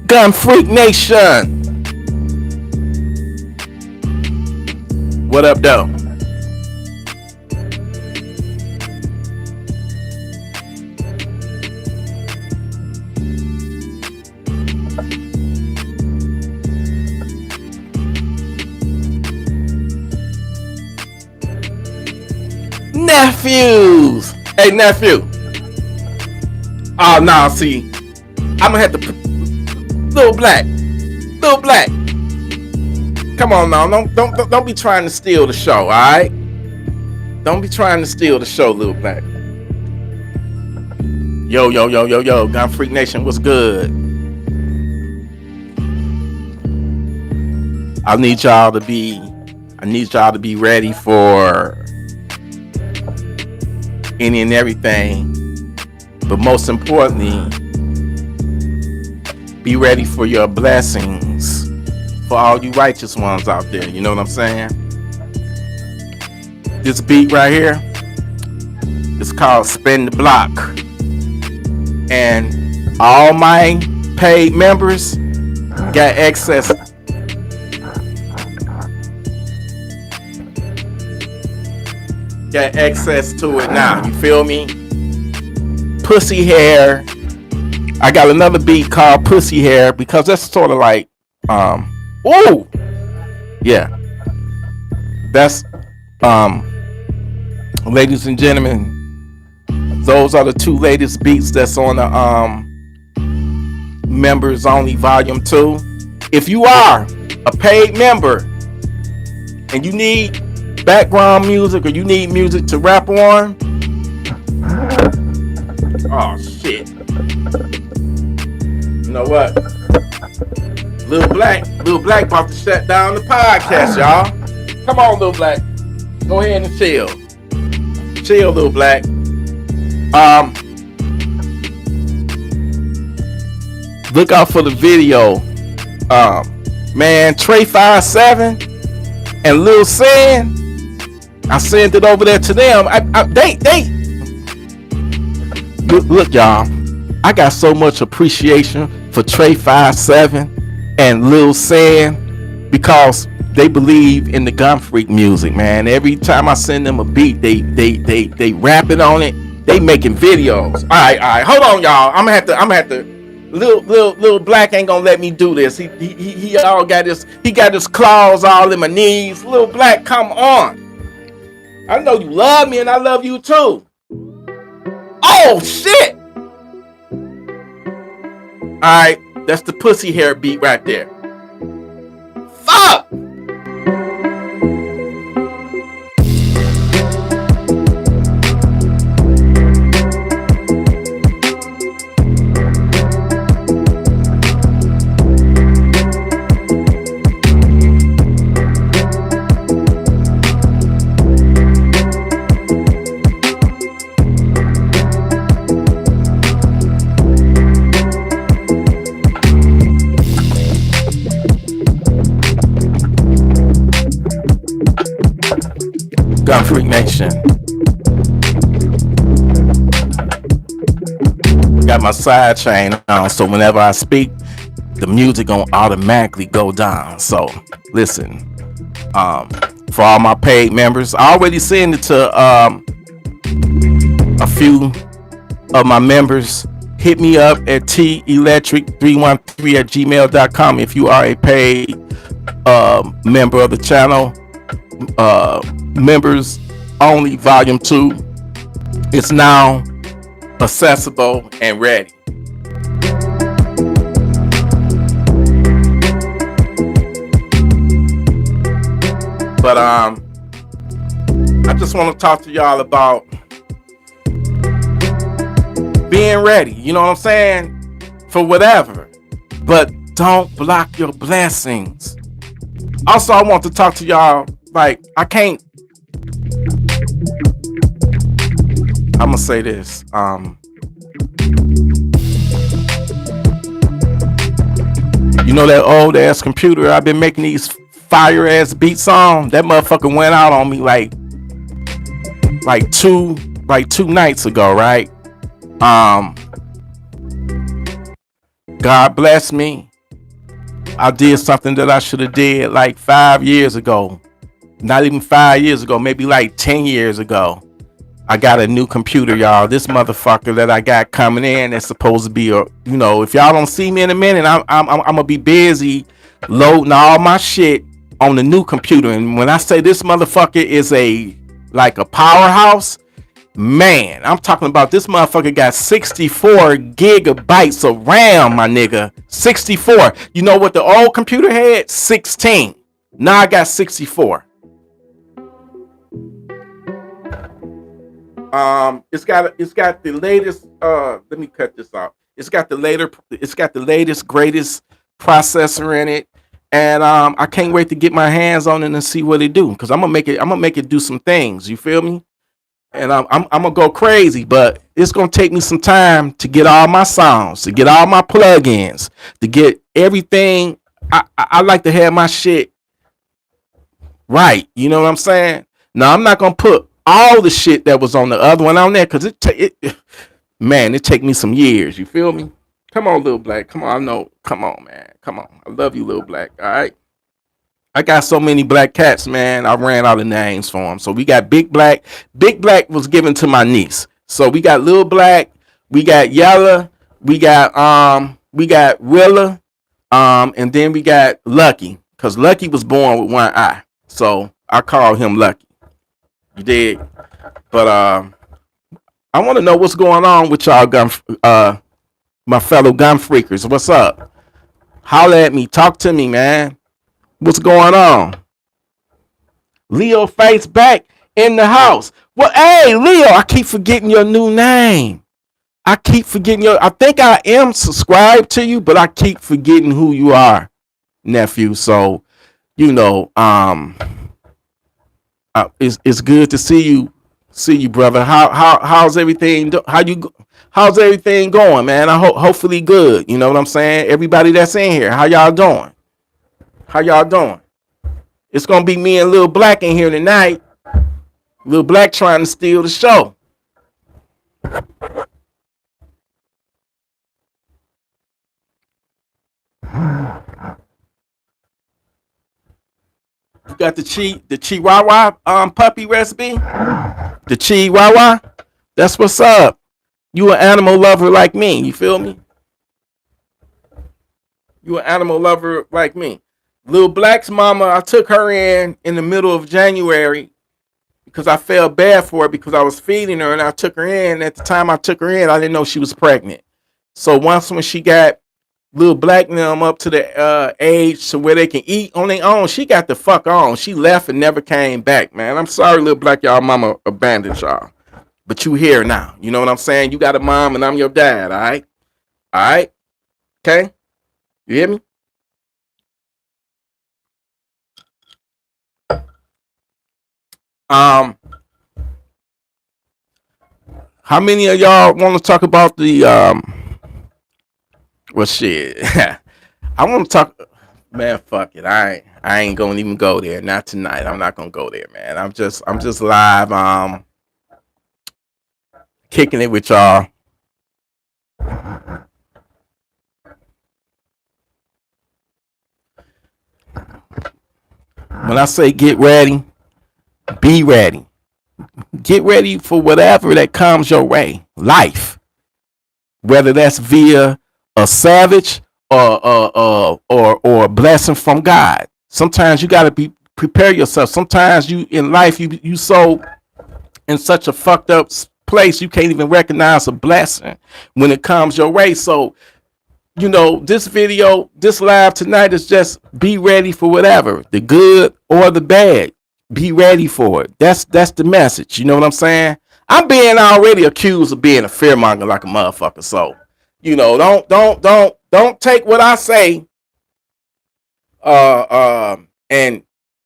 Gun Freak Nation. What up, though? Nephews. Hey, nephew. Oh, no, see. I'm gonna have to put Little Black. Come on now, don't be trying to steal the show, all right? Don't be trying to steal the show, Little Black. Yo, Gun Freak Nation, what's good? I need y'all to be ready for any and everything, but most importantly, be ready for your blessings, for all you righteous ones out there. You know what I'm saying? This beat right here is called Spin the Block, and all my paid members got access to it now. You feel me? Pussy Hair. I got another beat called Pussy Hair because that's sort of like ooh, yeah, that's ladies and gentlemen, those are the two latest beats that's on the members only volume 2. If you are a paid member and you need background music or you need music to rap on, oh shit, you know what, Little Black about to shut down the podcast, y'all. Come on, Little Black, go ahead and chill, Little Black. Look out for the video. Man, Trey57 and Lil Sin, I sent it over there to them. Look, y'all, I got so much appreciation for Trey57 and Lil Sin because they believe in the Gun Freak music, man. Every time I send them a beat, they rapping on it. They making videos. All right, hold on, y'all. I'm gonna have to. Little Black ain't gonna let me do this. He got his claws all in my knees. Little Black, come on. I know you love me and I love you too. Oh shit! All right, that's the Pussy Hair beat right there. Fuck! Gun Freak Nation. Got my side chain on, so whenever I speak, the music gonna automatically go down. So listen, for all my paid members, I already sent it to a few of my members. Hit me up at TElectrik313@gmail.com if you are a paid member of the channel. Members only volume 2 is now accessible and ready. But I just want to talk to y'all about being ready, you know what I'm saying, for whatever, but don't block your blessings. Also, I want to talk to y'all, like, I'm gonna say this. You know that old ass computer I've been making these fire ass beats on? That motherfucker went out on me like two nights ago, right? God bless me. I did something that I should have did like 5 years ago. Not even 5 years ago, maybe like 10 years ago. I got a new computer, y'all. This motherfucker that I got coming in is supposed to be a, if y'all don't see me in a minute, I'm gonna be busy loading all my shit on the new computer. And when I say this motherfucker is like a powerhouse, man, I'm talking about this motherfucker got 64 gigabytes of RAM, my nigga. 64. You know what the old computer had? 16. Now I got 64. It's got the latest. Let me cut this off. It's got the latest, greatest processor in it, and I can't wait to get my hands on it and see what it do. Cause I'm gonna make it do some things. You feel me? And I'm gonna go crazy, but it's gonna take me some time to get all my sounds, to get all my plugins, to get everything. I like to have my shit right. You know what I'm saying? Now I'm not gonna put all the shit that was on the other one on there, because it take me some years. You feel me? Come on, Lil Black. Come on, I know. Come on, man. Come on. I love you, Lil Black. All right. I got so many black cats, man. I ran out of names for them. So we got Big Black. Big Black was given to my niece. So we got Lil Black. We got Yella. We got Willa. And then we got Lucky, because Lucky was born with one eye. So I call him Lucky. You did. But I want to know what's going on with y'all my fellow gun freakers. What's up? Holla at me. Talk to me, man. What's going on? Leo Face back in the house. Well, hey, Leo, I keep forgetting your new name. I keep forgetting I think I am subscribed to you, but I keep forgetting who you are, nephew. So, it's good to see you, brother. How's everything? How's everything going, man? Hopefully good. You know what I'm saying? Everybody that's in here, how y'all doing? How y'all doing? It's gonna be me and Lil Black in here tonight. Lil Black trying to steal the show. You got the Chihuahua puppy recipe? The Chihuahua? That's what's up. You an animal lover like me, you feel me? You an animal lover like me. Lil Black's mama, I took her in the middle of January because I felt bad for her because I was feeding her, and I took her in. At the time I took her in, I didn't know she was pregnant. So once when she got Lil Black and them up to the age to where they can eat on their own, she got the fuck on. She left and never came back, man. I'm sorry, Lil Black, y'all mama abandoned y'all. But you here now. You know what I'm saying? You got a mom and I'm your dad, all right? All right? Okay? You hear me? How many of y'all want to talk about the well, shit. I want to talk, man. Fuck it. I ain't gonna even go there. Not tonight. I'm not gonna go there, man. I'm just live, kicking it with y'all. When I say get ready, be ready. Get ready for whatever that comes your way. Life, whether that's via a savage or a blessing from God. Sometimes you gotta prepare yourself. Sometimes you in life you so in such a fucked up place you can't even recognize a blessing when it comes your way. So this video, this live tonight is just be ready for whatever, the good or the bad. Be ready for it. That's the message. You know what I'm saying? I'm being already accused of being a fearmonger like a motherfucker. So, don't take what I say and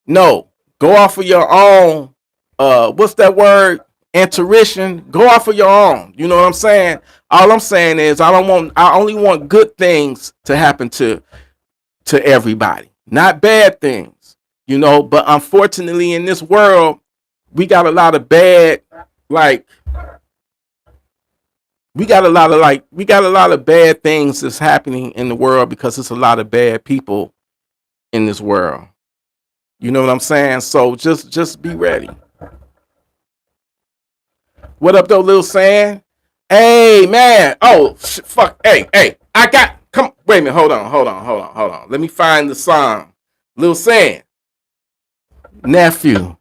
no, go off of your own what's that word? Intuition. Go off of your own. You know what I'm saying? All I'm saying is I only want good things to happen to everybody, not bad things, but unfortunately in this world, we got a lot of bad, we got a lot of bad things that's happening in the world because there's a lot of bad people in this world. You know what I'm saying? So just be ready. What up though, Lil Sand? Hey man. Oh fuck. Hey. I got come wait a minute. Hold on. Let me find the song. Lil Sand. Nephew.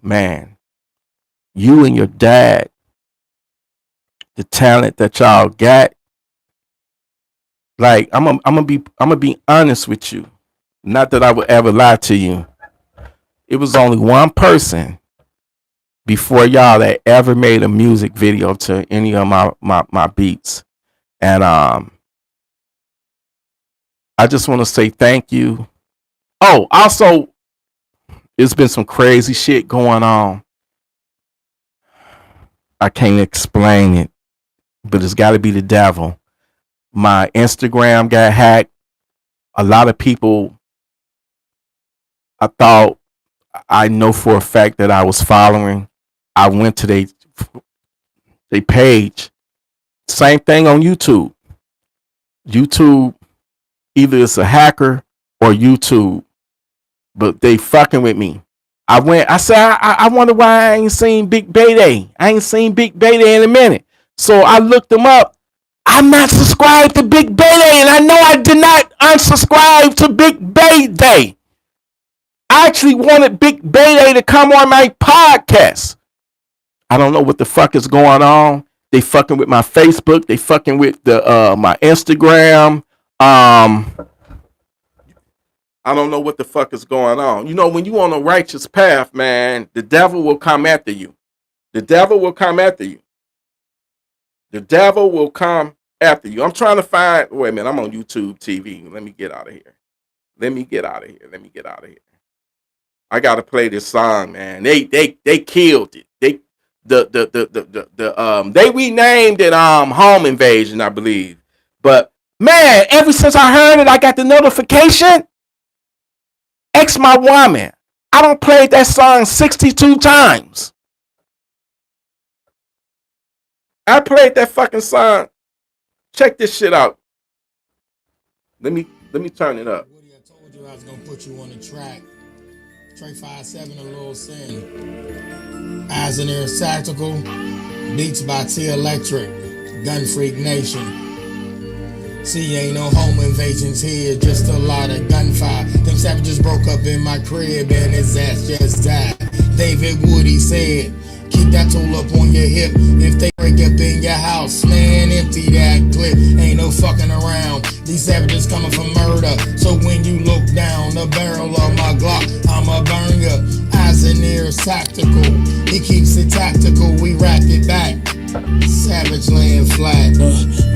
Man. You and your dad, the talent that y'all got. Like I'm gonna be honest with you. Not that I would ever lie to you. It was only one person before y'all that ever made a music video to any of my beats. And I just want to say thank you. Oh, also, there's been some crazy shit going on. I can't explain it, but it's got to be the devil. My Instagram got hacked. A lot of people, I thought, I know for a fact that I was following. I went to their page. Same thing on YouTube. YouTube, either it's a hacker or YouTube, but they fucking with me. I said, I wonder why I ain't seen Big Bayday. I ain't seen Big Bayday in a minute. So I looked them up. I'm not subscribed to Big Bayday, and I know I did not unsubscribe to Big Bayday. I actually wanted Big Bayday to come on my podcast. I don't know what the fuck is going on. They fucking with my Facebook. They fucking with my Instagram. I don't know what the fuck is going on. You know, when you on a righteous path, man, the devil will come after you. The devil will come after you. The devil will come after you. I'm trying to find. Wait a minute. I'm on YouTube TV. Let me get out of here. I gotta play this song, man. They killed it. They renamed it Home Invasion, I believe. But man, ever since I heard it, I got the notification. Ex my woman. I don't play that song 62 times. I played that fucking song. Check this shit out. Let me turn it up. Woody, I told you I was gonna put you on the track. Trey 57 a little sin. Eyes in Air Tactical. Beats by TElectrik. Gun Freak Nation. See, ain't no home invasions here, just a lot of gunfire. Them savages broke up in my crib and his ass just died. David Woody said, keep that tool up on your hip. If they break up in your house, man, empty that clip. Ain't no fucking around. These savages coming for murder. So when you look down the barrel of my Glock, I'ma burn ya. Eyes and ears tactical. He keeps it tactical. We wrap it back. Savage laying flat.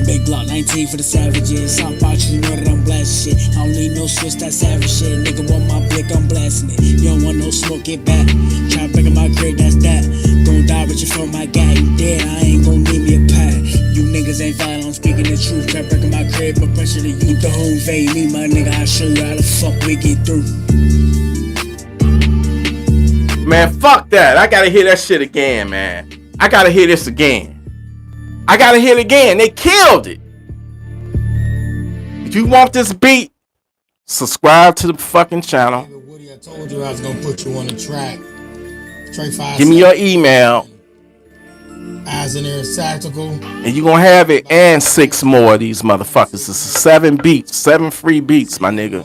Big Glock 19 for the savages. South Park, you know that I'm blasting shit. I don't need no switch, that savage shit. Nigga want my blick, I'm blasting it. You don't want no smoke, get back. Try to break in my crib, that's that. Gon' die with you from my guy, you dead. I ain't gon' need me a pad. You niggas ain't violent, I'm speaking the truth. Try to break in my crib, but pressure to you. The home invade me, my nigga. I'll show you how the fuck we get through. Man, fuck that. I gotta hear that shit again, man. I gotta hear this again. I gotta hear it again. They killed it. If you want this beat, subscribe to the fucking channel. Woody, I told you I was gonna put you on the track. Trey 57. Give me your email. Eyes in Air Tactical. And you gonna have it and 6 more of these motherfuckers. This is 7 beats, 7 free beats, my nigga.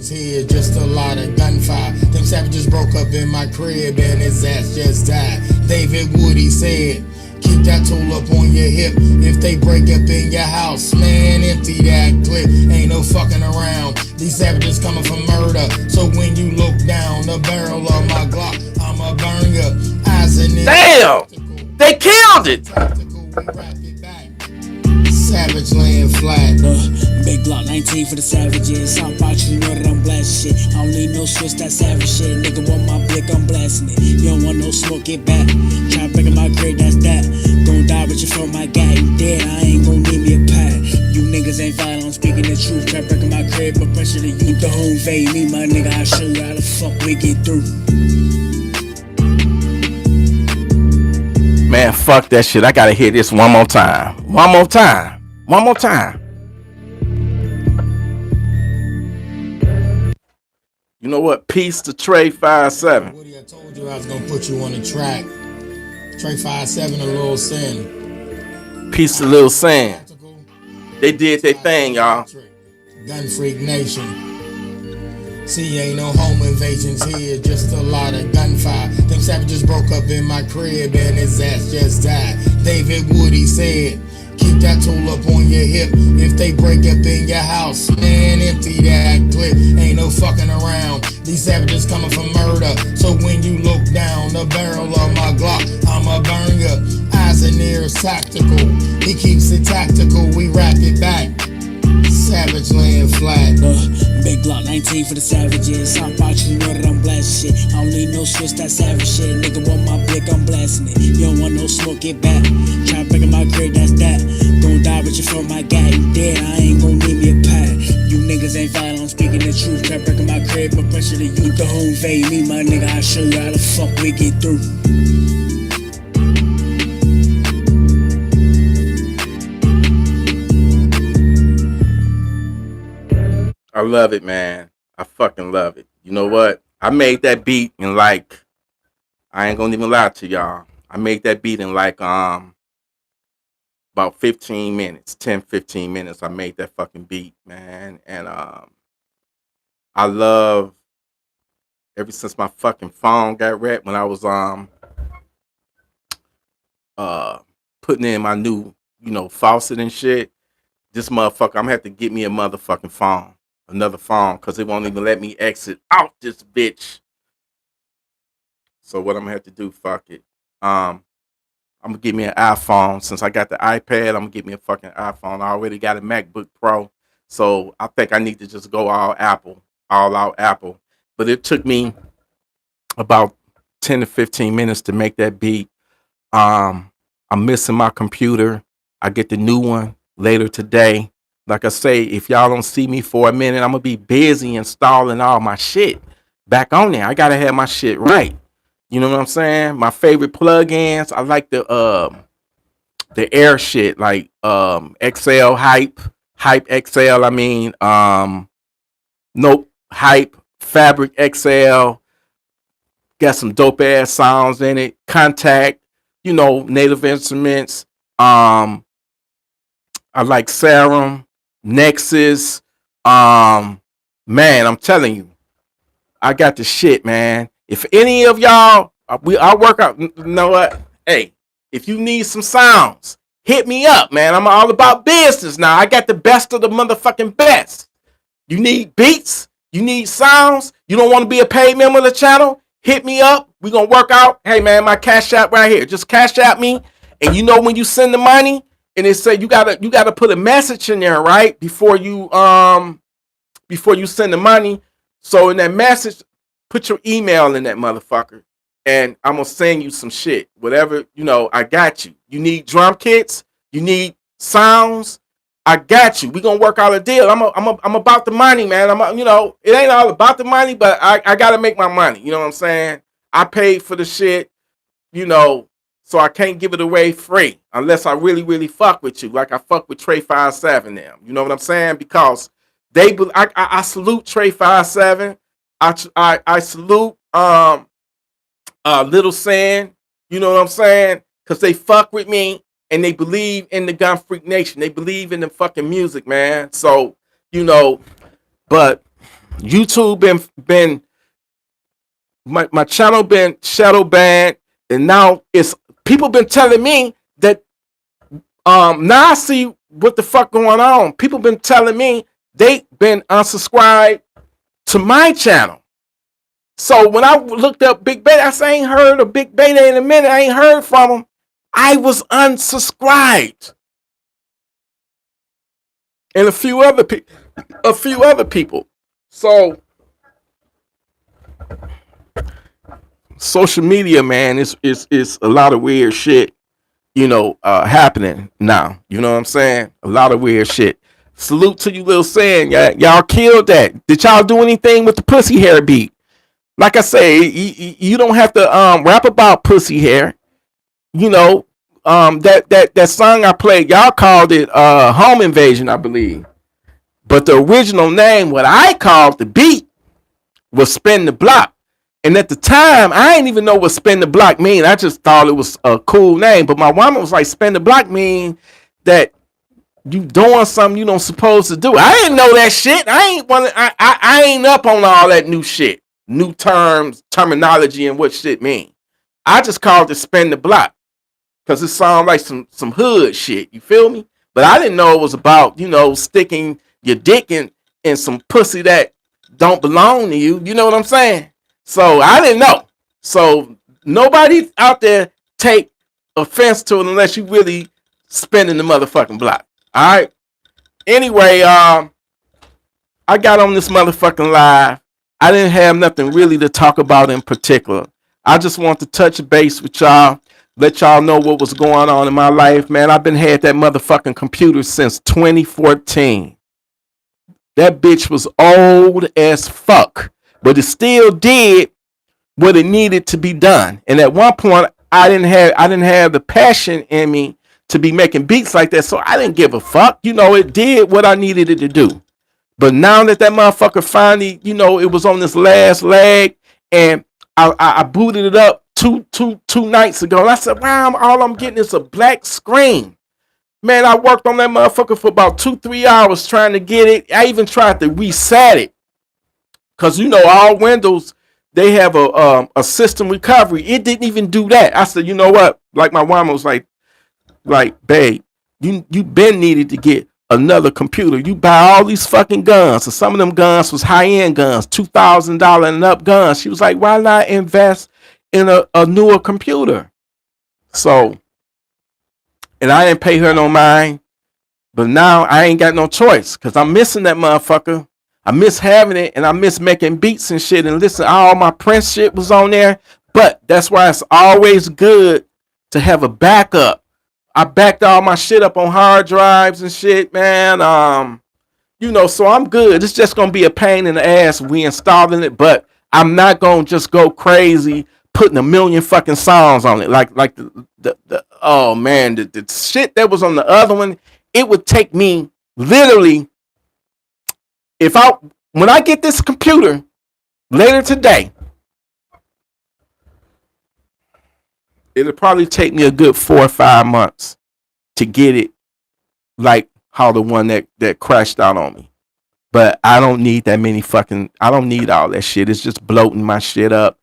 Here, just a lot of gunfire. Them savages broke up in my crib and his ass just died. David Woody said, keep that tool up on your hip. If they break up in your house, man, empty that clip. Ain't no fucking around. These savages coming for murder. So when you look down the barrel of my Glock, I'ma burn ya. Eyes in it. Damn! They killed it! Savage laying flat. Big Glock 19 for the savages. South Park, you know that I'm blasting shit. I don't need no switch, that savage shit. Nigga want my blick, I'm blasting it. You don't want no smoke, get back. Try to break in my crib, that's that. Gon' die with you from my guy, you dead. I ain't gon' need me a pad. You niggas ain't violent, I'm speaking the truth. Try to break in my crib, but pressure to you. The home invade me, my nigga. I'll show you how the fuck we get through. Man, fuck that shit. I gotta hear this one more time. One more time. You know what? Peace to Trey 57. Woody, I told you I was gonna put you on the track. Trey 57 a Lil Sin. Peace to Lil Sam. They did their thing, y'all. Gun Freak Nation. See, ain't no home invasions here, just a lot of gunfire. Them savages broke up in my crib and his ass just died. David Woody said, keep that tool up on your hip. If they break up in your house, man, empty that clip. Ain't no fucking around. These savages coming for murder. So when you look down the barrel of my Glock, I'ma burn ya. Eyes and ears tactical. He keeps it tactical. We rack it back. Savage laying flat. Big Glock 19 for the savages. South out, you know that I'm blasting shit. I don't need no switch, that savage shit. Nigga want my blick, I'm blasting it. You don't want no smoke, get back. Try to break in my crib, that's that. Gon' die with you from my guy. You dead, I ain't gon' need me a pad. You niggas ain't violent, I'm speaking the truth. Try to break in my crib, my pressure to you. The home invade me, my nigga. I'll show you how the fuck we get through. I love it, man. I fucking love it. You know what? I made that beat in like, I ain't gonna even lie to y'all. I made that beat in like about 15 minutes, 10, 15 minutes. I made that fucking beat, man. And I love, ever since my fucking phone got wrecked when I was putting in my new, faucet and shit, this motherfucker, I'm gonna have to get me a motherfucking phone. Another phone, because it won't even let me exit out this bitch. So what I'm gonna have to do, fuck it. I'm gonna get me an iPhone. Since I got the iPad, I'm gonna get me a fucking iPhone. I already got a MacBook Pro. So I think I need to just go all out Apple. But it took me about 10 to 15 minutes to make that beat. I'm missing my computer. I get the new one later today. Like I say, if y'all don't see me for a minute, I'm going to be busy installing all my shit back on there. I got to have my shit right. You know what I'm saying? My favorite plugins, I like the Air shit, like XL Hype XL, Hype, Fabric XL. Got some dope ass sounds in it. Contact, Native Instruments. I like Serum. Nexus, man, I'm telling you, I got the shit, man. If any of y'all, I work out, you know what? Hey, if you need some sounds, hit me up, man. I'm all about business now. I got the best of the motherfucking best. You need beats, you need sounds, you don't want to be a paid member of the channel, hit me up. We gonna work out. Hey, man, my Cash App right here. Just Cash App me, and when you send the money, and it say you gotta put a message in there, right? Before you send the money. So in that message, put your email in that motherfucker. And I'm gonna send you some shit. Whatever, I got you. You need drum kits, you need sounds, I got you. We gonna work out a deal. I'm about the money, man. It ain't all about the money, but I gotta make my money. You know what I'm saying? I paid for the shit, so I can't give it away free unless I really, really fuck with you, like I fuck with Trey 57 now. You know what I'm saying? Because I salute Trey 57. I salute Little Sand. You know what I'm saying? Because they fuck with me and they believe in the Gun Freak Nation. They believe in the fucking music, man. So but YouTube been my channel been shadow banned, and now it's. People been telling me that now I see what the fuck going on. People been telling me they been unsubscribed to my channel. So when I looked up Big Beta, I said I ain't heard of Big Beta in a minute. I ain't heard from him. I was unsubscribed. And a few other people. So social media, man, is a lot of weird shit, happening now. You know what I'm saying? A lot of weird shit. Salute to you, Lil Sand. Y'all killed that. Did y'all do anything with the pussy hair beat? Like I say, you don't have to rap about pussy hair. That song I played, y'all called it Home Invasion, I believe. But the original name, what I called the beat, was Spin the Block. And at the time, I didn't even know what Spin the Block mean. I just thought it was a cool name. But my woman was like, Spin the Block mean that you doing something you don't supposed to do. I didn't know that shit. I ain't up on all that new shit. New terms, terminology, and what shit mean. I just called it Spin the Block. Because it sounds like some hood shit. You feel me? But I didn't know it was about, sticking your dick in some pussy that don't belong to you. You know what I'm saying? So I didn't know. So nobody out there take offense to it unless you really spinning the motherfucking block. All right. Anyway, I got on this motherfucking live. I didn't have nothing really to talk about in particular. I just want to touch base with y'all, let y'all know what was going on in my life, man. I've been had that motherfucking computer since 2014. That bitch was old as fuck, but it still did what it needed to be done. And at one point, I didn't have the passion in me to be making beats like that, so I didn't give a fuck. It did what I needed it to do. But now that motherfucker finally, it was on this last leg, and I booted it up two nights ago, and I said, wow, all I'm getting is a black screen. Man, I worked on that motherfucker for about 2-3 hours trying to get it. I even tried to reset it. Because, all Windows, they have a system recovery. It didn't even do that. I said, you know what? Like my mom was like, babe, you been needed to get another computer. You buy all these fucking guns. And some of them guns was high-end guns, $2,000 and up guns. She was like, why not invest in a newer computer? So, and I didn't pay her no mind. But now I ain't got no choice because I'm missing that motherfucker. I miss having it, and I miss making beats and shit. And listen, all my Prince shit was on there. But that's why it's always good to have a backup. I backed all my shit up on hard drives and shit, man. So I'm good. It's just gonna be a pain in the ass reinstalling it, but I'm not gonna just go crazy putting a million fucking songs on it. Like the oh man, the shit that was on the other one, it would take me literally, when I get this computer later today, it'll probably take me a good 4 or 5 months to get it like how the one that crashed out on me. But I don't need that many I don't need all that shit. It's just bloating my shit up.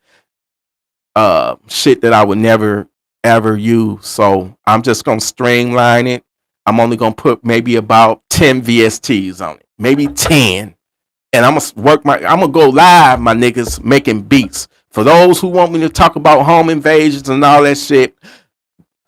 Shit that I would never ever use. So I'm just gonna streamline it. I'm only gonna put maybe about 10 VSTs on it. Maybe 10. And I'm gonna go live, my niggas, making beats. For those who want me to talk about home invasions and all that shit,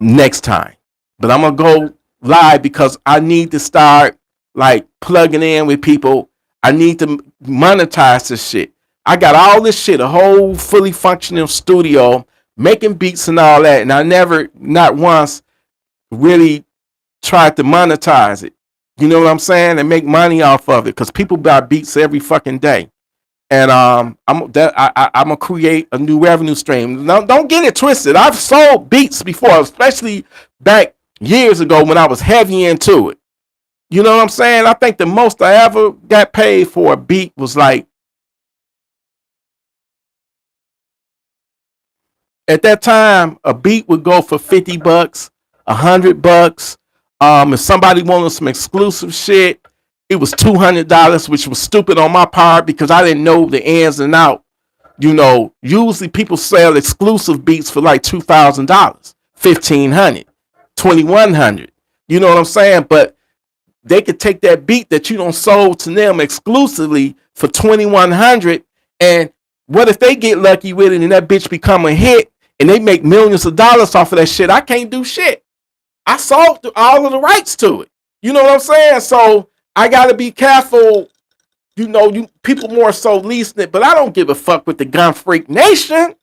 next time. But I'm gonna go live because I need to start like plugging in with people. I need to monetize this shit. I got all this shit, a whole fully functional studio, making beats and all that, and I never, not once, really tried to monetize it. You know what I'm saying? And make money off of it, because people buy beats every fucking day. And I'm gonna create a new revenue stream. Now, don't get it twisted. I've sold beats before, especially back years ago when I was heavy into it. You know what I'm saying? I think the most I ever got paid for a beat was like, at that time, a beat would go for $50, $100. If somebody wanted some exclusive shit, it was $200, which was stupid on my part because I didn't know the ins and out. Usually people sell exclusive beats for like $2,000, $1,500, $2,100. You know what I'm saying? But they could take that beat that you don't sold to them exclusively for $2,100, and what if they get lucky with it and that bitch become a hit and they make millions of dollars off of that shit? I can't do shit. I sold all of the rights to it. You know what I'm saying? So I gotta be careful. You people more so leasing it, but I don't give a fuck with the Gun Freak Nation.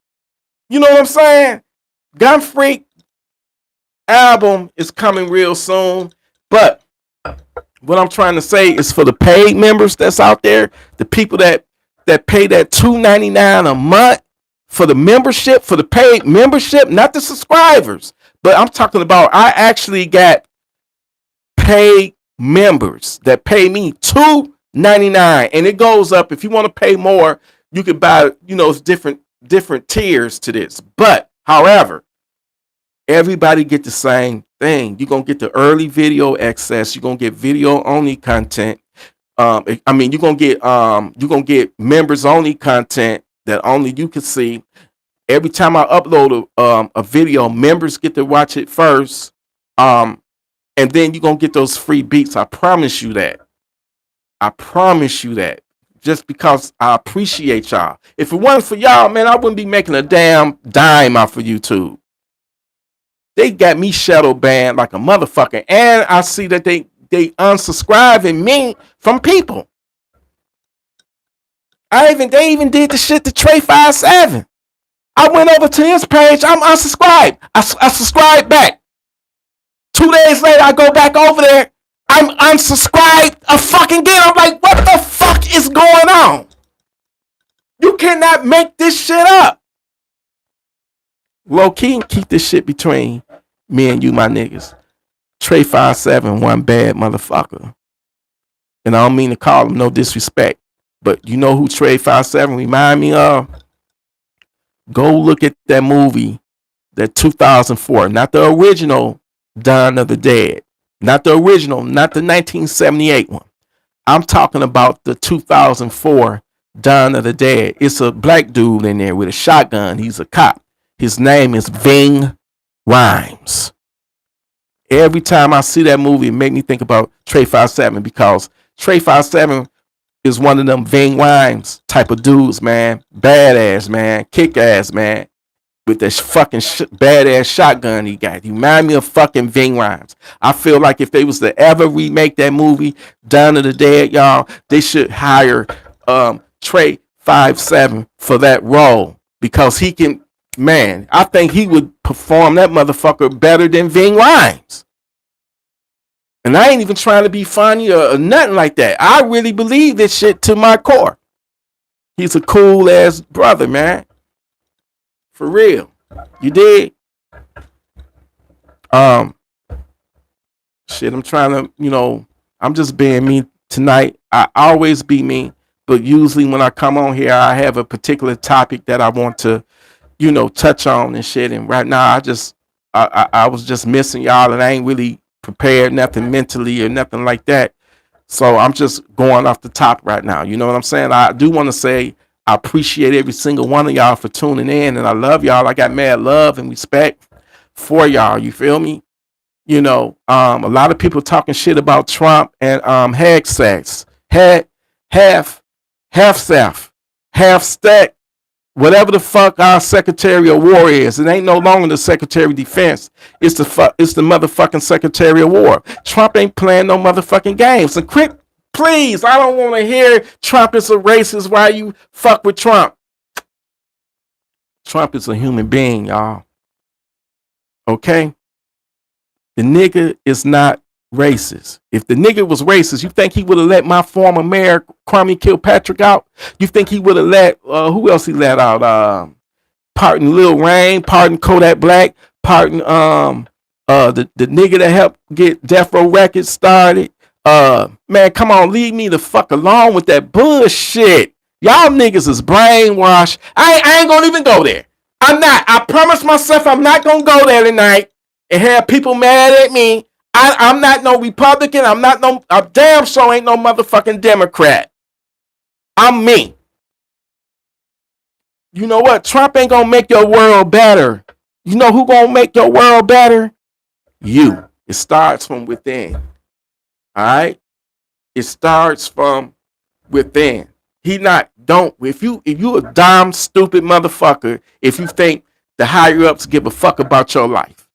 You know what I'm saying? Gun Freak album is coming real soon, but what I'm trying to say is for the paid members that's out there, the people that pay that $2.99 a month for the membership, for the paid membership, not the subscribers. But I'm talking about, I actually got paid members that pay me $2.99, and it goes up. If you want to pay more, You could buy, it's different tiers to this. But however, everybody get the same thing. You're gonna get the early video access. You're gonna get video only content. You're gonna get members only content that only you can see. Every time I upload a video, members get to watch it first. And then you're gonna get those free beats. I promise you that. I promise you that. Just because I appreciate y'all. If it wasn't for y'all, man, I wouldn't be making a damn dime off of YouTube. They got me shadow banned like a motherfucker. And I see that they unsubscribing me from people. They even did the shit to Trey57. I went over to his page. I'm unsubscribed. I subscribed back. 2 days later, I go back over there. I'm unsubscribed again. I'm like, what the fuck is going on? You cannot make this shit up. Low key, keep this shit between me and you, my niggas. Trey57, one bad motherfucker. And I don't mean to call him no disrespect, but you know who Trey57 remind me of? Go look at that movie, that 2004, not the original Dawn of the Dead. Not the original, not the 1978 one. I'm talking about the 2004 Dawn of the Dead. It's a black dude in there with a shotgun. He's a cop. His name is Ving Rhymes. Every time I see that movie, it makes me think about Trey57 because Trey57 is one of them Ving Rhymes type of dudes, man. Badass, man. Kick ass, man. With that fucking badass shotgun he got. He remind me of fucking Ving Rhymes. I feel like if they was to ever remake that movie, Dawn of the Dead, y'all, they should hire Trey57 for that role. Because he can, man, I think he would perform that motherfucker better than Ving Rhymes. And I ain't even trying to be funny or nothing like that. I really believe this shit to my core. He's a cool ass brother, man. For real. You did. Shit, I'm trying to, I'm just being me tonight. I always be me, but usually when I come on here, I have a particular topic that I want to, touch on and shit. And right now, I was just missing y'all, and I ain't really prepared nothing mentally or nothing like that. So I'm just going off the top right now. You know what I'm saying? I do want to say I appreciate every single one of y'all for tuning in, and I love y'all. I got mad love and respect for y'all. You feel me? A lot of people talking shit about Trump and half staff, half stack, whatever the fuck our Secretary of War is. It ain't no longer the Secretary of Defense. It's the motherfucking Secretary of War. Trump ain't playing no motherfucking games. And quit. Please, I don't want to hear Trump is a racist. Why you fuck with Trump? Trump is a human being, y'all. Okay? The nigga is not racist. If the nigga was racist, you think he would have let my former mayor, Kwame Kilpatrick, out? You think he would have let, who else he let out? Pardon Lil Wayne, pardon Kodak Black, pardon the nigga that helped get Death Row Records started. Man, come on, leave me the fuck alone with that bullshit. Y'all niggas is brainwashed. I ain't gonna even go there. I'm not. I promise myself I'm not gonna go there tonight and have people mad at me. I'm not no Republican. I'm damn sure ain't no motherfucking Democrat. I'm me. You know what? Trump ain't gonna make your world better. You know who gonna make your world better? You. It starts from within. All right, it starts from within. If you a dumb, stupid motherfucker, if you think the higher ups give a fuck about your life,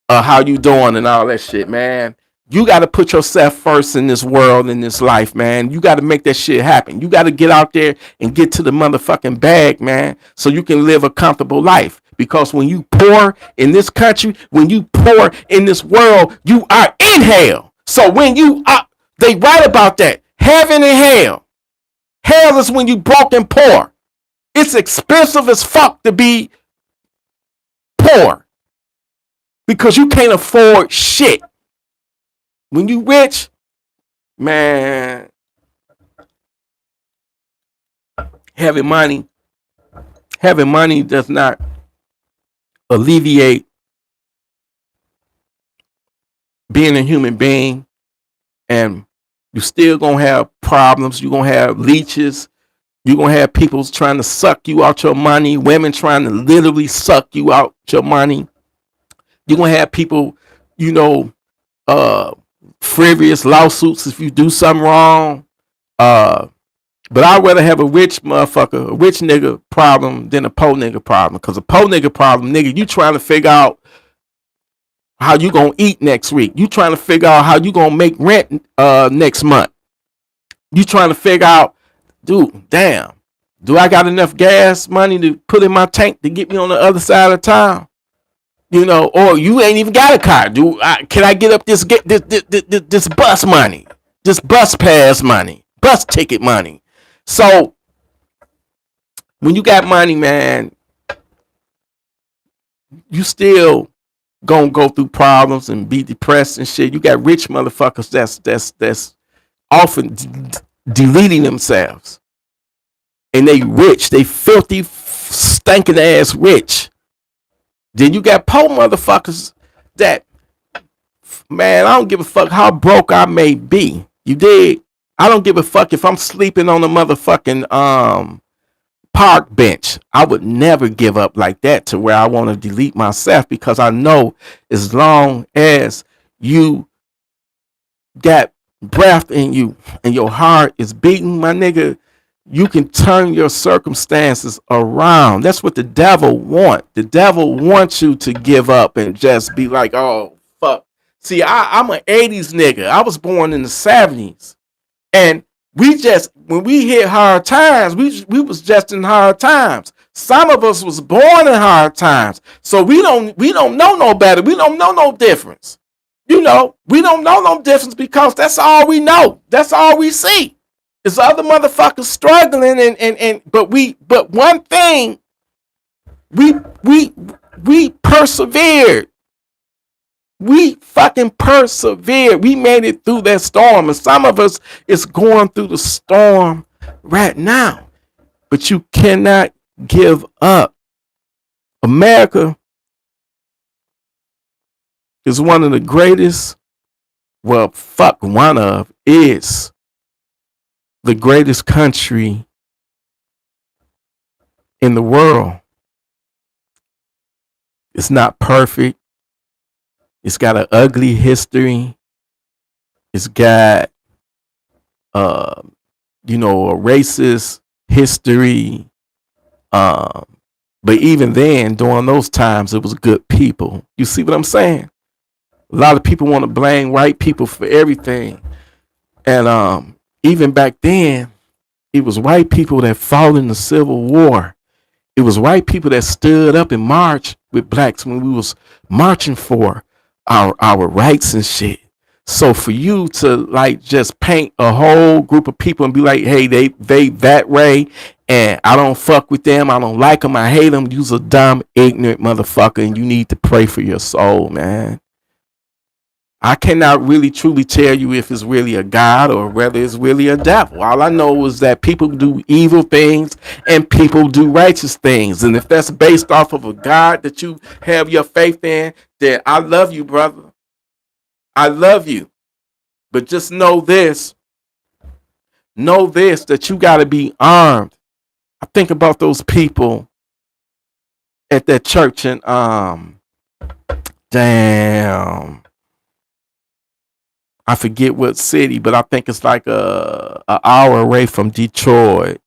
how you doing and all that shit, man, you got to put yourself first in this world, in this life, man. You got to make that shit happen. You got to get out there and get to the motherfucking bag, man, so you can live a comfortable life. Because when you poor in this country, when you poor in this world, you are in hell. So when you are, they write about that. Heaven and hell. Hell is when you broke and poor. It's expensive as fuck to be poor. Because you can't afford shit. When you rich, man, Having money, having money does not alleviate being a human being, and you still gonna have problems. You're gonna have leeches. You're gonna have people trying to suck you out your money, women trying to literally suck you out your money. You're gonna have people, you know, frivolous lawsuits if you do something wrong. Uh, but I'd rather have a rich motherfucker, a rich nigga problem than a poor nigga problem. Cause a poor nigga problem, nigga, you trying to figure out how you gonna eat next week. You trying to figure out how you gonna make rent next month. You trying to figure out, dude, damn, do I got enough gas money to put in my tank to get me on the other side of town? You know, or you ain't even got a car. Can I get up this bus money, this bus pass money, bus ticket money? So when you got money, man, you still gonna go through problems and be depressed and shit. You got rich motherfuckers that's often deleting themselves, and they rich, they filthy, stinking ass rich. Then you got poor motherfuckers that, man, I don't give a fuck how broke I may be. You dig? I don't give a fuck if I'm sleeping on a motherfucking park bench. I would never give up like that to where I want to delete myself, because I know as long as you got breath in you and your heart is beating, my nigga, you can turn your circumstances around. That's what the devil want. The devil wants you to give up and just be like, oh, fuck. See, I'm an 80s nigga. I was born in the 70s. And when we hit hard times, we was just in hard times. Some of us was born in hard times. So we don't know no better. We don't know no difference. You know, we don't know no difference because that's all we know. That's all we see. It's other motherfuckers struggling but one thing, we persevered. We fucking persevered. We made it through that storm. And some of us is going through the storm right now. But you cannot give up. America is one of the greatest, is the greatest country in the world. It's not perfect. It's got an ugly history. It's got, a racist history. But even then, during those times, it was good people. You see what I'm saying? A lot of people want to blame white people for everything. And even back then, it was white people that fought in the Civil War. It was white people that stood up and marched with blacks when we was marching for our rights and shit. So for you to like just paint a whole group of people and be like, hey, they that way, and I don't fuck with them, I don't like them, I hate them, you's a dumb, ignorant motherfucker, and you need to pray for your soul, man. I cannot really truly tell you if it's really a God or whether it's really a devil. All I know is that people do evil things and people do righteous things. And if that's based off of a God that you have your faith in, then I love you, brother. I love you. But just know this. Know this, that you got to be armed. I think about those people at that church in, I forget what city, but I think it's like a hour away from Detroit.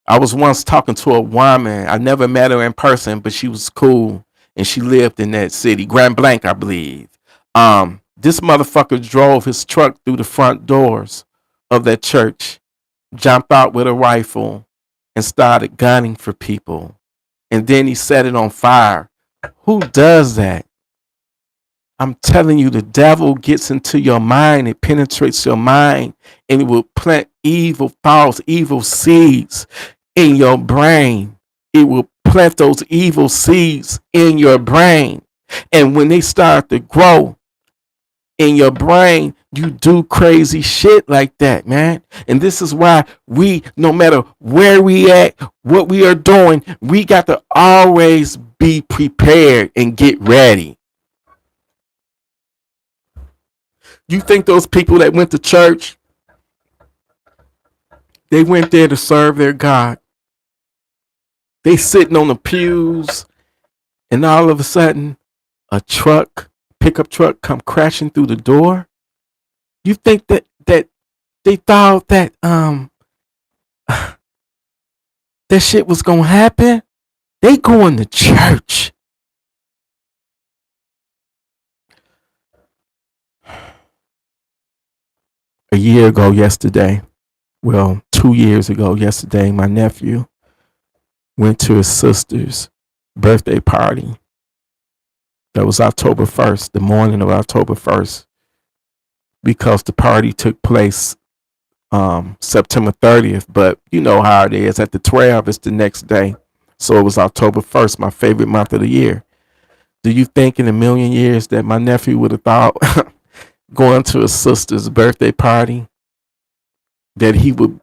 I was once talking to a woman. I never met her in person, but she was cool, and she lived in that city, Grand Blanc, I believe. This motherfucker drove his truck through the front doors of that church, jumped out with a rifle, and started gunning for people. And then he set it on fire. Who does that? I'm telling you, the devil gets into your mind. It penetrates your mind, and it will plant evil thoughts, evil seeds in your brain. It will plant those evil seeds in your brain. And when they start to grow in your brain, you do crazy shit like that, man. And this is why we, no matter where we at, what we are doing, we got to always be prepared and get ready. You think those people that went to church, they went there to serve their God. They sitting on the pews, and all of a sudden, a pickup truck, come crashing through the door. You think that they thought that that shit was gonna happen? They going to church. A year ago yesterday, well, 2 years ago yesterday, my nephew went to his sister's birthday party. That was October 1st, the morning of October 1st, because the party took place September 30th, but you know how it is. At the 12th, it's the next day. So it was October 1st, my favorite month of the year. Do you think in a million years that my nephew would have thought going to his sister's birthday party that he would,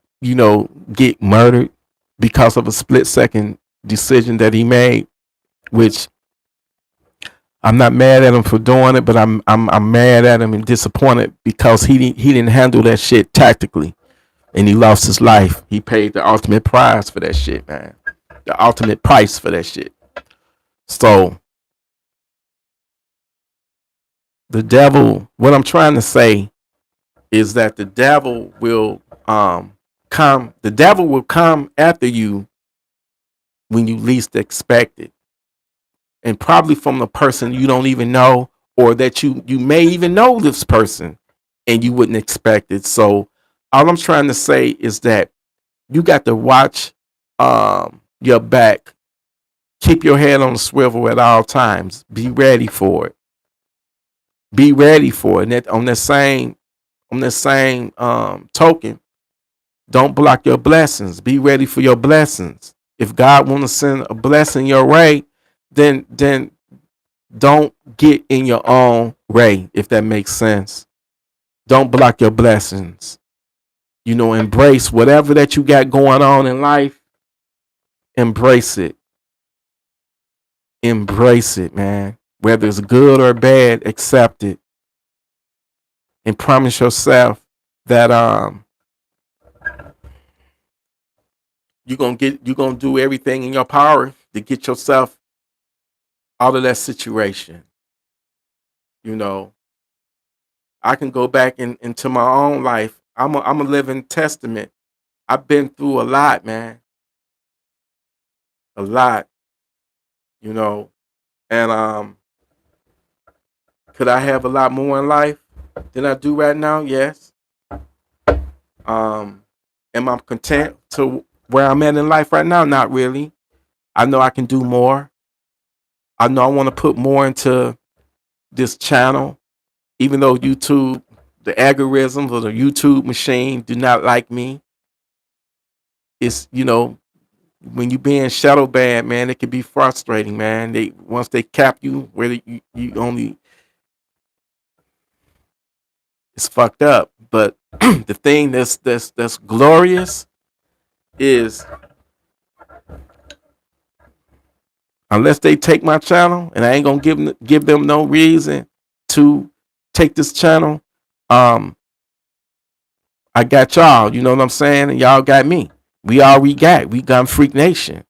get murdered because of a split second decision that he made? Which I'm not mad at him for doing it, but I'm mad at him and disappointed because he didn't handle that shit tactically, and he lost his life. He paid the ultimate price for that shit, man. The ultimate price for that shit. So the devil, what I'm trying to say is that the devil will come after you when you least expect it. And probably from a person you don't even know, or that you may even know this person and you wouldn't expect it. So all I'm trying to say is that you got to watch your back. Keep your head on the swivel at all times. Be ready for it. Be ready for it. And that, on that same token, don't block your blessings. Be ready for your blessings. If God want to send a blessing your way, then don't get in your own way, if that makes sense. Don't block your blessings. Embrace whatever that you got going on in life. Embrace it. Embrace it, man. Whether it's good or bad, accept it. And promise yourself that you're gonna do everything in your power to get yourself out of that situation. I can go back into my own life. I'm a living testament. I've been through a lot, man. A lot. And could I have a lot more in life than I do right now? Yes. Am I content to where I'm at in life right now? Not really. I know I can do more. I know I want to put more into this channel, even though YouTube, the algorithms or the YouTube machine do not like me. It's, when you being shadow banned, man, it can be frustrating, man. Once they cap you, where you only, it's fucked up. But the thing that's glorious is, unless they take my channel, and I ain't gonna give them no reason to take this channel, I got y'all. You know what I'm saying? And y'all got me. We all we got. We Gun Freak Nation.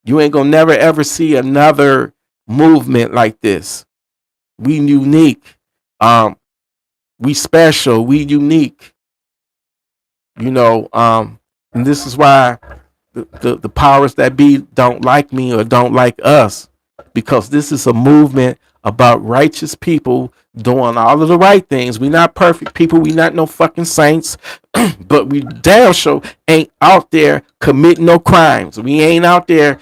You ain't gonna never ever see another movement like this. We unique. We special. We unique. And this is why the powers that be don't like me or don't like us, because this is a movement about righteous people doing all of the right things. We not perfect people. We not no fucking saints, but we damn sure ain't out there committing no crimes. We ain't out there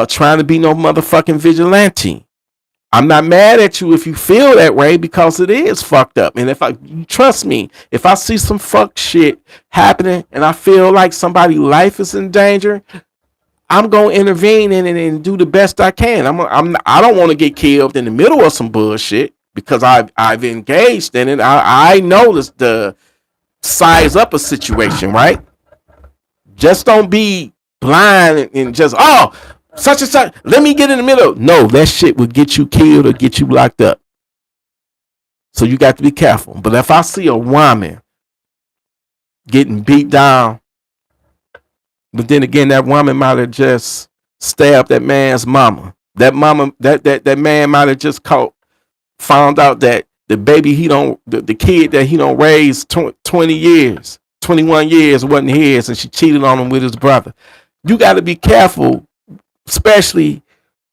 trying to be no motherfucking vigilante. I'm not mad at you if you feel that way, because it is fucked up. And trust me, if I see some fuck shit happening and I feel like somebody's life is in danger, I'm gonna intervene in it and do the best I can. I don't want to get killed in the middle of some bullshit, because I've engaged in it. I noticed the size up a situation, right? Just don't be blind and just, oh, such and such, let me get in the middle. No, that shit will get you killed or get you locked up. So you got to be careful. But if I see a woman getting beat down, but then again, that woman might have just stabbed that man's mama. That man might have just found out that the baby the kid that he don't raise 20 years, 21 years wasn't his, and she cheated on him with his brother. You got to be careful, especially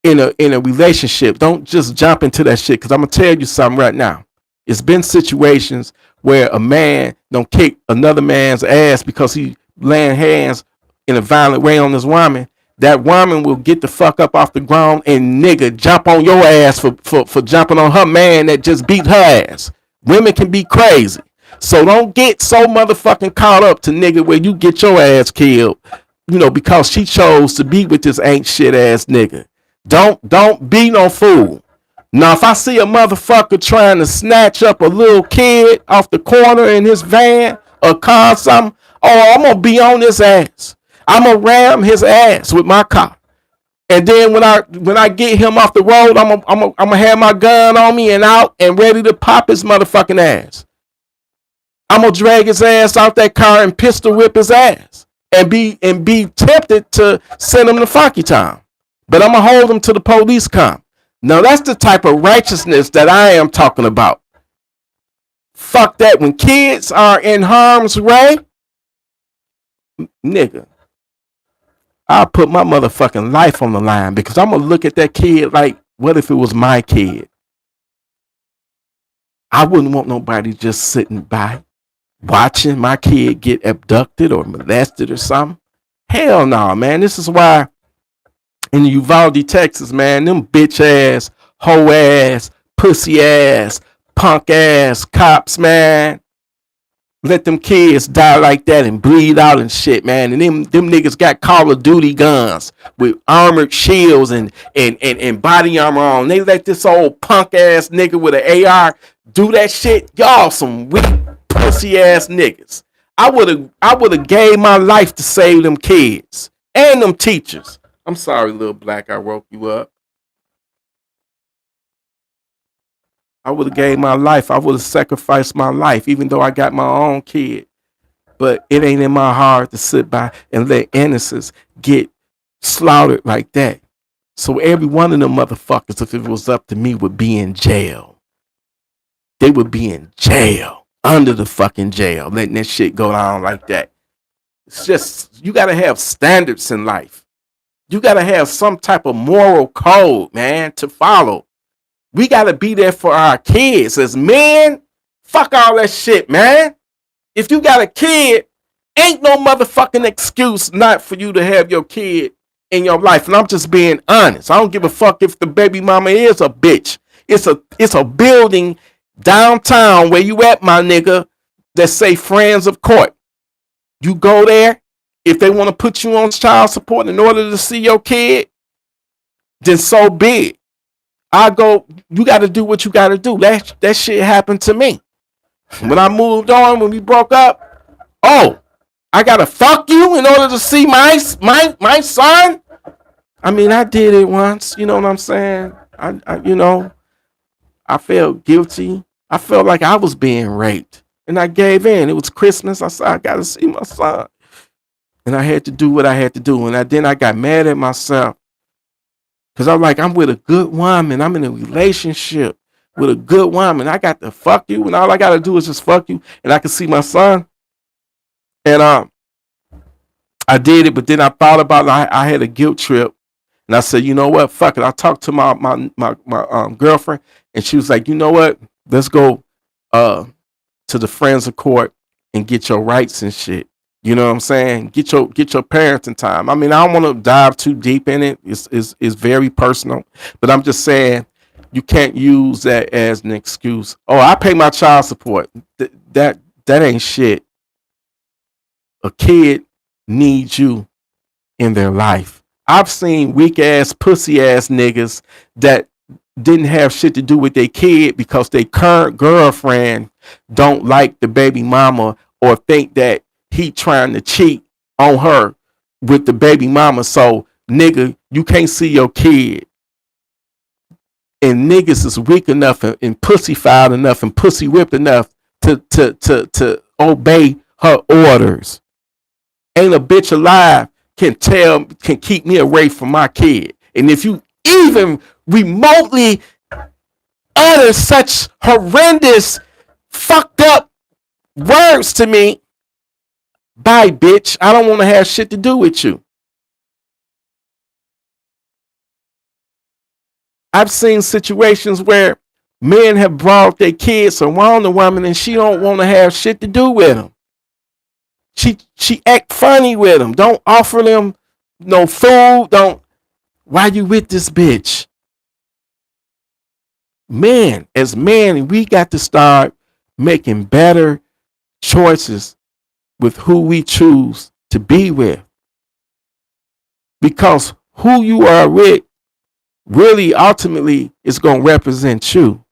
in a relationship. Don't just jump into that shit, because I'm gonna tell you something right now. It's been situations where a man don't kick another man's ass because he laying hands in a violent way on this woman. That woman will get the fuck up off the ground and nigga jump on your ass for jumping on her man that just beat her ass. Women can be crazy. So don't get so motherfucking caught up to nigga where you get your ass killed, because she chose to be with this ain't shit ass nigga. Don't be no fool. Now, if I see a motherfucker trying to snatch up a little kid off the corner in his van or car or something, oh, I'm gonna be on his ass. I'm gonna ram his ass with my car. And then when I get him off the road, I'm gonna have my gun on me and out and ready to pop his motherfucking ass. I'm gonna drag his ass out that car and pistol whip his ass and be tempted to send him to Funky Town. But I'm gonna hold him till the police come. Now that's the type of righteousness that I am talking about. Fuck that. When kids are in harm's way, nigga, I'll put my motherfucking life on the line, because I'm gonna look at that kid like, what if it was my kid? I wouldn't want nobody just sitting by watching my kid get abducted or molested or something. Hell no, man. This is why in Uvalde, Texas, man, them bitch ass, hoe ass, pussy ass, punk ass cops, man, let them kids die like that and bleed out and shit, man. And them niggas got Call of Duty guns with armored shields and body armor on. They let this old punk ass nigga with an AR do that shit. Y'all some weak pussy ass niggas. I would have gave my life to save them kids and them teachers. I'm sorry, little black, I woke you up. I would have gave my life. I would have sacrificed my life, even though I got my own kid. But it ain't in my heart to sit by and let innocents get slaughtered like that. So every one of them motherfuckers, if it was up to me, would be in jail. They would be in jail, under the fucking jail, letting that shit go down like that. It's just, you got to have standards in life. You got to have some type of moral code, man, to follow. We got to be there for our kids. As men, fuck all that shit, man. If you got a kid, ain't no motherfucking excuse not for you to have your kid in your life. And I'm just being honest. I don't give a fuck if the baby mama is a bitch. It's a building downtown where you at, my nigga, that say Friends of Court. You go there. If they want to put you on child support in order to see your kid, then so be it. I go, you got to do what you got to do. That shit happened to me. When I moved on, when we broke up, oh, I got to fuck you in order to see my son? I mean, I did it once. You know what I'm saying? I felt guilty. I felt like I was being raped. And I gave in. It was Christmas. I said, I got to see my son. And I had to do what I had to do. And then I got mad at myself. Because I'm like, I'm with a good woman. I'm in a relationship with a good woman. I got to fuck you. And all I got to do is just fuck you. And I can see my son. And I did it. But then I thought about it. I had a guilt trip. And I said, you know what? Fuck it. I talked to my girlfriend. And she was like, you know what? Let's go to the Friends of Court and get your rights and shit. You know what I'm saying? Get your parenting time. I mean, I don't want to dive too deep in it. It's very personal. But I'm just saying, you can't use that as an excuse. Oh, I pay my child support. That ain't shit. A kid needs you in their life. I've seen weak ass, pussy ass niggas that didn't have shit to do with their kid because their current girlfriend don't like the baby mama or think that he trying to cheat on her with the baby mama. So nigga, you can't see your kid. And niggas is weak enough and pussyfied enough and pussy whipped enough to obey her orders. Ain't a bitch alive can keep me away from my kid. And if you even remotely utter such horrendous, fucked up words to me, bye, bitch. I don't want to have shit to do with you. I've seen situations where men have brought their kids around the woman and she don't want to have shit to do with them. She act funny with them. Don't offer them no food. Don't. Why you with this bitch? Man, as men, we got to start making better choices with who we choose to be with. Because who you are with really ultimately is going to represent you.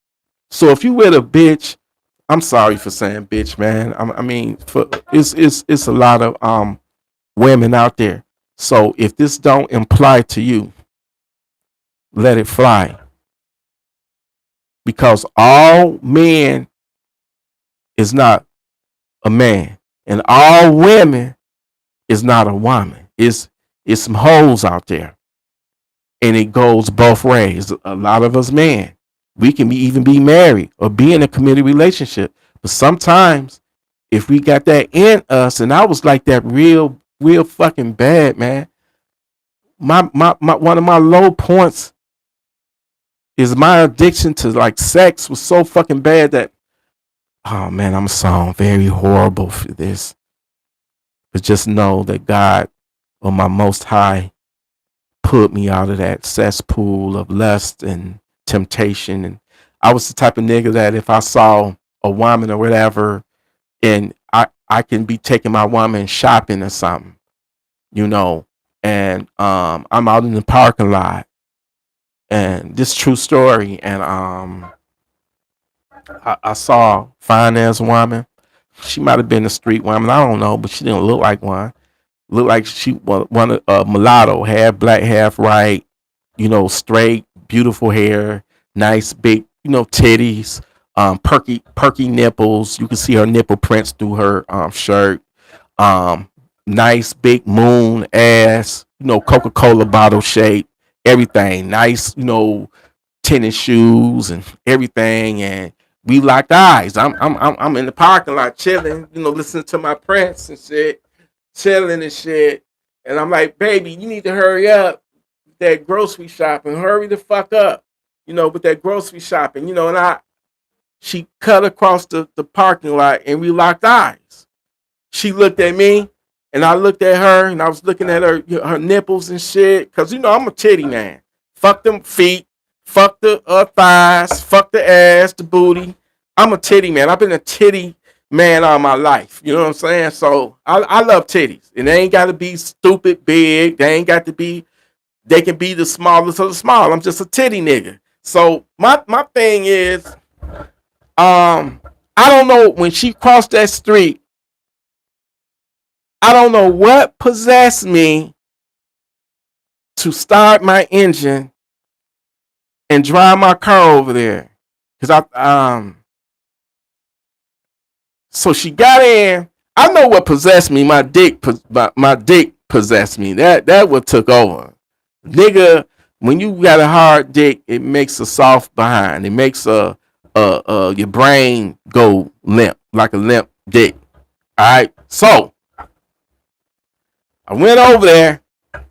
So if you with a bitch, I'm sorry for saying bitch, man. I mean, it's a lot of women out there. So if this don't imply to you, let it fly. Because all men is not a man, and all women is not a woman. It's some hoes out there, and it goes both ways. A lot of us men, we can even be married or be in a committed relationship, but sometimes if we got that in us, and I was like that real fucking bad, man. My one of my low points is my addiction to like sex was so fucking bad that, oh man, I'm sound very horrible for this. But just know that God on my most high put me out of that cesspool of lust and temptation. And I was the type of nigga that if I saw a woman or whatever, and I can be taking my woman shopping or something, you know, and I'm out in the parking lot, and this true story, and I saw a fine ass woman. She might have been a street woman, I don't know, but she didn't look like one. Looked like she was one mulatto, half black, half white, you know, straight, beautiful hair, nice big, you know, titties, perky nipples. You can see her nipple prints through her shirt. Nice big moon ass, you know, Coca-Cola bottle shape, everything. Nice, you know, tennis shoes and everything. And we locked eyes. I'm in the parking lot chilling, you know, listening to my Prince and shit, chilling and shit. And I'm like, baby, you need to hurry up with that grocery shopping. Hurry the fuck up, you know, with that grocery shopping, you know. And she cut across the parking lot and we locked eyes. She looked at me and I looked at her and I was looking at her nipples and shit. Cause you know, I'm a titty man. Fuck them feet. Fuck the thighs. Fuck the ass, the booty. I'm a titty man. I've been a titty man all my life. You know what I'm saying? So I love titties. And they ain't got to be stupid big. They ain't got to be, they can be the smallest of the small. I'm just a titty nigga. So my thing is, I don't know, when she crossed that street, I don't know what possessed me to start my engine and drive my car over there. Cause so she got in. I know what possessed me. My dick possessed me. That what took over. Nigga, when you got a hard dick, it makes a soft behind. It makes your brain go limp, like a limp dick. All right. So I went over there.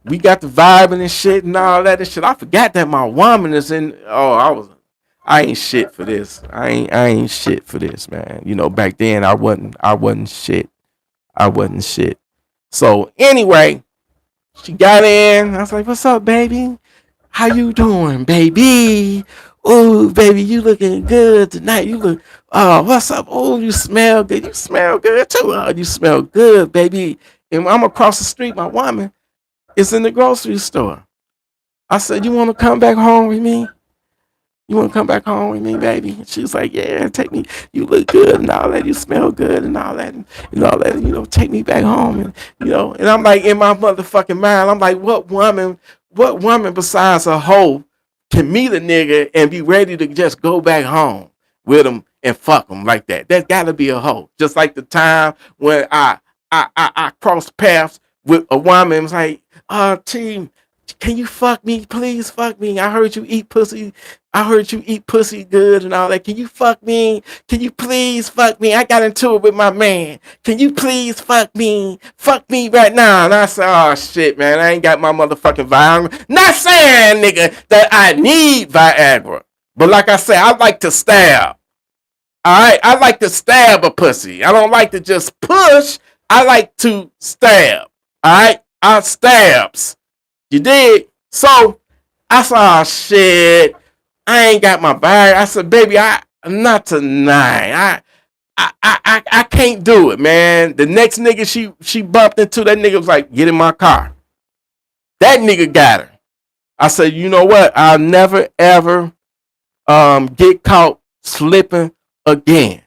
We got the vibing and shit and all that and shit. I forgot that my woman is in. Oh, I ain't shit for this. I ain't shit for this, man. You know, back then I wasn't shit. I wasn't shit. So anyway, she got in. I was like, "What's up, baby? How you doing, baby? Oh, baby, you looking good tonight. You look. Oh, what's up? Oh, you smell good. You smell good too. Oh, you smell good, baby." And I'm across the street. My woman is in the grocery store. I said, "You want to come back home with me?" You want to come back home with me, baby? And she was like, yeah, take me. You look good and all that. You smell good and all that. And all that. Take me back home. And I'm like, in my motherfucking mind, I'm like, what woman besides a hoe can meet a nigga and be ready to just go back home with him and fuck him like that? That's got to be a hoe. Just like the time when I crossed paths with a woman and was like, team, can you fuck me? Please fuck me. I heard you eat pussy. I heard you eat pussy good and all that. Can you fuck me? Can you please fuck me? I got into it with my man. Can you please fuck me? Fuck me right now. And I said, oh shit, man, I ain't got my motherfucking Viagra. Not saying, nigga, that I need Viagra. But like I said, I like to stab. All right, I like to stab a pussy. I don't like to just push. I like to stab. All right, I stabs. You did. So I said, oh shit, I ain't got my bag. I said, baby, not tonight. I can't do it, man. The next nigga she bumped into, that nigga was like, get in my car. That nigga got her. I said, you know what? I'll never ever get caught slipping again.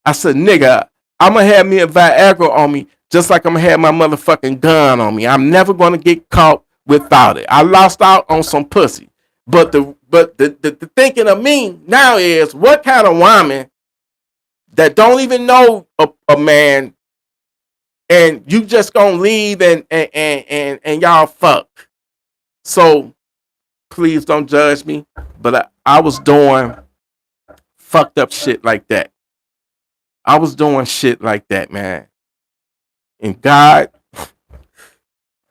I said, nigga, I'm gonna have me a Viagra on me, just like I'm gonna have my motherfucking gun on me. I'm never gonna get caught without it. I lost out on some pussy. But the thinking of me now is, what kind of woman that don't even know a man and you just gonna leave and y'all fuck. So please don't judge me, but I was doing fucked up shit like that. I was doing shit like that, man. And God,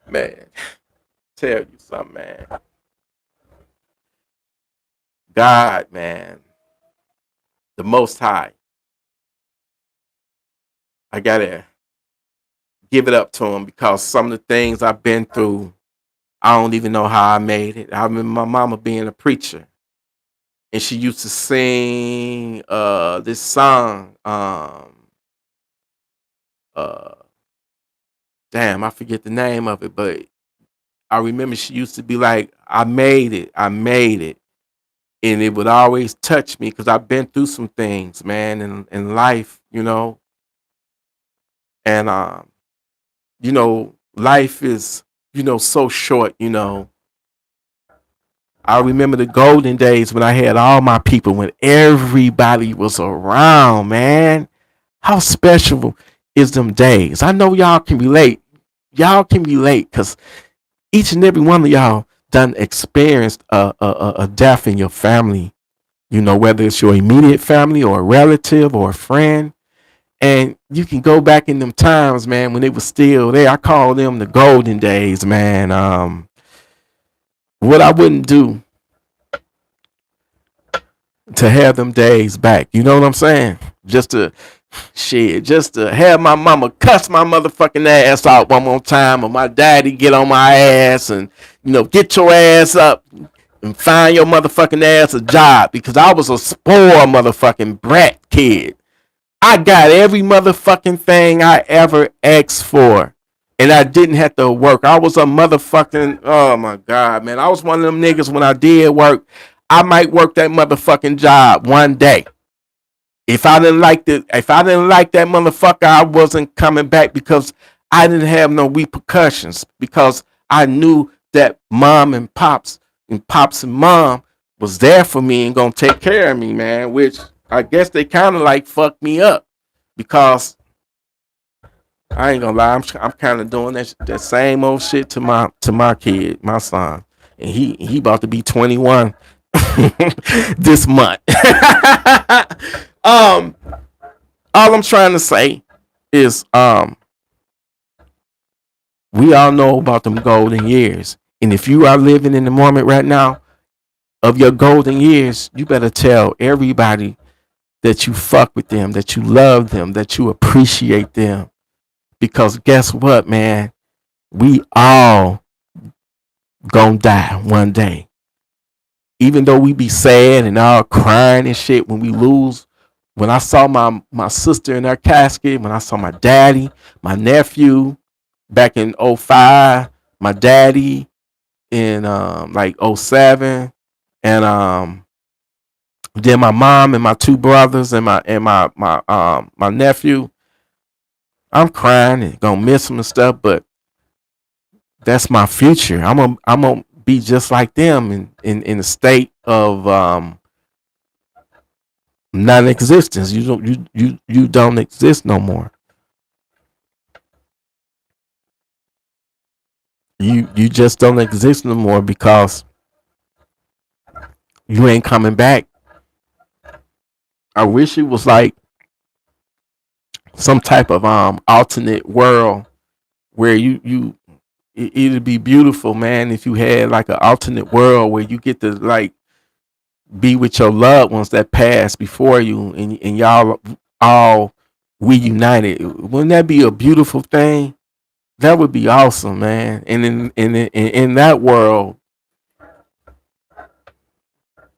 man, tell you something, man. God, man, the Most High, I gotta give it up to him, because some of the things I've been through, I don't even know how I made it. I remember my mama being a preacher, and she used to sing this song. Damn, I forget the name of it, but I remember she used to be like, I made it, I made it. And it would always touch me, because I've been through some things, man, in life, and life is, so short. I remember the golden days when I had all my people, when everybody was around, man. How special is them days? I know y'all can relate. Y'all can relate, because each and every one of y'all done experienced a death in your family, whether it's your immediate family or a relative or a friend. And you can go back in them times, man, when it was still there. I call them the golden days, man. What I wouldn't do to have them days back. You know what I'm saying? Just to have my mama cuss my motherfucking ass out one more time, or my daddy get on my ass and, get your ass up and find your motherfucking ass a job, because I was a spoiled motherfucking brat kid. I got every motherfucking thing I ever asked for, and I didn't have to work. I was a motherfucking, oh my God, man. I was one of them niggas, when I did work, I might work that motherfucking job one day. If I didn't like that motherfucker, I wasn't coming back, because I didn't have no repercussions, because I knew that mom and pops and mom was there for me and gonna take care of me, man. Which I guess they kind of like fucked me up, because I ain't gonna lie, I'm kind of doing that same old shit to my kid, my son, and he about to be 21 this month. All I'm trying to say is, we all know about them golden years, and if you are living in the moment right now of your golden years, you better tell everybody that you fuck with them, that you love them, that you appreciate them. Because guess what, man? We all gonna die one day. Even though we be sad and all crying and shit when we lose. When I saw my sister in her casket, when I saw my daddy, my nephew back in '05, my daddy in like '07, and Then my mom and my two brothers and my nephew. I'm crying and gonna miss them and stuff, but that's my future. I'm gonna be just like them in a state of non-existence. You don't exist no more. You just don't exist no more because you ain't coming back. I wish it was like some type of alternate world where it'd be beautiful, man, if you had like an alternate world where you get to like be with your loved ones that passed before you, and y'all all reunited. Wouldn't that be a beautiful thing? That would be awesome, man. And in that world,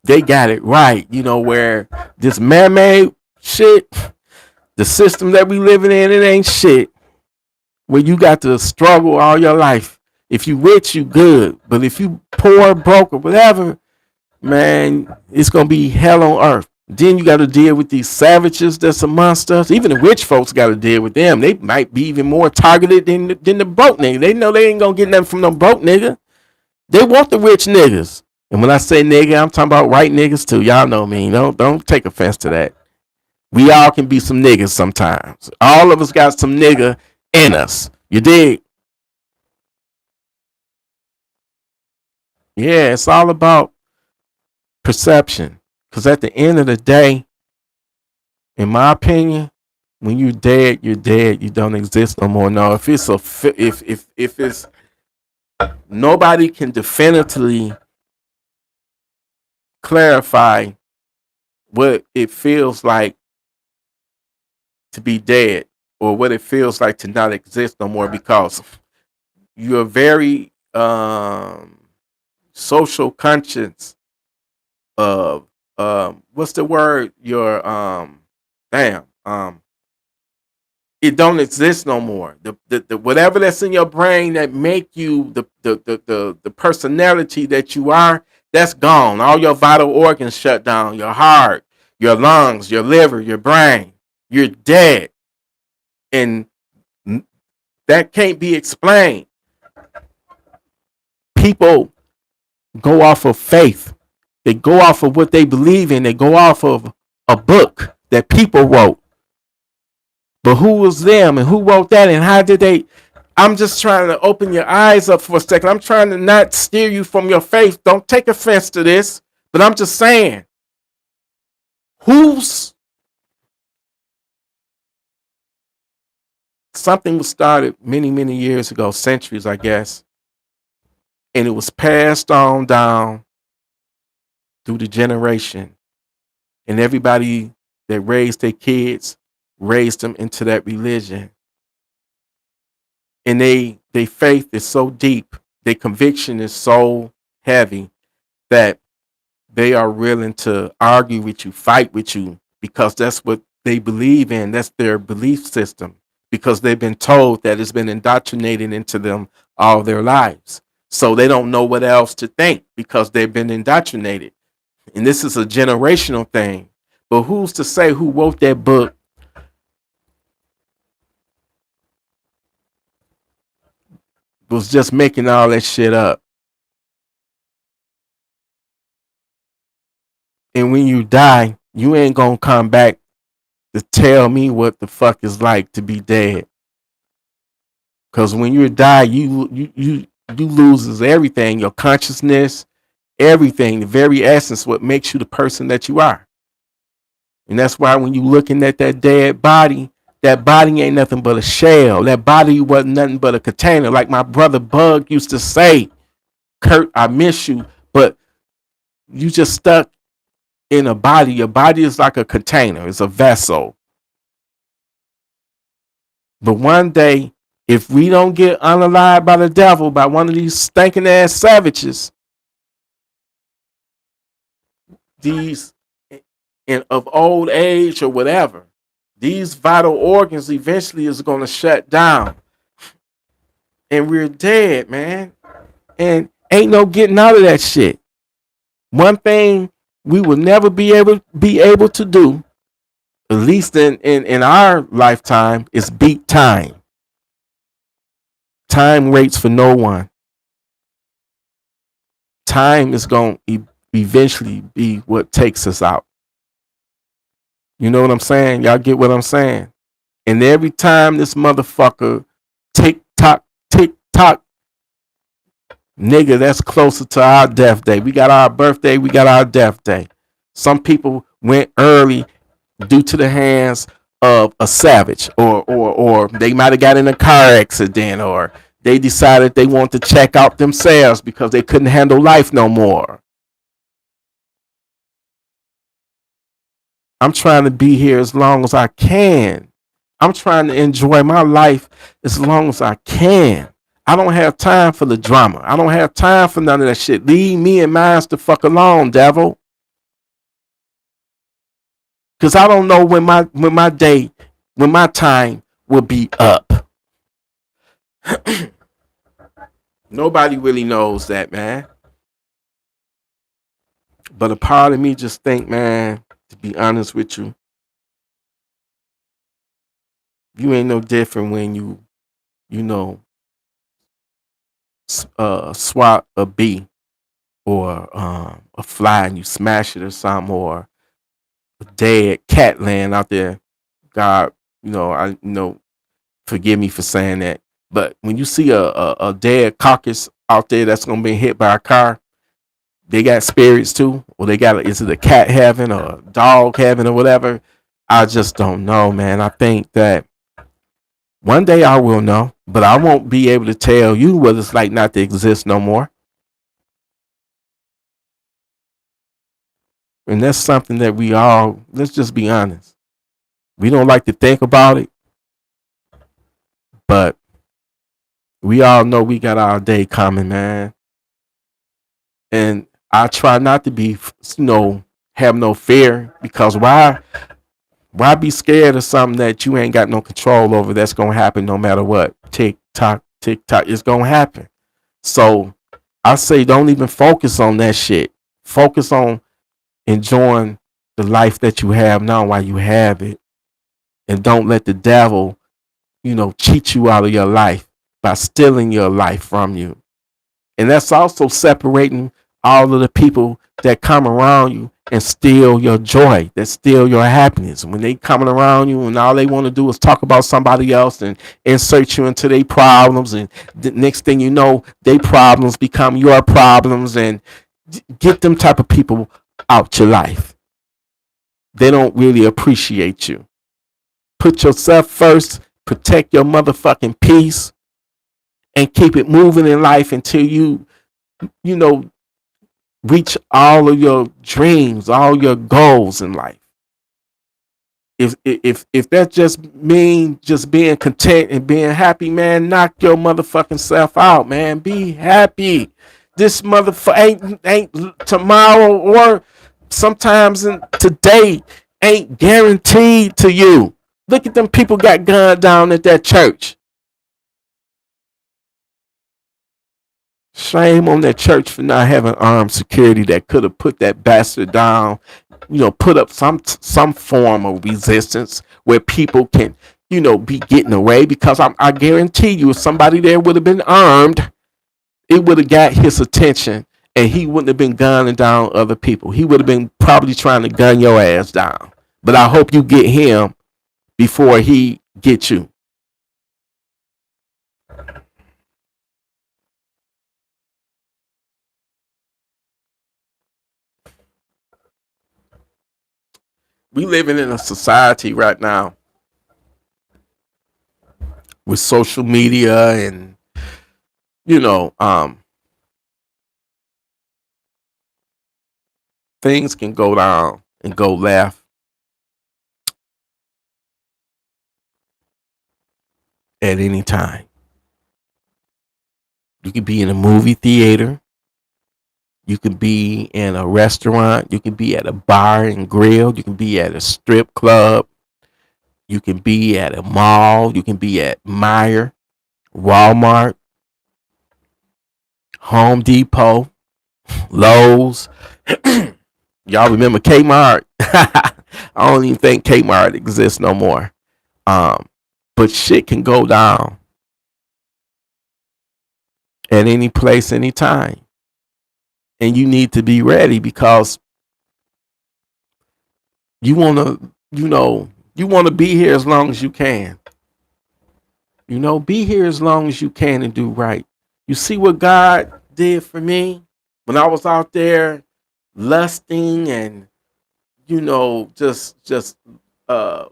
they got it right. You know, where this man-made shit, the system that we living in, it ain't shit. Where you got to struggle all your life. If you rich, you good. But if you poor, broke, or whatever, man, it's gonna be hell on earth. Then you got to deal with these savages that's amongst us. Even the rich folks got to deal with them. They might be even more targeted than the broke nigga. They know they ain't gonna get nothing from no broke nigga. They want the rich niggas. And when I say nigga, I'm talking about white niggas too. Y'all know me. Don't take offense to that. We all can be some niggas sometimes. All of us got some nigga in us. You dig? Yeah, it's all about perception. Because at the end of the day, in my opinion, when you're dead, you're dead. You don't exist no more. No, if it's if it's nobody can definitively clarify what it feels like to be dead or what it feels like to not exist no more, because you're very social conscious of what's the word? Your damn it don't exist no more. The whatever that's in your brain that make you the personality that you are, that's gone. All your vital organs shut down. Your heart, your lungs, your liver, your brain. You're dead, and that can't be explained. People go off of faith. They go off of what they believe in. They go off of a book that people wrote. But who was them and who wrote that and how did they? I'm just trying to open your eyes up for a second. I'm trying to not steer you from your faith. Don't take offense to this, but I'm just saying, who's something was started many, many years ago, centuries, I guess, and it was passed on down through the generation, and everybody that raised their kids raised them into that religion, and their faith is so deep, their conviction is so heavy that they are willing to argue with you, fight with you, because that's what they believe in. That's their belief system, because they've been told that it's been indoctrinated into them all their lives. So they don't know what else to think because they've been indoctrinated. And this is a generational thing. But who's to say who wrote that book was just making all that shit up? And when you die, you ain't gonna come back to tell me what the fuck is like to be dead. Cause when you die, you loses everything, your consciousness, everything, the very essence, what makes you the person that you are. And that's why when you looking at that dead body, that body ain't nothing but a shell. That body wasn't nothing but a container. Like my brother Bug used to say, Kurt, I miss you, but you just stuck in a body. Your body is like a container, it's a vessel. But one day, if we don't get unalive by the devil, by one of these stinking ass savages, these of old age or whatever, these vital organs eventually is going to shut down, and we're dead, man. And ain't no getting out of that shit. One thing we will never be able to do, at least in our lifetime, is beat time. Time waits for no one. Time is going to eventually be what takes us out. You know what I'm saying? Y'all get what I'm saying? And every time this motherfucker tick tock, nigga, that's closer to our death day. We got our birthday, we got our death day. Some people went early due to the hands of a savage, or they might have got in a car accident, or they decided they want to check out themselves because they couldn't handle life no more. I'm trying to be here as long as I can. I'm trying to enjoy my life as long as I can. I don't have time for the drama. I don't have time for none of that shit. Leave me and mine the fuck alone, devil. Cause I don't know when my time will be up. Nobody really knows that, man. But a part of me just think, man, to be honest with you, you ain't no different when you know, swat a bee or a fly and you smash it or something, or a dead cat laying out there. God, I know, forgive me for saying that. But when you see a dead carcass out there that's gonna be hit by a car, they got spirits too, or they got, is it a cat heaven or a dog heaven or whatever? I just don't know, man. I think that one day I will know, but I won't be able to tell you what it's like not to exist no more. And that's something that we all, let's just be honest, we don't like to think about it, but we all know we got our day coming, man. And I try not to be, have no fear, because why be scared of something that you ain't got no control over, that's gonna happen no matter what? Tick tock, it's gonna happen. So I say don't even focus on that shit. Focus on enjoying the life that you have now while you have it. And don't let the devil, cheat you out of your life by stealing your life from you. And that's also separating all of the people that come around you and steal your joy, that steal your happiness. When they coming around you and all they want to do is talk about somebody else and insert you into their problems, and the next thing you know, their problems become your problems, and get them type of people out your life. They don't really appreciate you. Put yourself first, protect your motherfucking peace, and keep it moving in life until you reach all of your dreams, all your goals in life. If that just means just being content and being happy, man, knock your motherfucking self out, man. Be happy. This motherfucker ain't tomorrow, or sometimes today ain't guaranteed to you. Look at them people got gunned down at that church. Shame on that church for not having armed security that could have put that bastard down, put up some form of resistance where people can, be getting away. Because I guarantee you, if somebody there would have been armed, it would have got his attention, and he wouldn't have been gunning down other people. He would have been probably trying to gun your ass down. But I hope you get him before he gets you. We living in a society right now with social media, and you know, things can go down and go left at any time. You could be in a movie theater, you could be in a restaurant, you can be at a bar and grill, you can be at a strip club, you can be at a mall, you can be at Meyer, Walmart, Home Depot, Lowe's, Y'all remember Kmart? I don't even think Kmart exists no more. Um, but shit can go down at any place, anytime. And you need to be ready because you wanna, you wanna be here as long as you can. Be here as long as you can and do right. You see what God did for me when I was out there lusting and just uh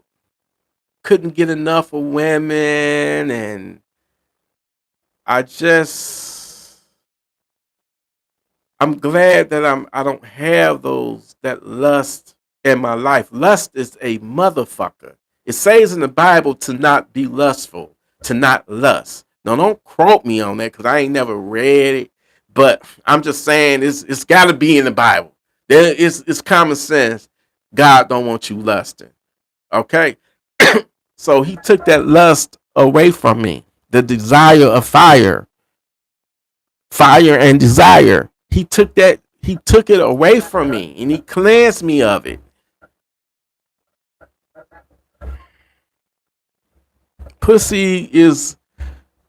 couldn't get enough of women, and I just I'm glad that I don't have that lust in my life. Lust is a motherfucker. It says in the Bible to not be lustful, to not lust. Now don't quote me on that because I ain't never read it, but I'm just saying it's got to be in the Bible. It's common sense. God don't want you lusting. Okay, so He took that lust away from me. The desire of fire and desire. He took it away from me and He cleansed me of it. Pussy is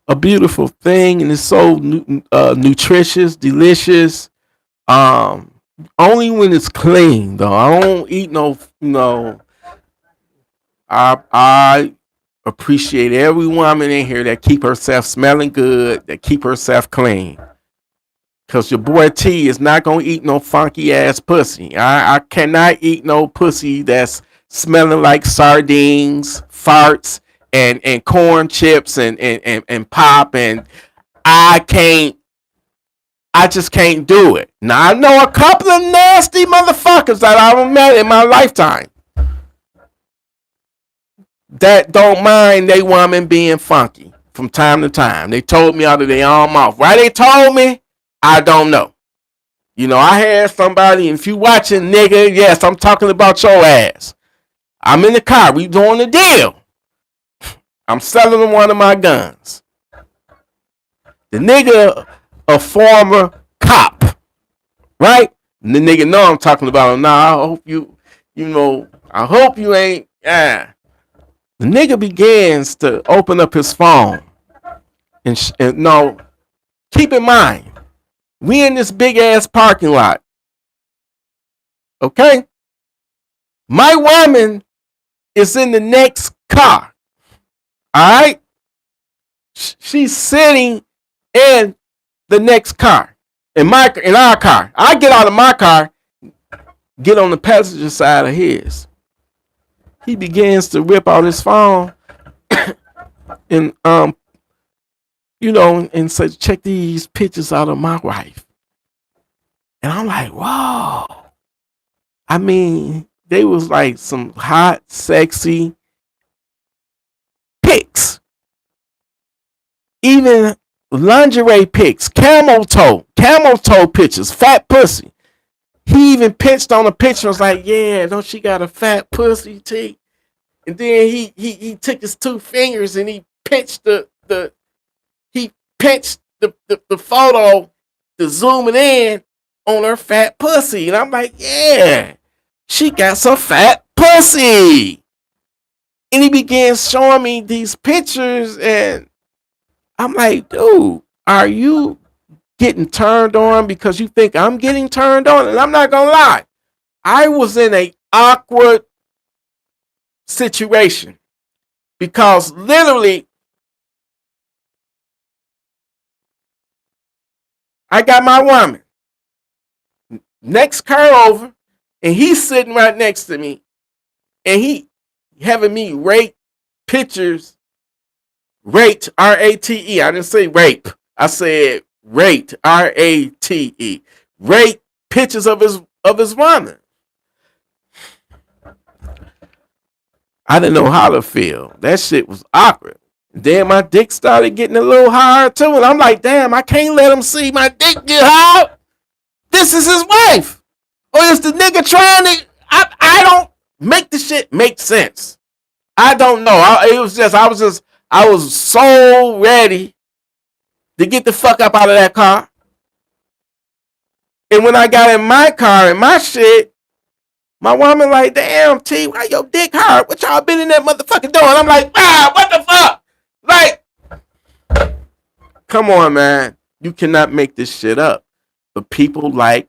a beautiful thing and it's so nutritious, delicious. Um, Only when it's clean though. I don't eat no. I appreciate every woman in here that keep herself smelling good, that keep herself clean. Cause your boy T is not gonna eat no funky ass pussy. I cannot eat no pussy that's smelling like sardines, farts, and corn chips and pop, and I can't I just can't do it. Now I know a couple of nasty motherfuckers that I've met in my lifetime that don't mind they woman being funky from time to time. They told me out of their own mouth. Why they told me, I don't know. I had somebody, and if you watching, nigga, yes, I'm talking about your ass. I'm in the car. We doing a deal. I'm selling them one of my guns. The nigga, a former cop, right? And the nigga know I'm talking about him. Nah, I hope I hope you ain't. The nigga begins to open up his phone. And no, keep in mind, we in this big ass parking lot. Okay? My woman is in the next car. All right? She's sitting in the next car. In our car. I get out of my car, get on the passenger side of his. He begins to rip out his phone and and say, check these pictures out of my wife. And I'm like, whoa. I mean, they was like some hot, sexy pics. Even lingerie pics, camel toe pictures, fat pussy. He even pinched on a picture. Was like, yeah, don't she got a fat pussy, T? And then he took his two fingers and he pinched the photo to zoom it in on her fat pussy. And I'm like, yeah, she got some fat pussy. And he began showing me these pictures, and I'm like, dude, are you getting turned on because you think I'm getting turned on? And I'm not gonna lie, I was in a awkward situation because literally I got my woman next car over, and he's sitting right next to me, and he having me rate pictures. Rate, R-A-T-E. I didn't say rape. I said rate, R-A-T-E. Rate pictures of his woman. I didn't know how to feel. That shit was awkward. Then my dick started getting a little hard too, and I'm like, damn, I can't let him see my dick get hard. This is his wife. Or is the nigga trying to? I don't make the shit make sense. I don't know. I was so ready to get the fuck up out of that car. And when I got in my car and my shit, My woman like, damn, T, why your dick hard? What y'all been in that motherfucking door? And I'm like, what the fuck? Like, come on, man. You cannot make this shit up. But people like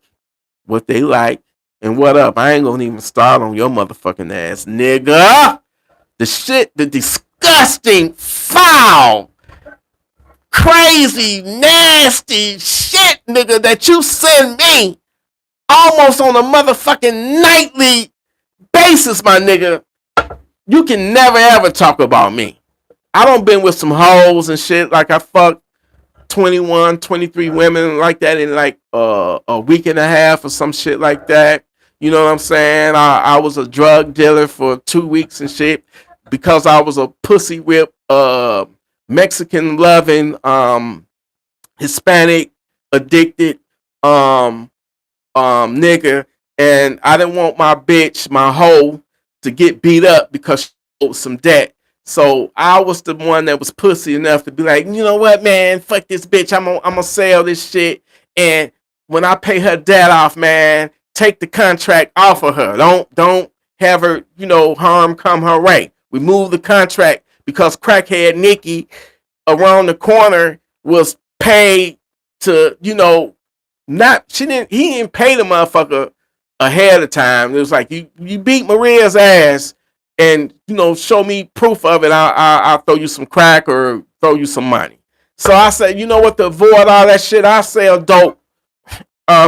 what they like. And what up? I ain't gonna even start on your motherfucking ass, nigga. The shit, the disgusting, foul, crazy, nasty shit, nigga, that you send me almost on a motherfucking nightly basis, my nigga. You can never ever talk about me. I done been with some hoes and shit. Like I fucked 21, 23 women like that in like a week and a half or some shit like that. You know what I'm saying? I was a drug dealer for 2 weeks and shit because I was a pussy whip, Mexican loving, Hispanic addicted, nigga, and I didn't want my bitch, my hoe, to get beat up because she owed some debt. So I was the one that was pussy enough to be like, you know what, man, fuck this bitch. I'm gonna sell this shit, and when I pay her debt off, man, take the contract off of her. Don't have her, harm come her way. Remove the contract because crackhead Nikki around the corner was paid to, he didn't pay the motherfucker ahead of time. It was like you beat Maria's ass and show me proof of it. I'll throw you some crack or throw you some money. So I said, you know what, to avoid all that shit, I'll sell dope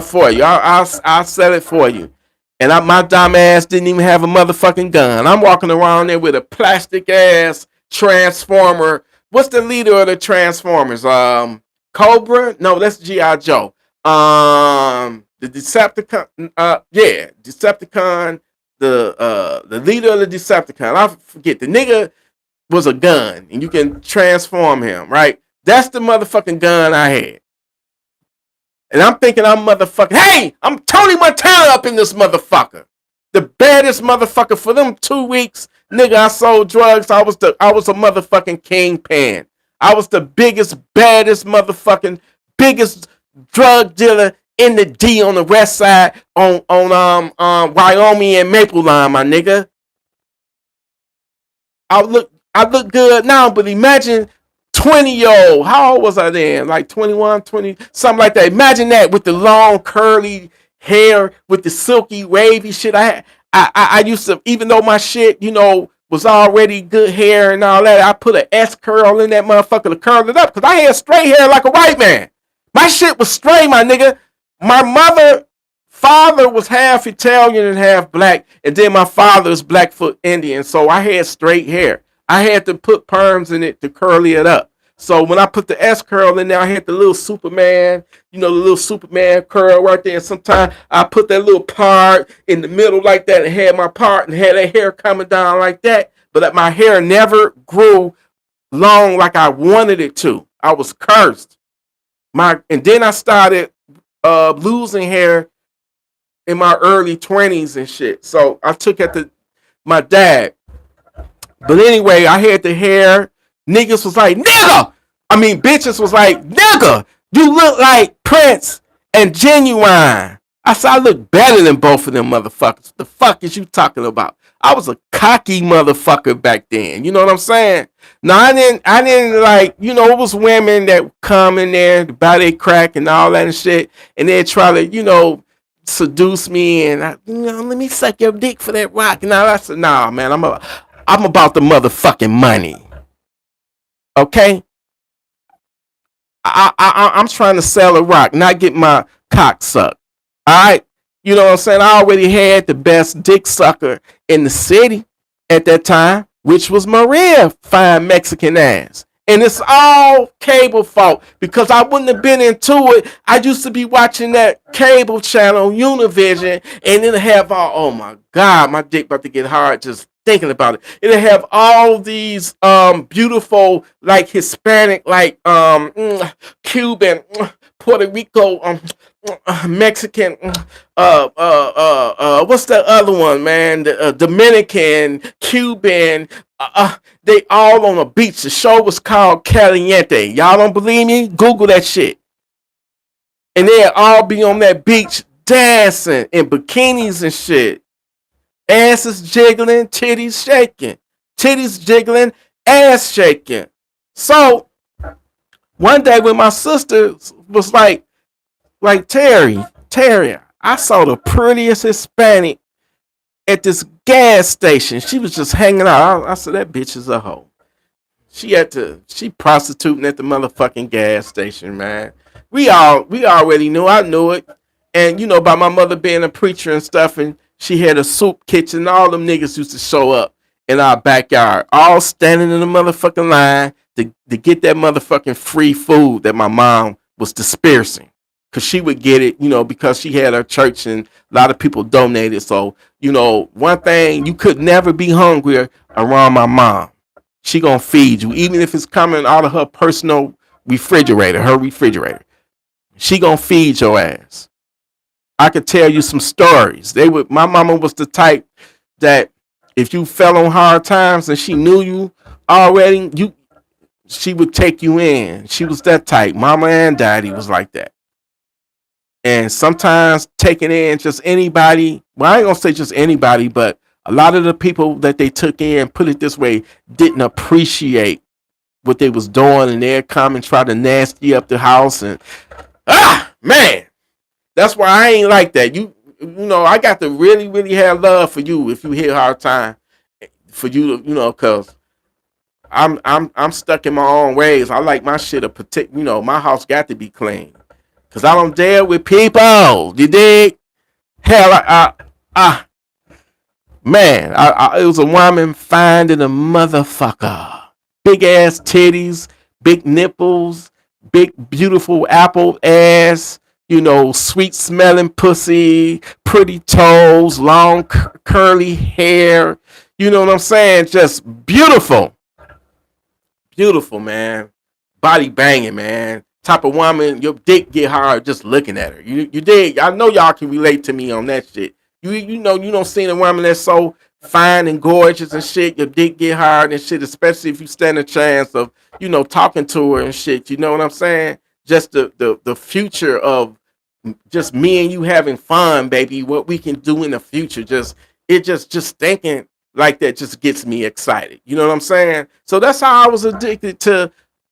for you. I'll sell it for you. And my dumb ass didn't even have a motherfucking gun. I'm walking around there with a plastic ass transformer. What's the leader of the Transformers? Cobra? No, that's G.I. Joe. The Decepticon. Decepticon. The leader of the Decepticon. I forget. The nigga was a gun, and you can transform him, right? That's the motherfucking gun I had. And I'm thinking I'm motherfucking, hey, I'm Tony Montana up in this motherfucker. The baddest motherfucker for them 2 weeks. Nigga, I sold drugs. I was a motherfucking kingpin. I was the biggest, baddest motherfucking, biggest drug dealer in the D on the west side on Wyoming and Maple Line, my nigga. I look good now, but imagine 20-year-old. How old was I then? Like 21, 20, something like that. Imagine that with the long curly hair, with the silky wavy shit. I used to, even though my shit, was already good hair and all that, I put an S curl in that motherfucker to curl it up because I had straight hair like a white man. My shit was straight, my nigga. My father was half Italian and half black, and then my father's Blackfoot Indian, so I had straight hair. I had to put perms in it to curly it up. So when I put the S curl in there, I had the little Superman, the little Superman curl right there. And sometimes I put that little part in the middle like that and had my part and had that hair coming down like that. But my hair never grew long like I wanted it to. I was cursed. And then I started losing hair in my early 20s and shit. So I took it to my dad. But anyway, I had the hair. Niggas was like, nigga! I mean, bitches was like, nigga! You look like Prince and Genuine. I said, I look better than both of them motherfuckers. The fuck is you talking about? I was a cocky motherfucker back then. You know what I'm saying? Now, I didn't like, it was women that come in there to buy their crack and all that and shit. And they'd try to, seduce me and, let me suck your dick for that rock. And I said, nah, man, I'm about the motherfucking money. Okay? I'm trying to sell a rock, not get my cock sucked. Alright? You know what I'm saying? I already had the best dick sucker in the city at that time, which was Maria, fine Mexican ass. And it's all cable fault because I wouldn't have been into it. I used to be watching that cable channel, Univision, and it'll have oh my God, my dick about to get hard just thinking about it. It'll have all these beautiful, like Hispanic, like Cuban, Puerto Rico, Mexican, what's the other one, man? The Dominican, Cuban, they all on a beach. The show was called Caliente. Y'all don't believe me? Google that shit. And they'll all be on that beach dancing in bikinis and shit. Ass is jiggling, titties shaking. Titties jiggling, ass shaking. So one day when my sister was like Terry, I saw the prettiest Hispanic at this gas station. She was just hanging out. I said, that bitch is a hoe. She prostituting at the motherfucking gas station, man. We already knew. I knew it. And you know, by my mother being a preacher and stuff, and she had a soup kitchen, all them niggas used to show up in our backyard, all standing in the motherfucking line to get that motherfucking free food that my mom was dispersing. Cause she would get it, you know, because she had her church and a lot of people donated. So, you know, one thing, you could never be hungry around my mom. She gonna feed you, even if it's coming out of her personal refrigerator. She gonna feed your ass. I could tell you some stories. My mama was the type that if you fell on hard times and she knew you already, she would take you in. She was that type. Mama and daddy was like that. And sometimes taking in just anybody, well, I ain't gonna say just anybody, but a lot of the people that they took in, put it this way, didn't appreciate what they was doing, and they'd come and try to nasty up the house. And man, that's why I ain't like that. You know, I got to really, really have love for you if you hit hard time, for you to, you know, cause I'm stuck in my own ways. I like my shit you know, my house got to be clean. Cause I don't deal with people. You dig? Hell, man, it was a woman finding a motherfucker. Big ass titties, big nipples, big beautiful apple ass, you know, sweet smelling pussy, pretty toes, long curly hair. You know what I'm saying? Just beautiful. Beautiful, man. Body banging, man. Type of woman, your dick get hard just looking at her. You dig? I know y'all can relate to me on that shit. You know you don't see a woman that's so fine and gorgeous and shit. Your dick get hard and shit, especially if you stand a chance of, you know, talking to her and shit. You know what I'm saying? Just the future of just me and you having fun, baby. What we can do in the future. Just thinking like that just gets me excited. You know what I'm saying? So that's how I was addicted to,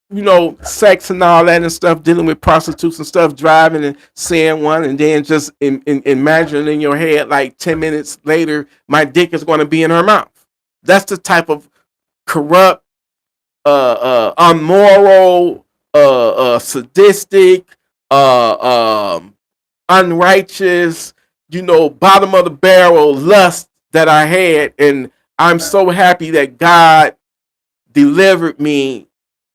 you know, sex and all that and stuff, dealing with prostitutes and stuff, driving and seeing one, and then just imagining in your head like 10 minutes later, my dick is going to be in her mouth. That's the type of corrupt, unmoral, sadistic, unrighteous, you know, bottom of the barrel lust that I had. And I'm so happy that God delivered me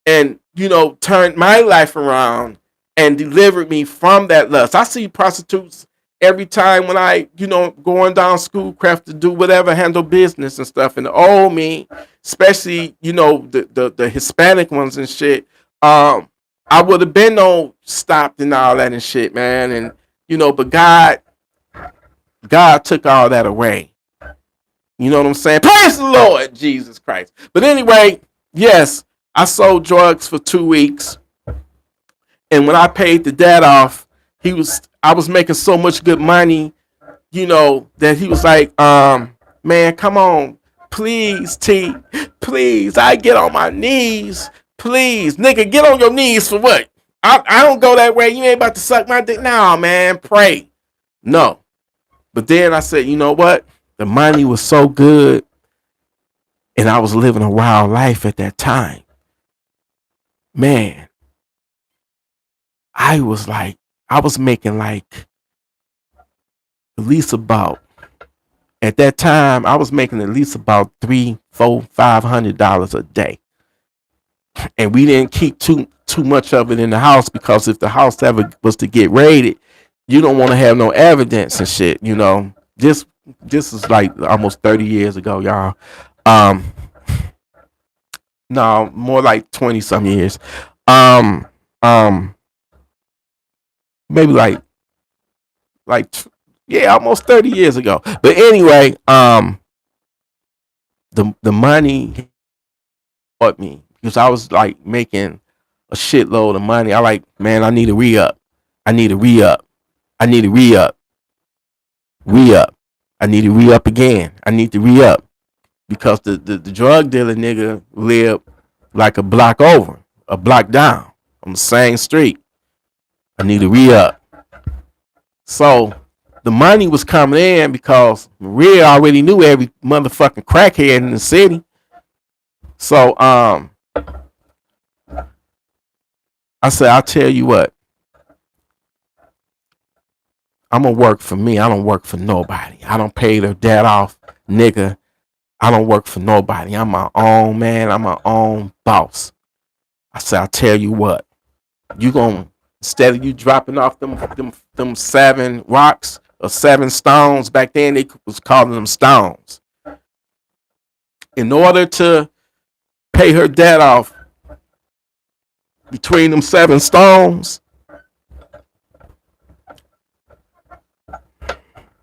and, you know, turned my life around and delivered me from that lust. I see prostitutes every time when I, you know, going down Schoolcraft to do whatever, handle business and stuff. And the old me, especially, you know, the Hispanic ones and shit, I would have been no stopped and all that and shit, man. And, you know, but God took all that away. You know what I'm saying? Praise the Lord Jesus Christ. But anyway, yes, I sold drugs for 2 weeks. And when I paid the debt off, I was making so much good money, you know, that he was like, man, come on, please, T, please, I get on my knees, please, nigga, get on your knees for what? I don't go that way. You ain't about to suck my dick. No, man, pray. No. But then I said, you know what? The money was so good, and I was living a wild life at that time. Man, I was making like at least about, at that time, I was making at least about $300, $400, $500 a day. And we didn't keep too much of it in the house, because if the house ever was to get raided, you don't want to have no evidence and shit, you know. This is like almost 30 years ago, y'all. No, more like 20 some years. Maybe yeah, almost 30 years ago. But anyway, the money bought me, because I was like making a shitload of money. I like, man, I need to re-up. I need to re-up. I need to re-up. Re-up. I need to re-up again. I need to re-up because the drug dealer nigga lived like a block over, a block down on the same street. I need to re-up. So the money was coming in because Maria already knew every motherfucking crackhead in the city. So I said, I'll tell you what. I'm gonna work for me. I don't work for nobody. I don't pay their debt off, nigga. I don't work for nobody. I'm my own man. I'm my own boss. I said, I'll tell you what. You gonna, instead of you dropping off them 7 rocks or 7 stones, back then they was calling them stones. In order to pay her debt off between them 7 stones,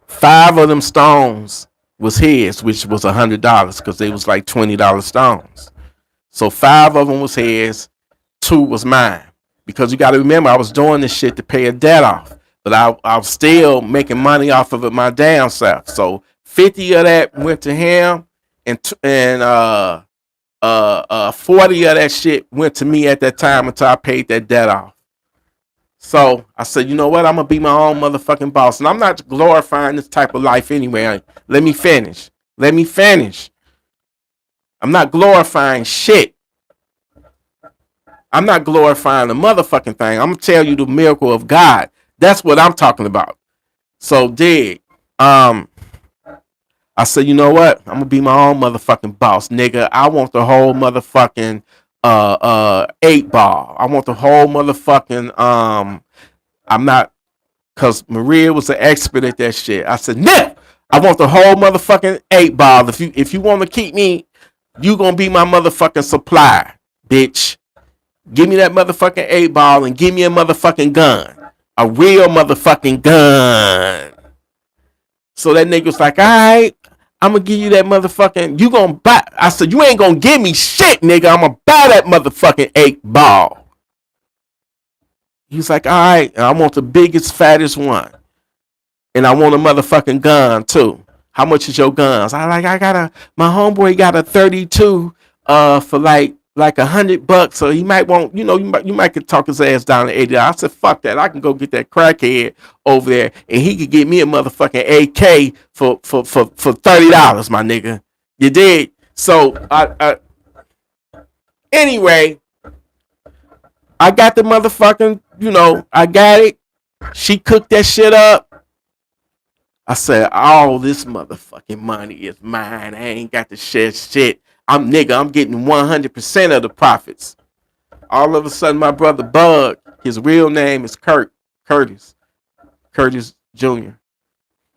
5 of them stones was his, which was $100 because they was like $20 stones. So 5 of them was his, 2 was mine. Because you got to remember, I was doing this shit to pay a debt off, but I was still making money off of it my damn self. So 50 of that went to him, and 40 of that shit went to me at that time until I paid that debt off. So I said, you know what? I'm gonna be my own motherfucking boss, and I'm not glorifying this type of life anyway. Let me finish. I'm not glorifying shit. I'm not glorifying the motherfucking thing. I'm gonna tell you the miracle of God. That's what I'm talking about. So I said, you know what? I'm gonna be my own motherfucking boss, nigga. I want the whole motherfucking 8 ball. I want the whole motherfucking I'm not, cause Maria was an expert at that shit. I said, no, I want the whole motherfucking 8 ball. If you want to keep me, you gonna be my motherfucking supply, bitch. Give me that motherfucking 8 ball and give me a motherfucking gun. A real motherfucking gun. So that nigga was like, all right, I'm gonna give you that motherfucking, you gonna buy. I said, you ain't gonna give me shit, nigga. I'm gonna buy that motherfucking 8 ball. He's like, all right, I want the biggest, fattest one. And I want a motherfucking gun too. How much is your guns? My homeboy got a 32 for like $100. So he might want, you might could talk his ass down to $80. I said, fuck that. I can go get that crackhead over there and he could get me a motherfucking AK for $30, my nigga. You did. So anyway, I got the motherfucking, I got it. She cooked that shit up. I said, all this motherfucking money is mine. I ain't got to share shit. I'm getting 100% of the profits. All of a sudden, my brother Bug, his real name is Curtis Jr.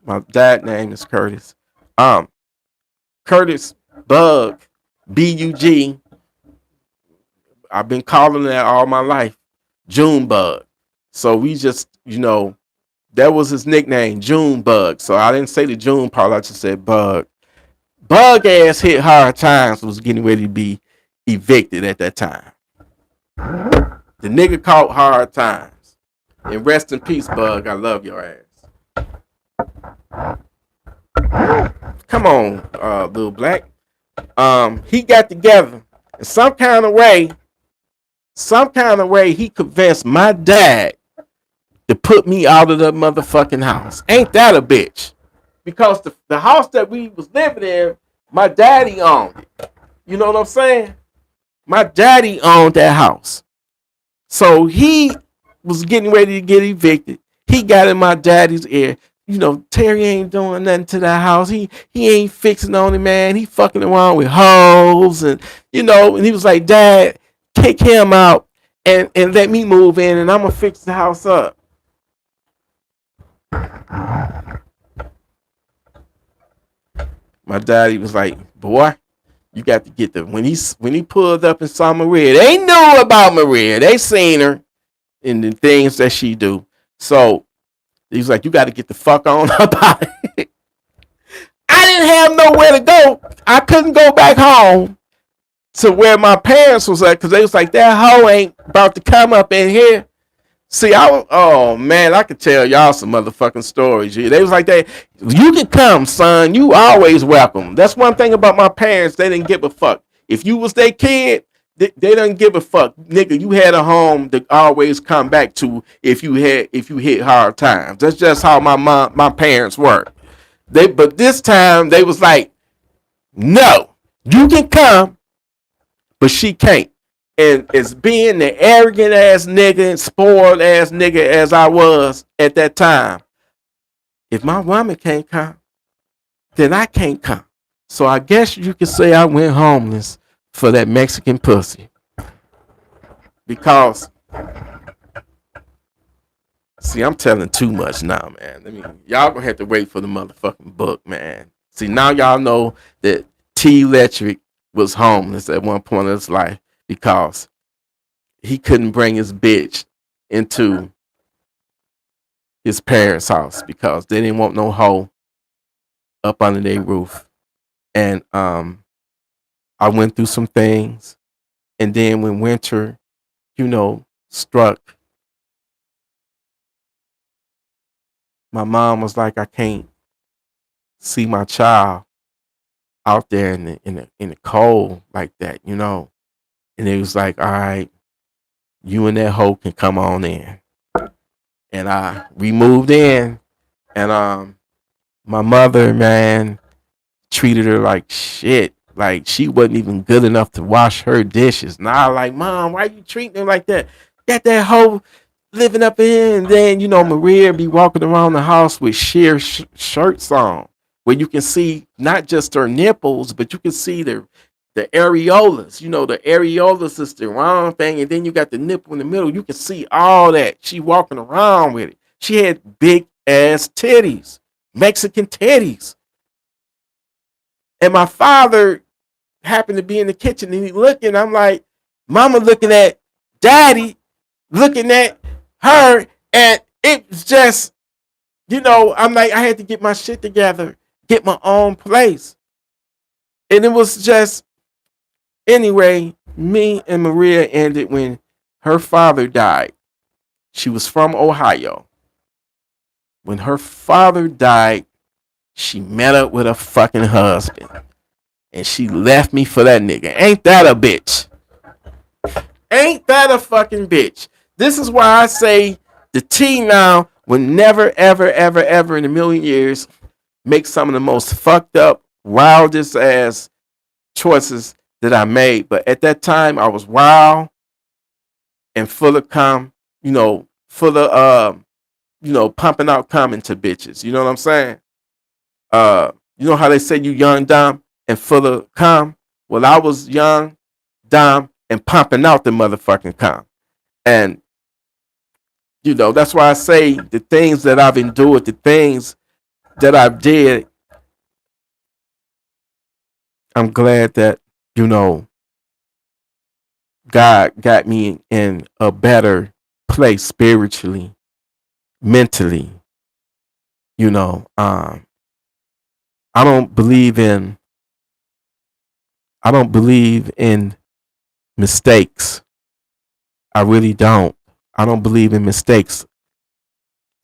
My dad's name is Curtis. Curtis Bug, B-U-G. I've been calling that all my life, June Bug. So we just, that was his nickname, June Bug. So I didn't say the June part, I just said Bug. Bug ass hit hard times, was getting ready to be evicted at that time. The nigga caught hard times. And rest in peace, Bug. I love your ass. Come on, Lil Black. He got together in some kind of way he convinced my dad to put me out of the motherfucking house. Ain't that a bitch? Because the house that we was living in, my daddy owned it. You know what I'm saying? My daddy owned that house. So he was getting ready to get evicted. He got in my daddy's ear. Terry ain't doing nothing to that house. He ain't fixing on it, man. He fucking around with hoes and and he was like, Dad, kick him out and let me move in and I'm gonna fix the house up. My daddy was like, boy, you got to get when he pulled up and saw Maria, they knew about Maria. They seen her and the things that she do. So he was like, you got to get the fuck on up out of it. I didn't have nowhere to go. I couldn't go back home to where my parents was at because they was like, that hoe ain't about to come up in here. See, oh man, I could tell y'all some motherfucking stories. They was like that. You can come, son. You always welcome. That's one thing about my parents. They didn't give a fuck. If you was their kid, they didn't give a fuck, nigga. You had a home to always come back to if you hit hard times. That's just how my parents were. But this time they was like, no, you can come, but she can't. And as being the arrogant ass nigga and spoiled ass nigga as I was at that time, if my woman can't come, then I can't come. So I guess you could say I went homeless for that Mexican pussy. Because, see, I'm telling too much now, man. I mean, y'all gonna have to wait for the motherfucking book, man. See, now y'all know that TElectrik was homeless at one point in his life because he couldn't bring his bitch into his parents' house because they didn't want no hoe up under their roof. And I went through some things, and then when winter, struck, my mom was like, I can't see my child out there in the cold like that, And it was like, all right, you and that hoe can come on in. And we moved in, and my mother, man, treated her like shit. Like she wasn't even good enough to wash her dishes. Nah, like, Mom, why you treating her like that? Got that hoe living up in here. And then, Maria be walking around the house with sheer shirts on, where you can see not just her nipples, but you can see the areolas. The areolas is the wrong thing, and then you got the nipple in the middle. You can see all that. She walking around with it. She had big ass titties, Mexican titties. And my father happened to be in the kitchen, and he looking. I'm like, Mama looking at Daddy, looking at her, and it was just, I'm like, I had to get my shit together, get my own place. And it was just, anyway, me and Maria ended when her father died. She was from Ohio. When her father died, she met up with her fucking husband. And she left me for that nigga. Ain't that a bitch? Ain't that a fucking bitch? This is why I say the T now will never, ever, ever, ever in a million years make some of the most fucked up, wildest ass choices that I made. But at that time, I was wild and full of full of pumping out coming to bitches. You know what I'm saying? You know how they say you young, dumb, and full of cum? Well, I was young, dumb, and pumping out the motherfucking cum. And, that's why I say the things that I've endured, the things that I did, I'm glad that, God got me in a better place spiritually, mentally. I don't believe in mistakes. I really don't. I don't believe in mistakes.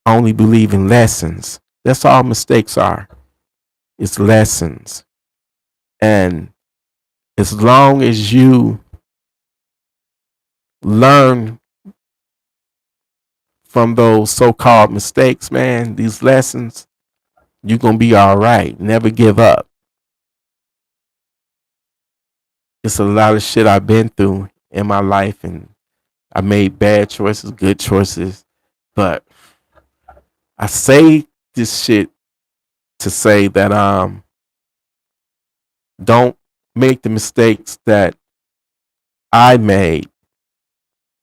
I only believe in lessons. That's all mistakes are. It's lessons. And as long as you learn from those so-called mistakes, man, these lessons, you're going to be all right. Never give up. It's a lot of shit I've been through in my life, and I made bad choices, good choices, but I say this shit to say that don't make the mistakes that I made.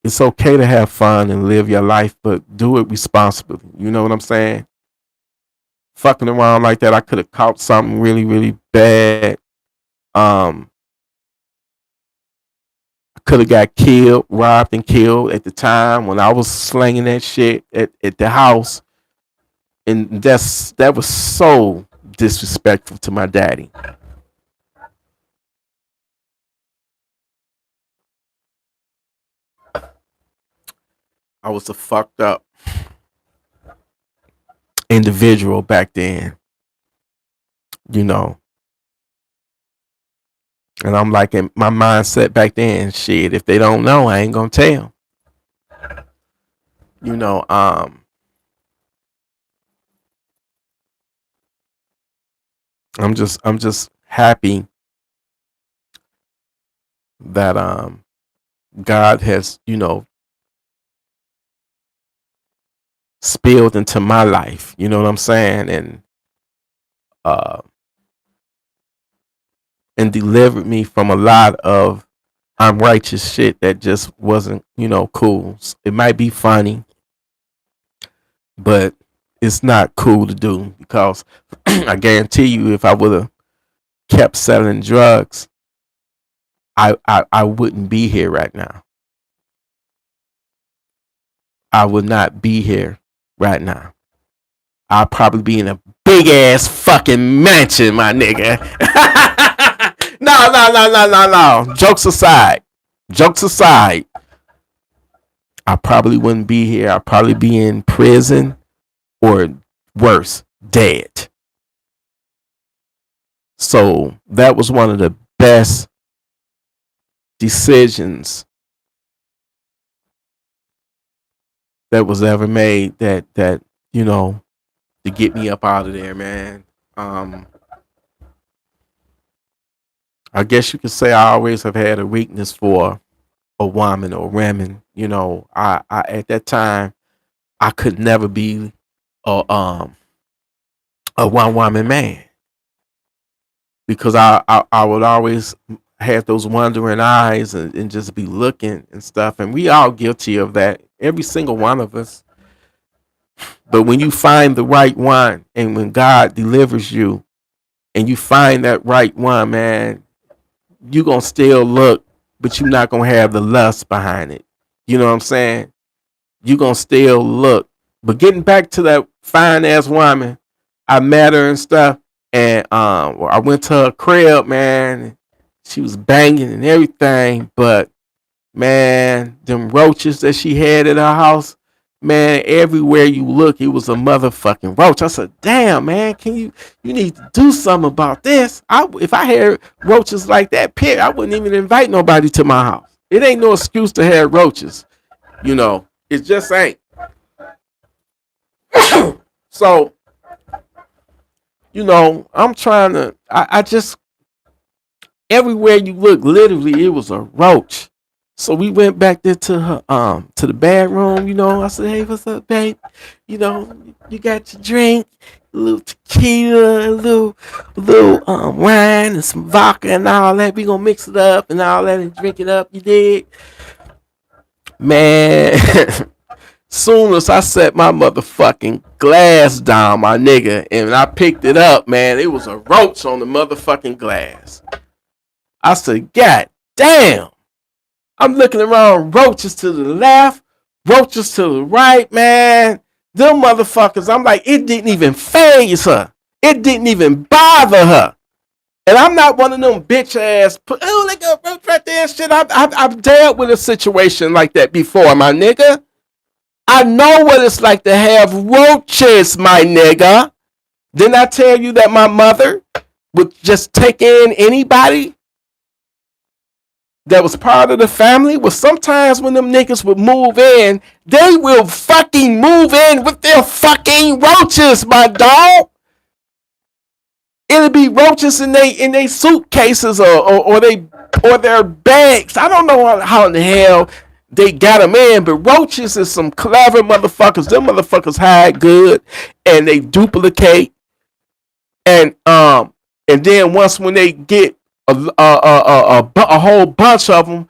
It's okay to have fun and live your life, but do it responsibly. You know what I'm saying? Fucking around like that, I could have caught something really, really bad. I could have got killed, robbed and killed at the time when I was slinging that shit at the house. And that was so disrespectful to my daddy. I was a fucked up individual back then, you know. And I'm like, in my mindset back then, shit, if they don't know, I ain't gonna tell. You know, I'm just happy that God has, you know, spilled into my life. You know what I'm saying? Uh and delivered me from a lot of unrighteous shit that just wasn't, you know, cool. It might be funny, but it's not cool to do because I guarantee you, if I would have kept selling drugs, I wouldn't be here right now. I would not be here right now. I'll probably be in a big ass fucking mansion, my nigga. No. Jokes aside. I probably wouldn't be here. I'd probably be in prison or worse, dead. So that was one of the best decisions that was ever made, that you know, to get me up out of there, man. I guess you could say I always have had a weakness for a woman or women. You know, I at that time I could never be a one woman man because I would always have those wondering eyes and just be looking and stuff. And we all guilty of that, every single one of us. But when you find the right one, and when God delivers you and you find that right one, man, you gonna still look, but you're not gonna have the lust behind it. You know what I'm saying? You gonna still look. But getting back to that fine ass woman, I met her and stuff, and I went to her crib, man. She was banging and everything, but man, them roaches that she had at her house, man, everywhere you look, it was a motherfucking roach. I said, damn, man, you need to do something about this. If I had roaches like that, I wouldn't even invite nobody to my house. It ain't no excuse to have roaches. You know, it just ain't. So, you know, I'm trying to, I just, everywhere you look, literally, it was a roach. So we went back there to her to the bedroom, you know. I said, hey, what's up, babe? You know, you got your drink, a little tequila, a little wine and some vodka and all that. We gonna mix it up and all that and drink it up, you dig? Man, soon as I set my motherfucking glass down, my nigga, and I picked it up, man, it was a roach on the motherfucking glass. I said, God damn. I'm looking around, roaches to the left, roaches to the right, man. Them motherfuckers, I'm like, it didn't even phase her. It didn't even bother her. And I'm not one of them bitch ass, oh, they got roach right there and shit. I've dealt with a situation like that before, my nigga. I know what it's like to have roaches, my nigga. Didn't I tell you that my mother would just take in anybody that was part of the family? Well, sometimes when them niggas would move in, they will fucking move in with their fucking roaches, my dog. It'll be roaches in they suitcases or their bags. I don't know how in the hell they got them in, but roaches is some clever motherfuckers. Them motherfuckers hide good and they duplicate, and then once when they get a whole bunch of them,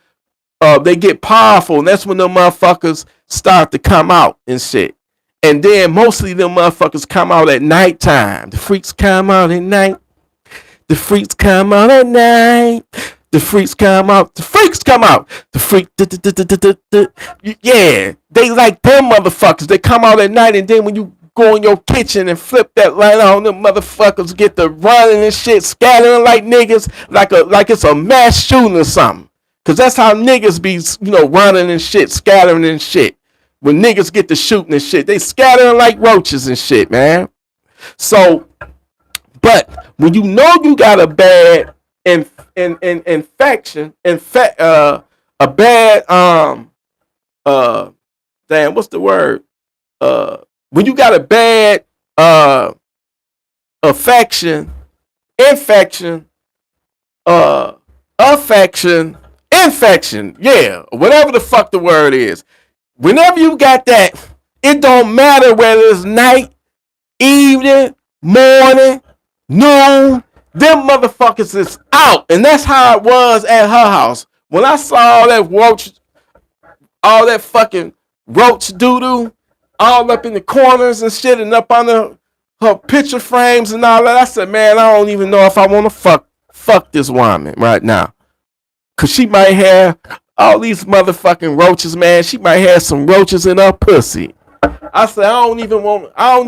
they get powerful, and that's when them motherfuckers start to come out and shit. And then mostly them motherfuckers come out at nighttime. The freaks come out at night. The freaks come out at night. The freaks come out. The freaks come out. The freak. Yeah, they like them motherfuckers. They come out at night, and then when you go in your kitchen and flip that light on, them motherfuckers get to running and shit, scattering like niggas, like it's a mass shooting or something. Cause that's how niggas be, you know, running and shit, scattering and shit. when niggas get to shooting and shit. They scattering like roaches and shit, man. So, but when you know you got a bad infection, a bad damn, what's the word? When you got a bad infection, yeah, whatever the fuck the word is. Whenever you got that, it don't matter whether it's night, evening, morning, noon, them motherfuckers is out. And that's how it was at her house. When I saw all that fucking roach doo-doo, all up in the corners and shit and up under her picture frames and all that, I said, man, I don't even know if I want to fuck this woman right now. Cause she might have all these motherfucking roaches, man. She might have some roaches in her pussy. I said, I don't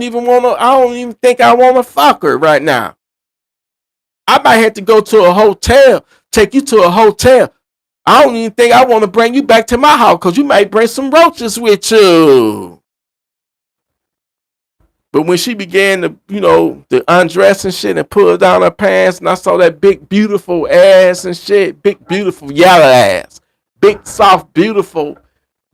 even think I want to fuck her right now. I might have to go to a hotel, take you to a hotel. I don't even think I want to bring you back to my house because you might bring some roaches with you. But when she began to, to undress and shit and pull down her pants, and I saw that big, beautiful ass and shit, big, beautiful yellow ass, big, soft, beautiful,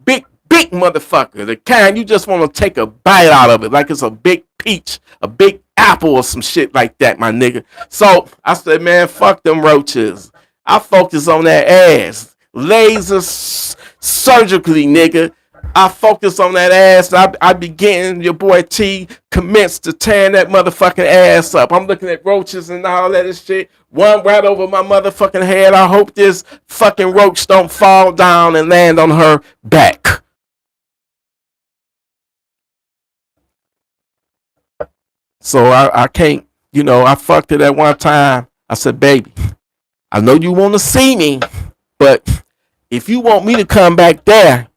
big motherfucker, the kind you just want to take a bite out of it like it's a big peach, a big apple or some shit like that, my nigga. So I said, man, fuck them roaches. I focus on that ass, laser surgically, nigga. I focus on that ass. I begin, your boy T commenced to tearing that motherfucking ass up. I'm looking at roaches and all that shit. One right over my motherfucking head. I hope this fucking roach don't fall down and land on her back. So I can't, I fucked it at one time. I said, baby, I know you want to see me, but if you want me to come back there,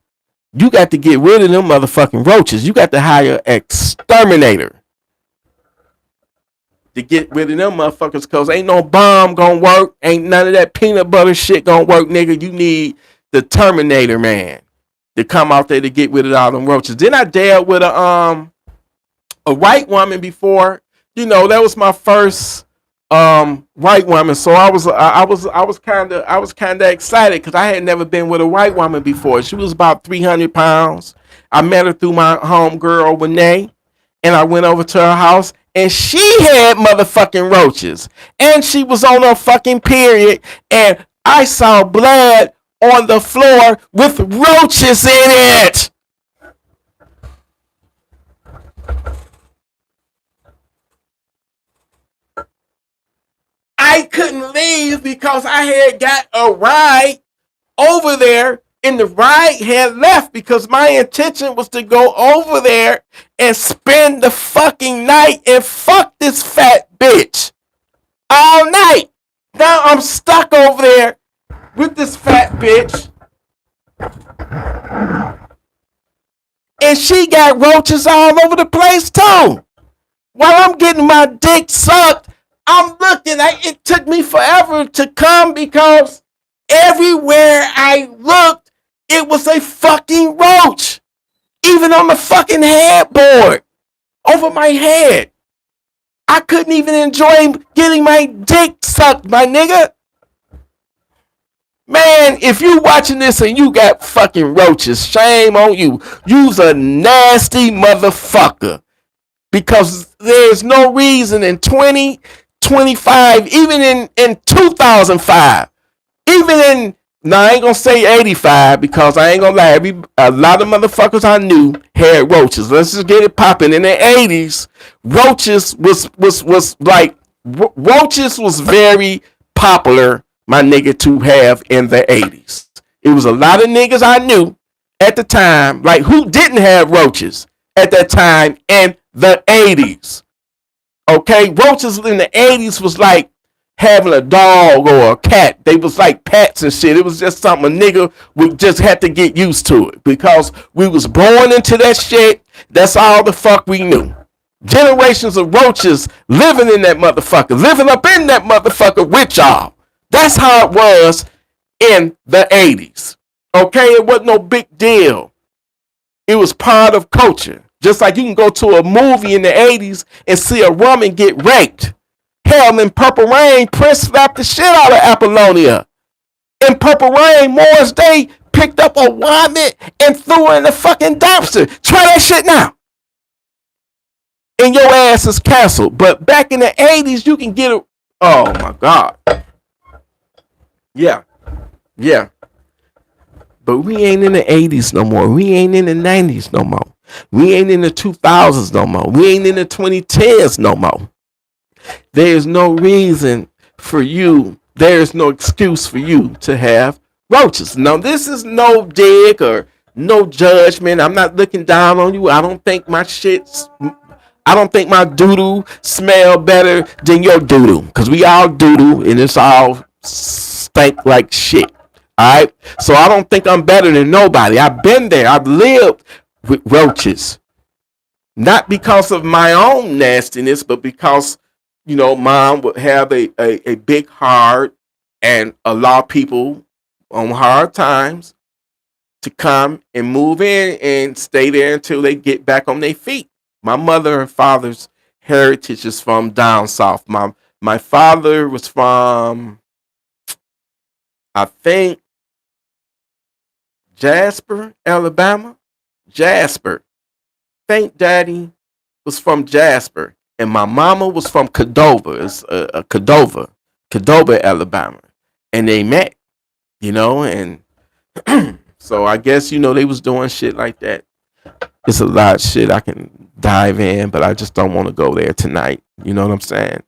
you got to get rid of them motherfucking roaches. You got to hire an exterminator to get rid of them motherfuckers, because ain't no bomb gonna work. Ain't none of that peanut butter shit gonna work, nigga. You need the Terminator man to come out there to get rid of all them roaches. Then I dealt with a white woman before. That was my first white woman. So I was kind of excited because I had never been with a white woman before. She was about 300 pounds. I met her through my homegirl Renee, and I went over to her house, and she had motherfucking roaches, and she was on her fucking period, and I saw blood on the floor with roaches in it. I couldn't leave because I had got a ride over there, and the ride had left because my intention was to go over there and spend the fucking night and fuck this fat bitch all night. Now I'm stuck over there with this fat bitch, and she got roaches all over the place too. While I'm getting my dick sucked, I'm looking. It took me forever to come because everywhere I looked, it was a fucking roach. Even on the fucking headboard over my head. I couldn't even enjoy getting my dick sucked, my nigga. Man, if you watching this and you got fucking roaches, shame on you. You's a nasty motherfucker. Because there's no reason in 2025, even in 2005, even in, now I ain't gonna say 85 because I ain't gonna lie, a lot of motherfuckers I knew had roaches. Let's just get it popping. In the 80s, roaches roaches was very popular, my nigga, to have in the 80s. It was a lot of niggas I knew at the time, like who didn't have roaches at that time in the 80s. Okay, roaches in the 80s was like having a dog or a cat. They was like pets and shit. It was just something a nigga would just have to get used to it because we was born into that shit. That's all the fuck we knew. Generations of roaches living in that motherfucker, living up in that motherfucker with y'all. That's how it was in the 80s. Okay, it wasn't no big deal. It was part of culture. Just like you can go to a movie in the 80s and see a woman get raped. Hell, in Purple Rain, Prince slapped the shit out of Apollonia. In Purple Rain, Morris Day picked up a woman and threw her in the fucking dumpster. Try that shit now. And your ass is canceled. But back in the 80s, you can get a... Oh, my God. Yeah. Yeah. But we ain't in the 80s no more. We ain't in the 90s no more. We ain't in the 2000s no more. We ain't in the 2010s no more. There's no reason for you. There's no excuse for you to have roaches. Now, this is no dig or no judgment. I'm not looking down on you. I don't think my doo-doo smell better than your doo-doo. Because we all doo-doo and it's all stank like shit. All right? So I don't think I'm better than nobody. I've been there. I've lived with roaches. Not because of my own nastiness, but because, mom would have a big heart and allow people on hard times to come and move in and stay there until they get back on their feet. My mother and father's heritage is from down south. My father was from, I think, Jasper, Alabama. Jasper. I think daddy was from Jasper. And my mama was from Cordova. It's Cordova, Alabama. And they met, and so I guess, they was doing shit like that. It's a lot of shit I can dive in, but I just don't want to go there tonight. You know what I'm saying?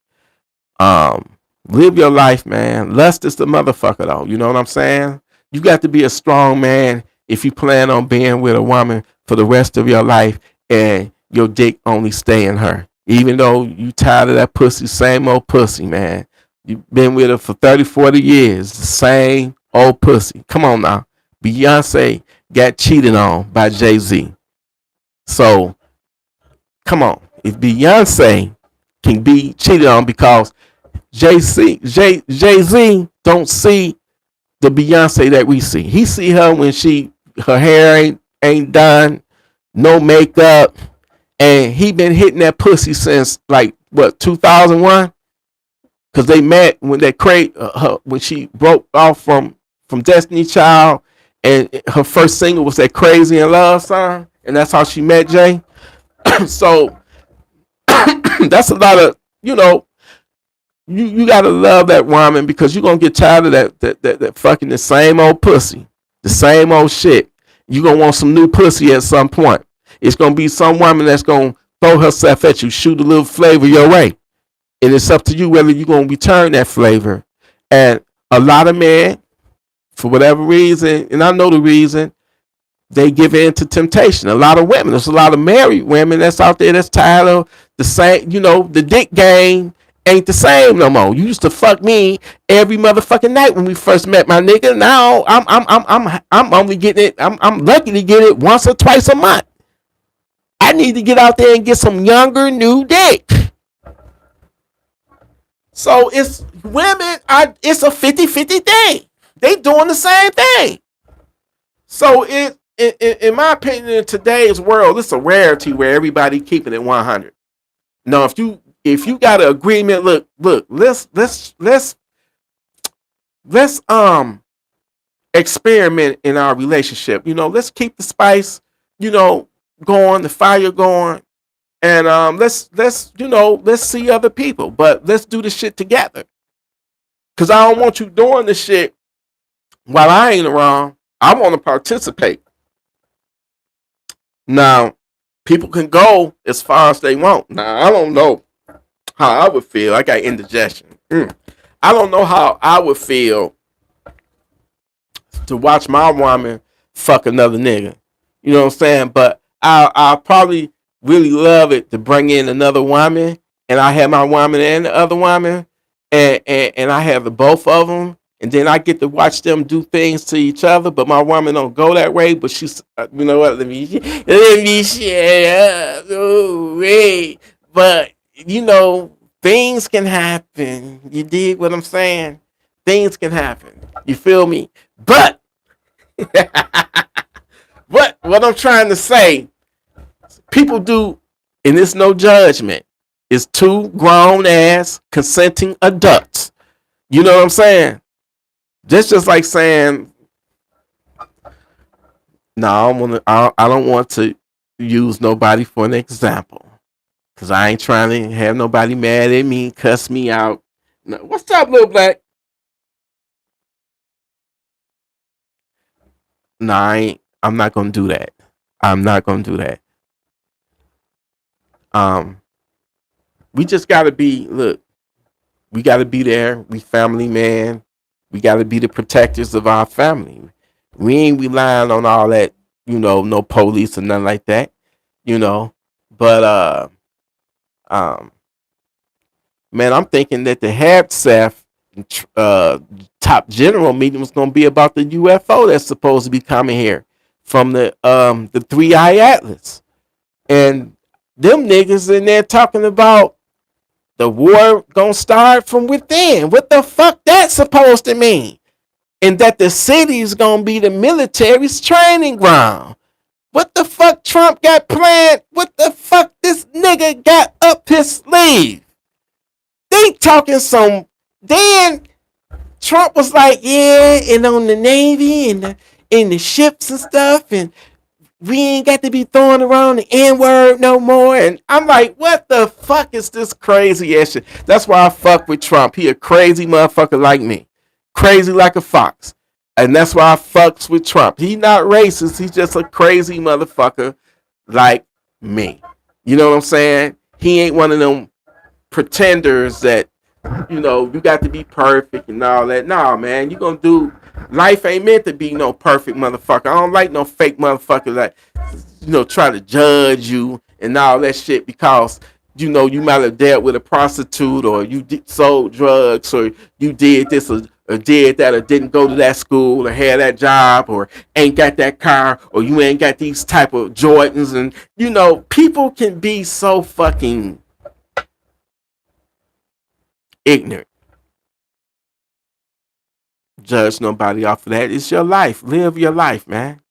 Live your life, man. Lust is the motherfucker, though. You know what I'm saying? You got to be a strong man if you plan on being with a woman for the rest of your life and your dick only stay in her. Even though you tired of that pussy, same old pussy, man. You've been with her for 30, 40 years. The same old pussy. Come on now. Beyonce got cheated on by Jay-Z. So, come on. If Beyonce can be cheated on because Jay-Z don't see the Beyonce that we see. He see her when her hair ain't done, no makeup, and he been hitting that pussy since 2001? Because they met when when she broke off from Destiny Child, and her first single was that Crazy in Love song, and that's how she met Jay. So that's a lot of, you gotta love that woman because you're gonna get tired of that fucking the same old pussy, the same old shit. You're gonna want some new pussy at some point. It's gonna be some woman that's gonna throw herself at you, shoot a little flavor your way. And it's up to you whether you're gonna return that flavor. And a lot of men, for whatever reason, and I know the reason, they give in to temptation. A lot of women, there's a lot of married women that's out there that's tired of the same, the dick game ain't the same no more. You used to fuck me every motherfucking night when we first met, my nigga. Now I'm only getting it. I'm lucky to get it once or twice a month. I need to get out there and get some younger new dick. So it's women. It's a 50-50 thing. They doing the same thing. So in my opinion, in today's world, it's a rarity where everybody keeping it 100. Now, if you got an agreement, look, let's experiment in our relationship. Let's keep the spice, going, the fire going, and let's see other people, but let's do the shit together. Cause I don't want you doing the shit while I ain't around. I want to participate. Now, people can go as far as they want. Now, I don't know how I would feel. I got indigestion. I don't know how I would feel to watch my woman fuck another nigga. You know what I'm saying? But I'll probably really love it to bring in another woman, and I have my woman and the other woman, and I have the both of them, and then I get to watch them do things to each other. But my woman don't go that way. But she's, you know what? Let me shut up. Oh, wait. But things can happen. You dig what I'm saying? Things can happen. You feel me? But But what I'm trying to say, people do, and it's no judgment. It's two grown ass consenting adults. You know what I'm saying? Just like saying, no, I don't want to use nobody for an example. Cause I ain't trying to have nobody mad at me, cuss me out. No, what's up, little black? No, I'm not gonna do that. I'm not gonna do that. Um, we just gotta be, look, we gotta be there. We family, man. We gotta be the protectors of our family. We ain't relying on all that, no police or nothing like that, you know. But um man, I'm thinking that the HABSAF uh top general meeting was gonna be about the UFO that's supposed to be coming here from the Three Eye Atlas. And them niggas in there talking about the war gonna start from within. What the fuck that's supposed to mean? And that the city's gonna be the military's training ground. What the fuck Trump got planned? What the fuck this nigga got up his sleeve? They talking some. Then Trump was like, yeah, and on the Navy and the ships and stuff, and we ain't got to be throwing around the N-word no more. And I'm like, what the fuck is this crazy ass shit? That's why I fuck with Trump. He a crazy motherfucker like me. Crazy like a fox. And that's why I fucks with Trump. He not racist. He's just a crazy motherfucker like me. You know what I'm saying? He ain't one of them pretenders that, you got to be perfect and all that. Nah, man, you gonna do, life ain't meant to be no perfect motherfucker. I don't like no fake motherfucker that, try to judge you and all that shit because, you might have dealt with a prostitute or you sold drugs or you did this or did that or didn't go to that school or had that job or ain't got that car or you ain't got these type of Jordans. And, people can be so fucking ignorant. Judge nobody off of that. It's your life. Live your life, man.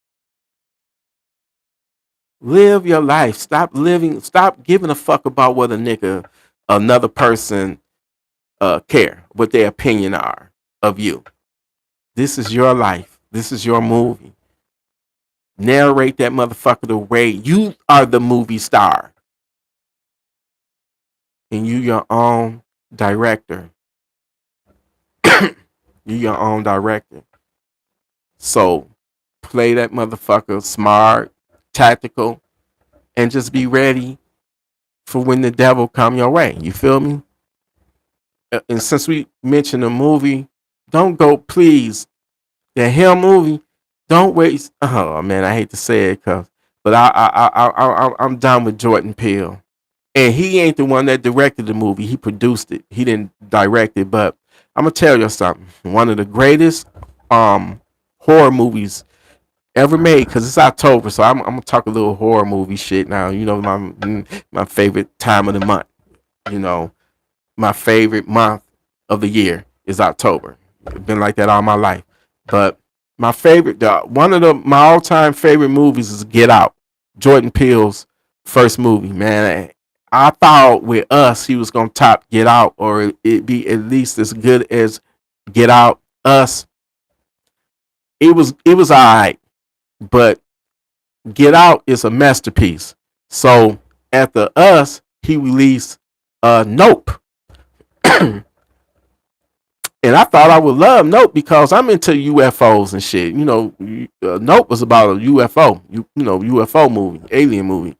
Live your life. Stop giving a fuck about what another person care, what their opinion are of you. This is your life. This is your movie. Narrate that motherfucker the way you are the movie star. And you your own director. You your own director. So play that motherfucker smart, tactical, and just be ready for when the devil come your way. You feel me? And since we mentioned the movie, don't go, please. The hell movie, don't waste. Oh man, I hate to say it, but I'm done with Jordan Peele. And he ain't the one that directed the movie. He produced it. He didn't direct it. But I'm gonna tell you something. One of the greatest horror movies ever made, because it's October, so I'm gonna talk a little horror movie shit now. My favorite time of the month. My favorite month of the year is October. It's been like that all my life. But my favorite, my all-time favorite movies is Get Out. Jordan Peele's first movie, man. I thought with Us, he was gonna top Get Out, or it be at least as good as Get Out. Us, it was alright, but Get Out is a masterpiece. So after Us, he released Nope. And I thought I would love Nope because I'm into UFOs and shit. Nope was about a UFO, UFO movie, alien movie.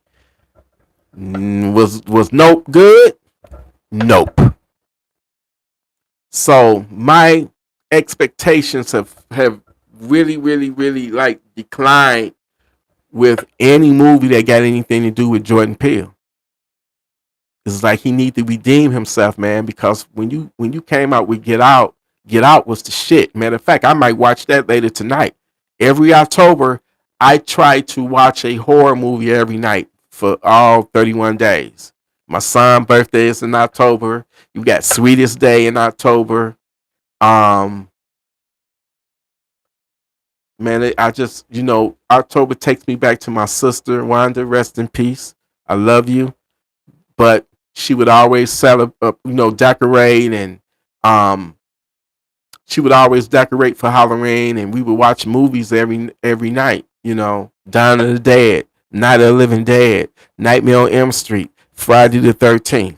Was Nope good? Nope. So my expectations have really, really, really like declined with any movie that got anything to do with Jordan Peele. It's like he need to redeem himself, man, because when you came out with Get Out was the shit. Matter of fact, I might watch that later tonight. Every October, I try to watch a horror movie every night for all 31 days. My son's birthday is in October. You got Sweetest Day in October. Man, man, I just, October takes me back to my sister, Wanda, rest in peace. I love you. But she would always decorate, and um, she would always decorate for Halloween, and we would watch movies every night. Dawn of the Dead, Night of the Living Dead, Nightmare on Elm Street, Friday the 13th.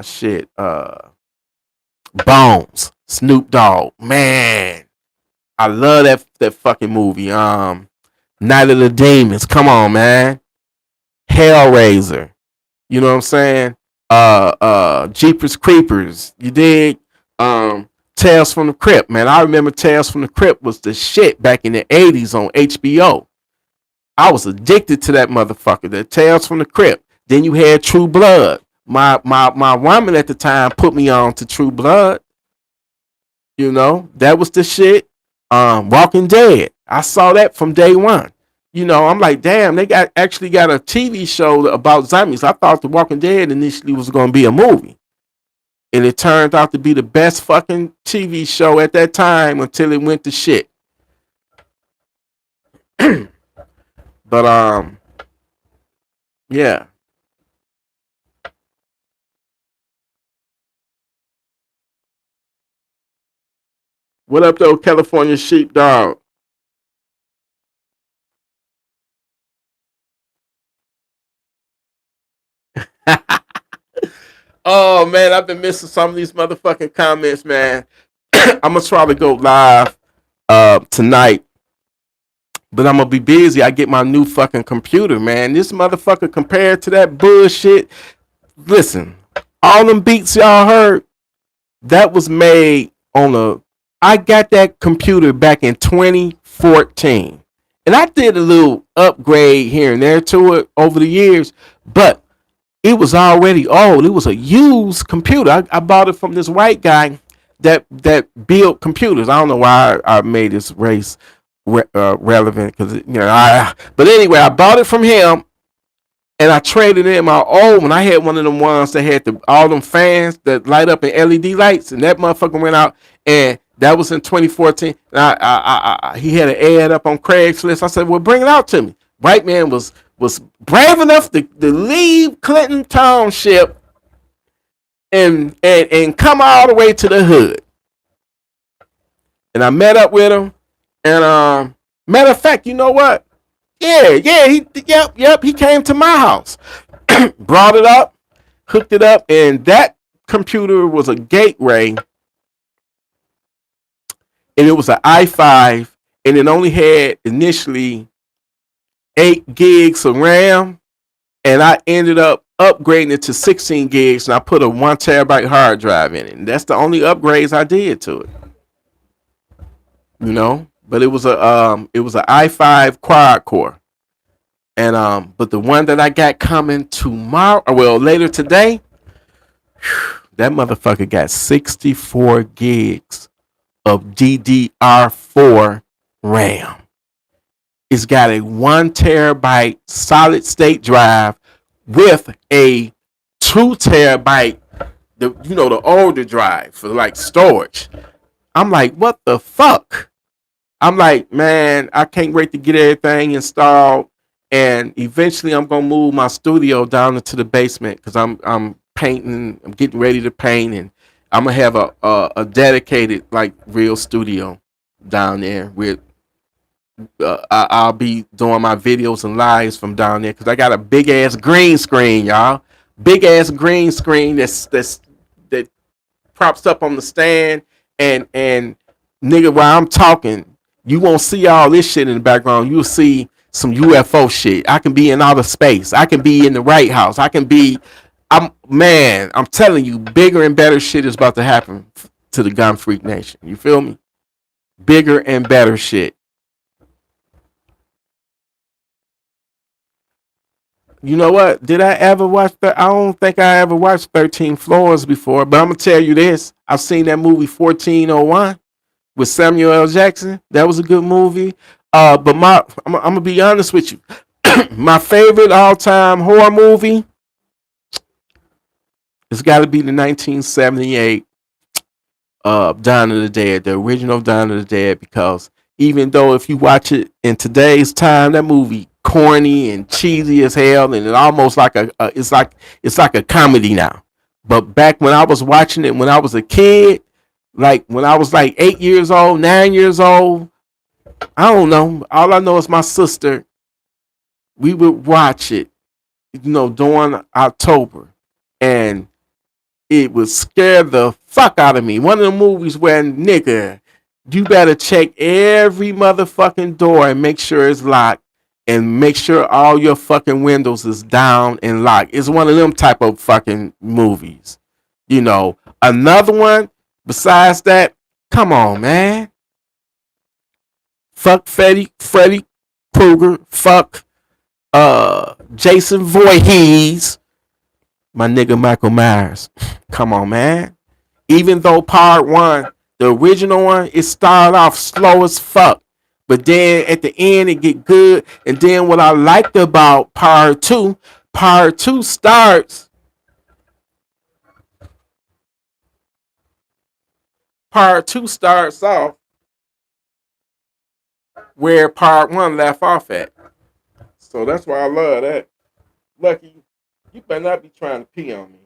Shit, Bones, Snoop Dogg, man, I love that fucking movie. Night of the Demons, come on, man. Hellraiser, you know what I'm saying? Jeepers Creepers, you dig? Tales from the Crypt, man. I remember Tales from the Crypt was the shit back in the 80s on HBO. I was addicted to that motherfucker. The Tales from the Crypt. Then you had True Blood. My woman at the time put me on to True Blood. That was the shit. Walking Dead. I saw that from day one. I'm like, damn, they actually got a TV show about zombies. I thought The Walking Dead initially was going to be a movie. And it turned out to be the best fucking TV show at that time until it went to shit. But, yeah. What up, though, California Sheepdog? Oh, man, I've been missing some of these motherfucking comments, man. I'm going to try to go live tonight. But I'm going to be busy. I get my new fucking computer, man. This motherfucker compared to that bullshit. Listen, all them beats y'all heard, that was made on I got that computer back in 2014. And I did a little upgrade here and there to it over the years. But it was already old. It was a used computer. I bought it from this white guy that built computers. I don't know why I made this race relevant, because but anyway, I bought it from him, and I traded in my old one. I had one of them ones that had all them fans that light up in LED lights, and that motherfucker went out, and that was in 2014. He had an ad up on Craigslist. I said, well, bring it out to me. White man was brave enough to leave Clinton Township and come all the way to the hood. And I met up with him. And matter of fact, you know what? Yeah, he came to my house, brought it up, hooked it up, and that computer was a Gateway, and it was an i5, and it only had initially 8 gigs of RAM, and I ended up upgrading it to 16 gigs, and I put a 1 terabyte hard drive in it, and that's the only upgrades I did to it. But it was an i5 quad core, and but the one that I got coming tomorrow, well, later today, that motherfucker got 64 gigs of DDR4 RAM. It's got a 1 terabyte solid state drive with a 2 terabyte, the older drive for like storage. I'm like, what the fuck? I'm like, man, I can't wait to get everything installed, and eventually I'm gonna move my studio down into the basement because I'm painting. I'm getting ready to paint, and I'm gonna have a dedicated like real studio down there with. I'll be doing my videos and lives from down there because I got a big ass green screen, y'all. Big ass green screen that props up on the stand, and nigga, while I'm talking, you won't see all this shit in the background. You'll see some UFO shit. I can be in outer space. I can be in the White House. I'm telling you, bigger and better shit is about to happen to the Gun Freak Nation. You feel me? Bigger and better shit. You know what? Did I ever watch that? I don't think I ever watched 13 Floors before, but I'm going to tell you this. I've seen that movie 1401 with Samuel L. Jackson. That was a good movie. But I'm going to be honest with you. My favorite all-time horror movie, it's got to be the 1978 Dawn of the Dead, the original Dawn of the Dead, because even though if you watch it in today's time, that movie corny and cheesy as hell, and it almost like it's like a comedy now. But back when I was watching it when I was a kid, like when I was like 8 years old, 9 years old, I don't know. All I know is my sister. We would watch it, during October, and it would scare the fuck out of me. One of the movies where, nigga, you better check every motherfucking door and make sure it's locked, and make sure all your fucking windows is down and locked. It's one of them type of fucking movies. Another one besides that, come on, man. Fuck Freddy Krueger. Fuck Jason Voorhees. My nigga Michael Myers. Come on, man. Even though part one, the original one, it started off slow as fuck. But then at the end it get good. And then what I liked about part two starts off where part one left off at. So that's why I love that. Lucky, you better not be trying to pee on me.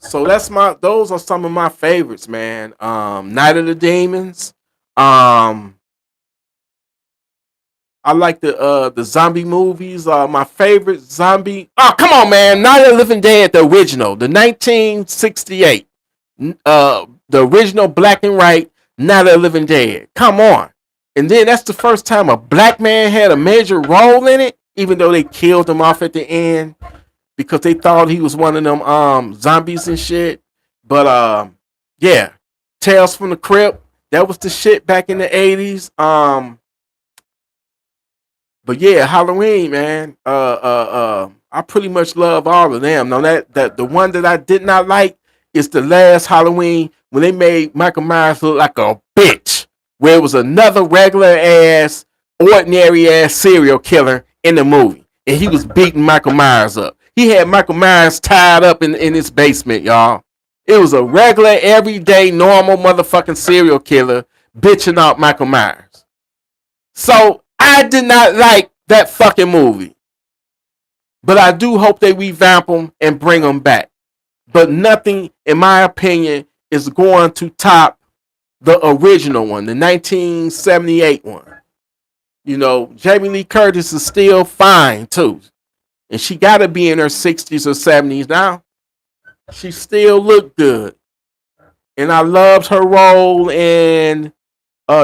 So those are some of my favorites, man. Night of the Demons. I like the zombie movies. My favorite zombie. Oh, come on, man! Night of the Living Dead, the original, the 1968. The original black and white Night of the Living Dead. Come on. And then that's the first time a black man had a major role in it, even though they killed him off at the end because they thought he was one of them zombies and shit. But yeah, Tales from the Crypt, that was the shit back in the 80s. But yeah, Halloween, man. I pretty much love all of them. Now that the one that I did not like is the last Halloween when they made Michael Myers look like a bitch, where it was another regular ass, ordinary ass serial killer in the movie, and he was beating Michael Myers up. He had Michael Myers tied up in his basement, y'all. It was a regular, everyday, normal motherfucking serial killer bitching out Michael Myers. So I did not like that fucking movie. But I do hope they revamp them and bring them back. But nothing, in my opinion, is going to top the original one, the 1978 one. Jamie Lee Curtis is still fine, too. And she got to be in her 60s or 70s now. She still looked good. And I loved her role in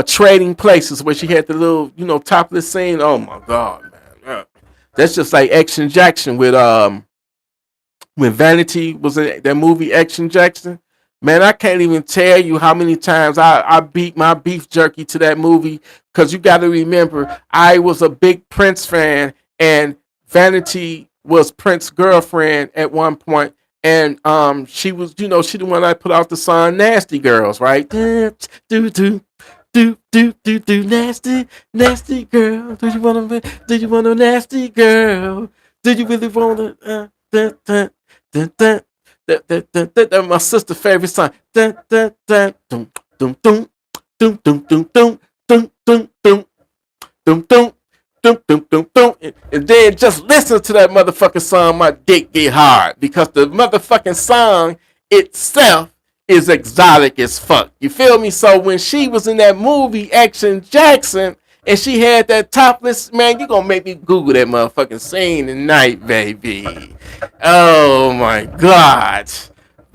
Trading Places, where she had the little, topless scene. Oh, my God, man. That's just like Action Jackson with when Vanity was in that movie Action Jackson. Man, I can't even tell you how many times I beat my beef jerky to that movie, because you got to remember, I was a big Prince fan, and Vanity was Prince's girlfriend at one point, and she was, she the one that put out the song Nasty Girls, right? Do nasty, nasty girl. Do you want a nasty girl? Do you really want a That's my sister's favorite song. And then just listen to that motherfucking song, my dick get hard. Because the motherfucking song itself is exotic as fuck. You feel me? So when she was in that movie Action Jackson and she had that topless, man, you gonna make me Google that motherfucking scene tonight, baby. Oh my God.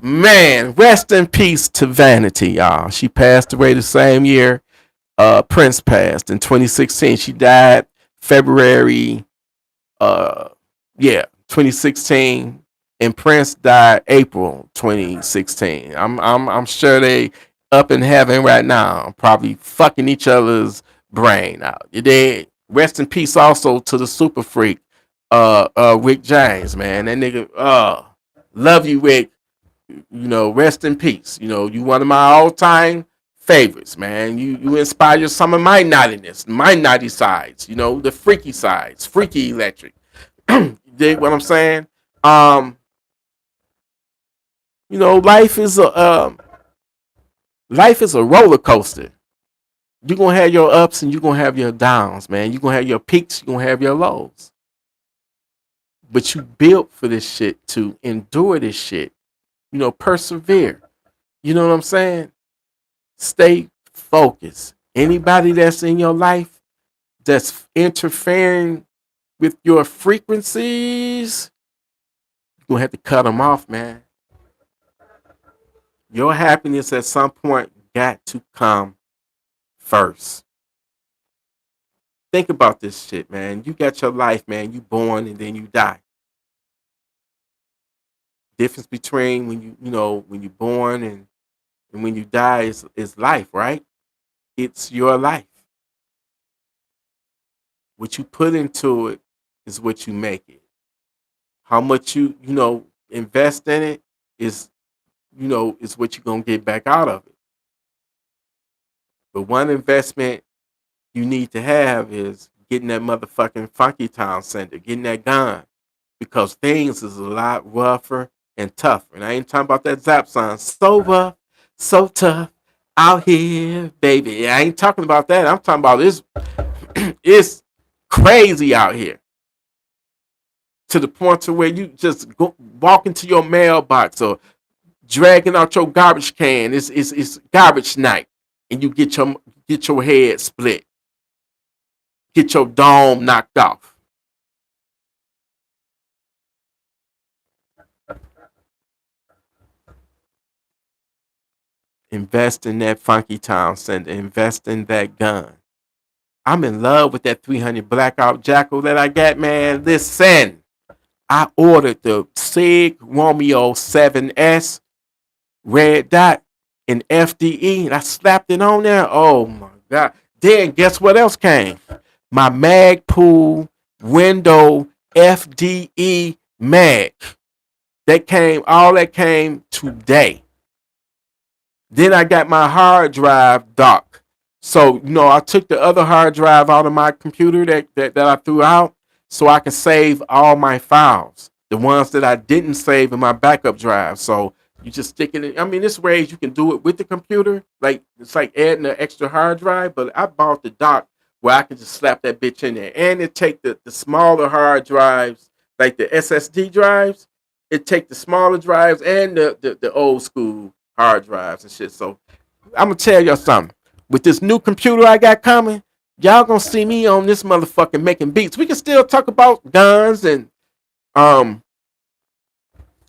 Man, rest in peace to Vanity, y'all. She passed away the same year Prince passed in 2016. She died February 2016. And Prince died April 2016. I'm sure they up in heaven right now, probably fucking each other's brain out. You did. Rest in peace also to the super freak, Rick James, man. That nigga, love you, Rick. Rest in peace. You one of my all-time favorites, man. You inspire some of my naughtiness, my naughty sides. The freaky sides, freaky electric. You dig what I'm saying? You know, life is a roller coaster. You're gonna have your ups and you're gonna have your downs, man. You're gonna have your peaks, you're gonna have your lows. But you built for this shit to endure this shit. You know, persevere. You know what I'm saying? Stay focused. Anybody that's in your life that's interfering with your frequencies, you're gonna have to cut them off, man. Your happiness at some point got to come first. Think about this shit, man. You got your life, man. You born and then you die. Difference between when you're born and when you die is life, right? It's your life. What you put into it is what you make it. How much you invest in it is is what you're gonna get back out of it. But one investment you need to have is getting that motherfucking Funky Town Center, getting that gun, because things is a lot rougher and tougher. And I ain't talking about that Zap song, so rough, so tough out here, baby. I ain't talking about that. I'm talking about it's crazy out here to the point to where you just walk into your mailbox or dragging out your garbage can. It's garbage night, and you get your head split, get your dome knocked off. Invest in that Funky Town Center. Invest in that gun. I'm in love with that 300 Blackout Jackal that I got, man. Listen, I ordered the Sig Romeo 7S red dot in FDE, and I slapped it on there. Oh my god! Then guess what else came? My Magpul window FDE mag. All that came today. Then I got my hard drive dock. So, I took the other hard drive out of my computer that I threw out so I can save all my files. The ones that I didn't save in my backup drive. So you just stick it in. I mean, this ways you can do it with the computer. Like, it's like adding an extra hard drive, but I bought the dock where I can just slap that bitch in there. And it take the smaller hard drives, like the SSD drives. It take the smaller drives and the old school hard drives and shit. So I'm gonna tell y'all something. With this new computer I got coming, y'all gonna see me on this motherfucking making beats. We can still talk about guns and um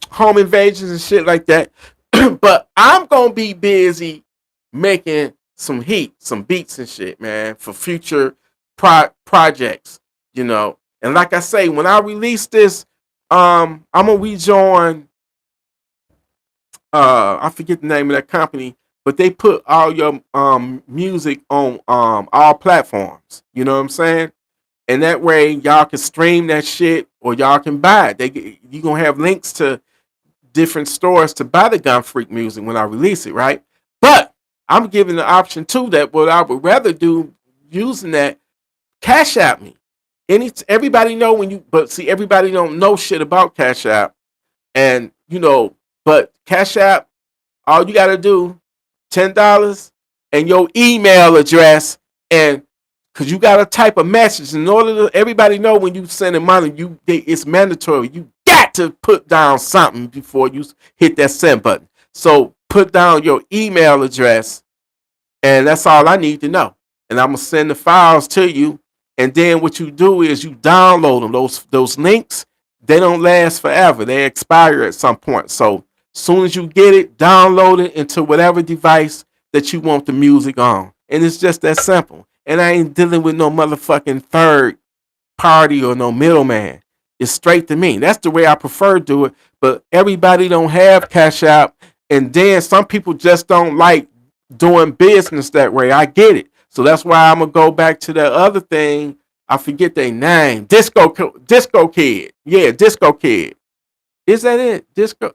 home invasions and shit like that. But I'm gonna be busy making some heat, some beats and shit, man, for future projects, And like I say, when I release this, I'm gonna rejoin. I forget the name of that company, but they put all your music on all platforms. You know what I'm saying? And that way y'all can stream that shit or y'all can buy it. You gonna have links to different stores to buy the Gun Freak music when I release it, right? But I'm giving the option too that what I would rather do using that, Cash App me. Everybody know everybody don't know shit about Cash App. And but Cash App, all you gotta do, $10 and your email address, and because you gotta type a message in order to everybody know when you sending money, it's mandatory. You got to put down something before you hit that send button. So put down your email address, and that's all I need to know. And I'm gonna send the files to you. And then what you do is you download them. Those links, they don't last forever. They expire at some point. So soon as you get it, download it into whatever device that you want the music on. And it's just that simple. And I ain't dealing with no motherfucking third party or no middleman. It's straight to me. That's the way I prefer to do it. But everybody don't have Cash App. And then some people just don't like doing business that way. I get it. So that's why I'm gonna go back to that other thing. I forget their name. Disco Kid. Yeah, Disco Kid. Is that it? Distro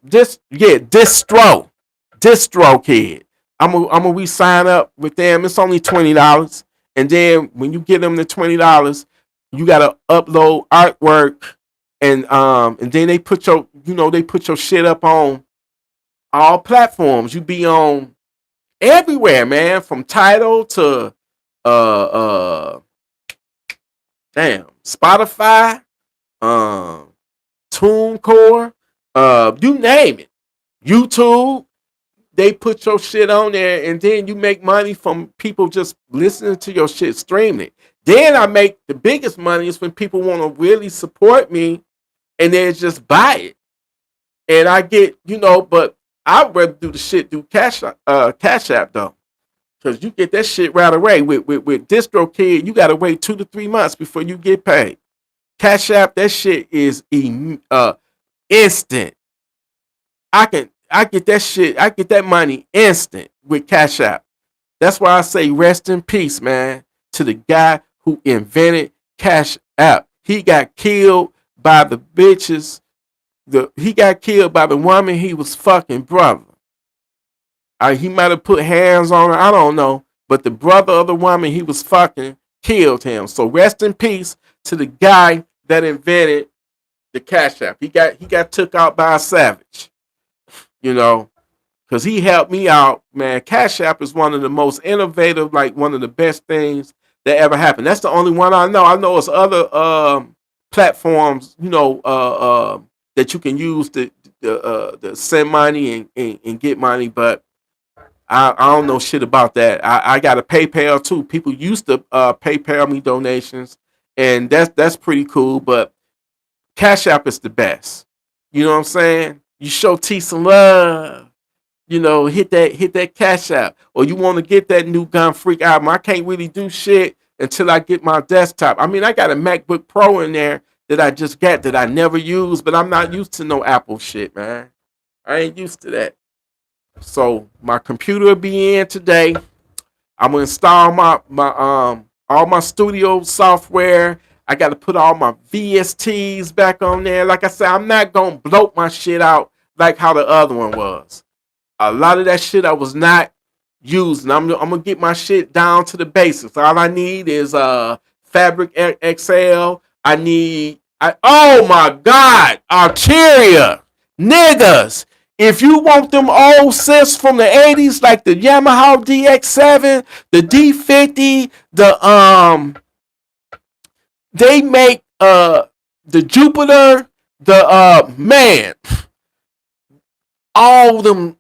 Kid. I'm gonna re-sign up with them. It's only $20. And then when you get them the $20, you gotta upload artwork and then they put your shit up on all platforms. You be on everywhere, man, from Tidal to uh Spotify, um TuneCore, you name it. YouTube, they put your shit on there, and then you make money from people just listening to your shit, streaming it. Then I make the biggest money is when people want to really support me and then just buy it. And I get, but I'd rather do the shit through Cash App though. Cause you get that shit right away. With DistroKid, you gotta wait 2 to 3 months before you get paid. Cash App, that shit is instant. I get that shit. I get that money instant with Cash App. That's why I say rest in peace, man, to the guy who invented Cash App. He got killed by the bitches. He got killed by the woman he was fucking, brother. He might have put hands on her. I don't know. But the brother of the woman he was fucking killed him. So rest in peace to the guy that invented the Cash App. He got took out by a savage. Because he helped me out, man. Cash App is one of the most innovative, like one of the best things that ever happened. That's the only one I know. I know it's other platforms, that you can use to send money and get money, but I don't know shit about that. I got a PayPal too. People used to PayPal me donations, and that's pretty cool. But Cash App is the best. You know what I'm saying? You show T some love. Hit that Cash App, or you want to get that new Gun Freak album. I can't really do shit until I get my desktop. I mean, I got a MacBook Pro in there that I just got that I never use, but I'm not used to no Apple shit, man. I ain't used to that. So my computer will be in today. I'm gonna install my all my studio software. I got to put all my VSTs back on there. Like I said, I'm not gonna bloat my shit out like how the other one was. A lot of that shit I was not using. I'm gonna get my shit down to the basics. All I need is Fabric XL. Oh my God, Arteria, niggas. If you want them old synths from the 80s, like the Yamaha DX7, the D50, they make the Jupiter, man, all them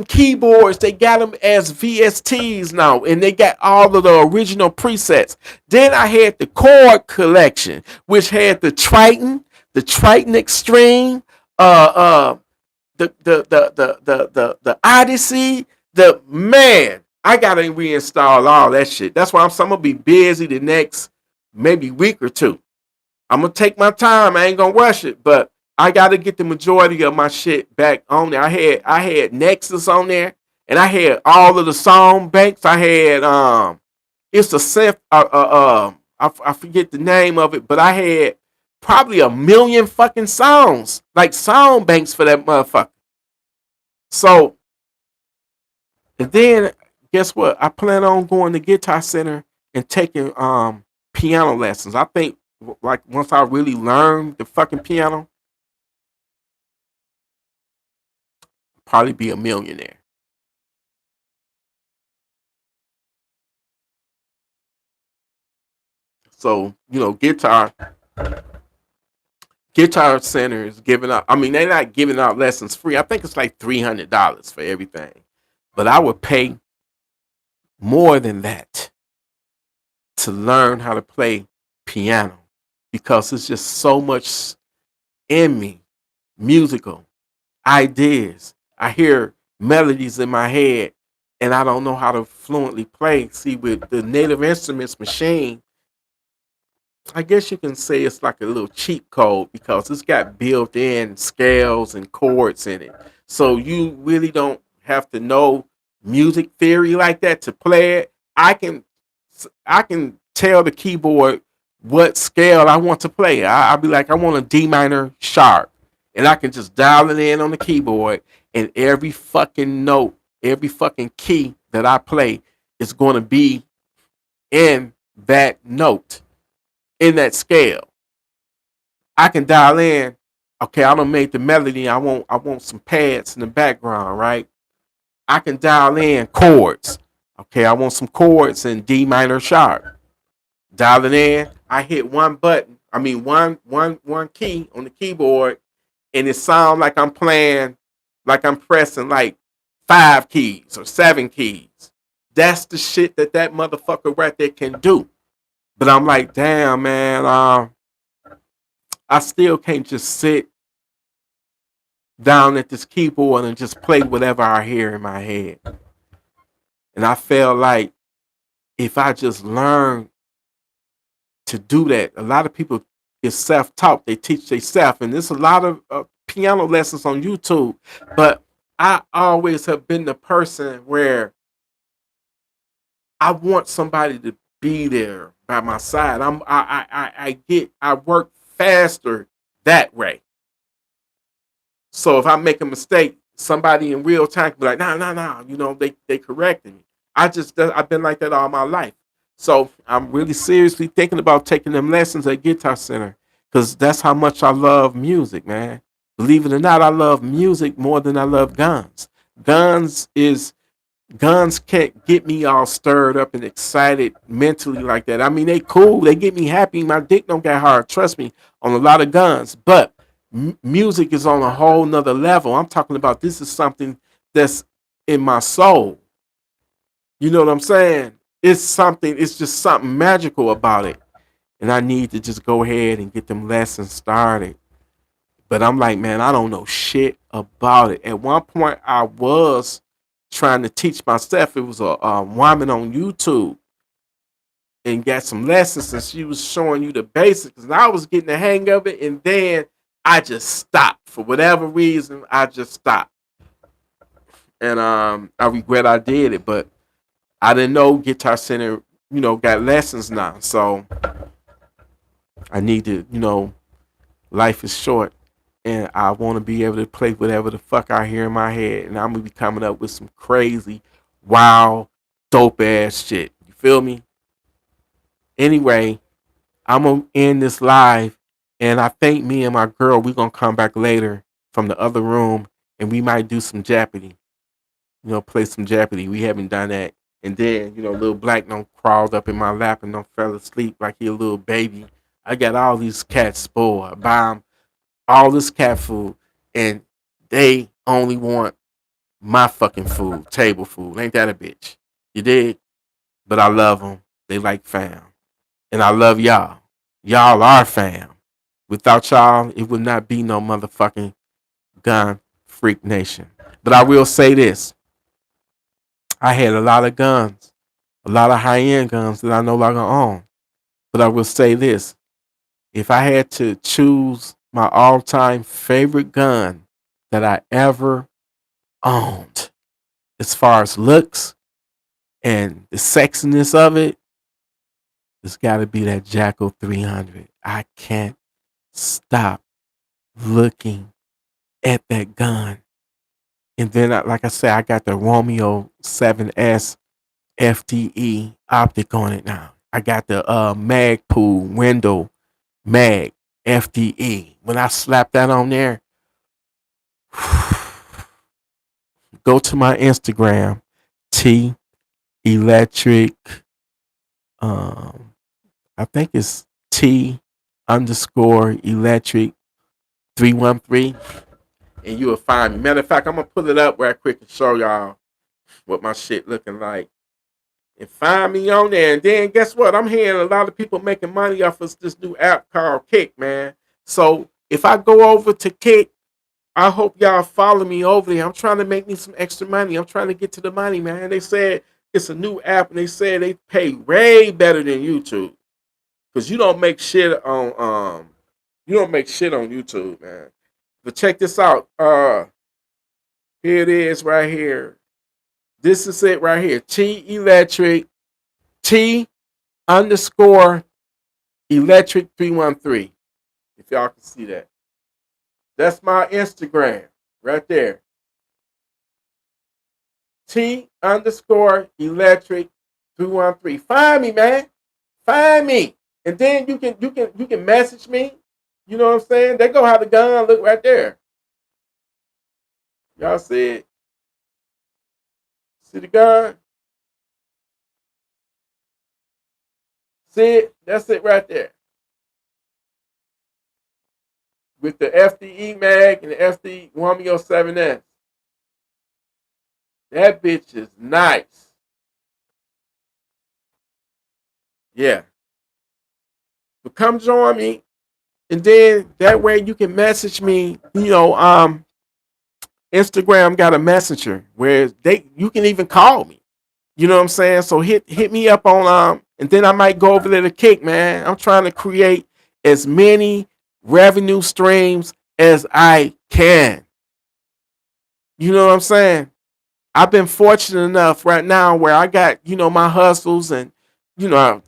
keyboards, they got them as VSTs now, and they got all of the original presets. Then I had the chord collection, which had the Triton Extreme, the Odyssey, I gotta reinstall all that shit. That's why I'm gonna be busy the next maybe week or two. I'm gonna take my time. I ain't gonna rush it, but I gotta get the majority of my shit back on there. I had Nexus on there, and I had all of the song banks. I had it's a synth. I forget the name of it, but I had probably 1,000,000 fucking songs, like sound banks for that motherfucker. So, and then guess what? I plan on going to Guitar Center and taking piano lessons. I think like once I really learn the fucking piano, probably be a millionaire. So, Guitar Center is giving out. I mean, they're not giving out lessons free. I think it's like $300 for everything. But I would pay more than that to learn how to play piano because it's just so much in me, musical ideas. I hear melodies in my head and I don't know how to fluently play. See, with the Native Instruments machine, I guess you can say it's like a little cheat code because it's got built-in scales and chords in it. So you really don't have to know music theory like that to play it. I can tell the keyboard what scale I want to play. I'll be like, I want a D minor sharp, and I can just dial it in on the keyboard, and every fucking note, every fucking key that I play is going to be in that note, in that scale. I can dial in Okay, I done made the melody. I want some pads in the background, right? I can dial in chords. Okay, I want some chords in D minor sharp. Dial it in. I hit one button. I mean one key on the keyboard, and it sounds like I'm playing, like I'm pressing like 5 keys or 7 keys. That's the shit that motherfucker right there can do. But I'm like, damn, man. I still can't just sit down at this keyboard and just play whatever I hear in my head. And I felt like if I just learn to do that, a lot of people is self-taught. They teach themselves, and there's a lot of piano lessons on YouTube. But I always have been the person where I want somebody to be there by my side. I work faster that way. So if I make a mistake, somebody in real time can be like, nah, they corrected me. I've been like that all my life. So I'm really seriously thinking about taking them lessons at Guitar Center because that's how much I love music, man. Believe it or not, I love music more than I love guns. Guns is Guns can't get me all stirred up and excited mentally like that. I mean, they cool. They get me happy. My dick don't get hard. Trust me on a lot of guns. But music is on a whole nother level. I'm talking about this is something that's in my soul. You know what I'm saying? It's just something magical about it. And I need to just go ahead and get them lessons started. But I'm like, man, I don't know shit about it. At one point, I was trying to teach myself. It was a woman on YouTube and got some lessons, and she was showing you the basics. And I was getting the hang of it, and then I just stopped for whatever reason. I just stopped, and I regret I did it. But I didn't know Guitar Center, got lessons now. So I need to, life is short. And I want to be able to play whatever the fuck I hear in my head. And I'm going to be coming up with some crazy, wild, dope ass shit. You feel me? Anyway, I'm going to end this live. And I think me and my girl, we're going to come back later from the other room. And we might do some Jeopardy. Play some Jeopardy. We haven't done that. And then, little black don't crawled up in my lap and don't fell asleep like he a little baby. I got all these cats spoiled. I buy them all this cat food, and they only want my fucking food, table food. Ain't that a bitch? You dig? But I love them. They like fam. And I love y'all. Y'all are fam. Without y'all, it would not be no motherfucking gun freak nation. But I will say this. I had a lot of guns, a lot of high-end guns that I no longer own. But I will say this. If I had to choose my all-time favorite gun that I ever owned, as far as looks and the sexiness of it, it's got to be that Jackal 300. I can't stop looking at that gun. And then, like I said, I got the Romeo 7S FDE optic on it now. I got the Magpul window mag FDE. When I slap that on there, go to my Instagram, T Electric. I think it's T underscore Electric 313, and you will find me. Matter of fact, I'm gonna pull it up right quick and show y'all what my shit looking like. And find me on there. And then guess what? I'm hearing a lot of people making money off of this new app called Kick, man. So if I go over to Kick, I hope y'all follow me over there. I'm trying to make me some extra money. I'm trying to get to the money, man. They said it's a new app, and they said they pay way better than YouTube. Cause you don't make shit on YouTube, man. But check this out. Here it is right here. This is it right here. T underscore Electrik 313. If y'all can see that. That's my Instagram right there. T underscore Electrik 313. Find me, man. Find me. And then you can message me You know what I'm saying? They go how the gun look right there. Y'all see it? See the gun? See it? That's it right there. With the FDE mag and the FD Romeo 7S. That bitch is nice. Yeah. But come join me. And then that way you can message me. Instagram got a messenger where you can even call me. You know what I'm saying? So hit me up on and then I might go over there to Kick, man. I'm trying to create as many revenue streams as I can. You know what I'm saying? I've been fortunate enough right now where I got, my hustles and,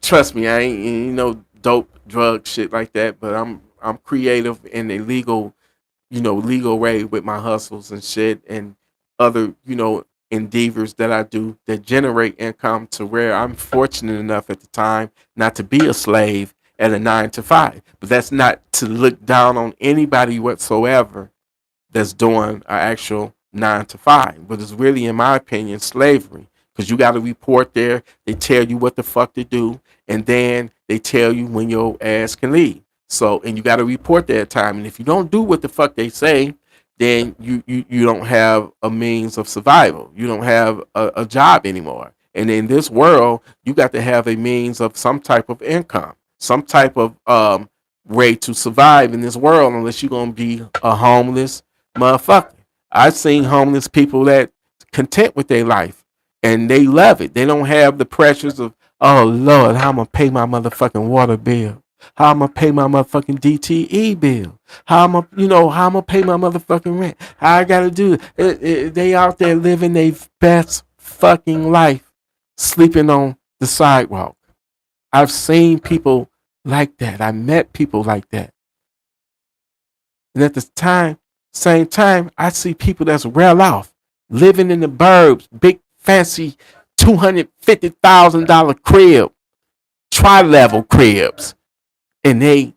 trust me, I ain't, dope, drug shit like that, but I'm creative in a legal way with my hustles and shit and other, endeavors that I do that generate income to where I'm fortunate enough at the time not to be a slave at a 9 to 5. But that's not to look down on anybody whatsoever that's doing an actual 9 to 5. But it's really, in my opinion, slavery. Because you got to report there. They tell you what the fuck to do. And then they tell you when your ass can leave. So, and you got to report that time. And if you don't do what the fuck they say, then you don't have a means of survival. You don't have a job anymore. And in this world, you got to have a means of some type of income, some type of way to survive in this world, unless you're going to be a homeless motherfucker. I've seen homeless people that content with their life and they love it. They don't have the pressures of, oh Lord, how I'm gonna pay my motherfucking water bill. How I'm gonna pay my motherfucking DTE bill. How I'm gonna pay my motherfucking rent. How I gotta do it. They out there living their best fucking life, sleeping on the sidewalk. I've seen people like that. I met people like that. And at the same time, I see people that's well off, living in the burbs, big fancy $250,000 crib, tri-level cribs, and they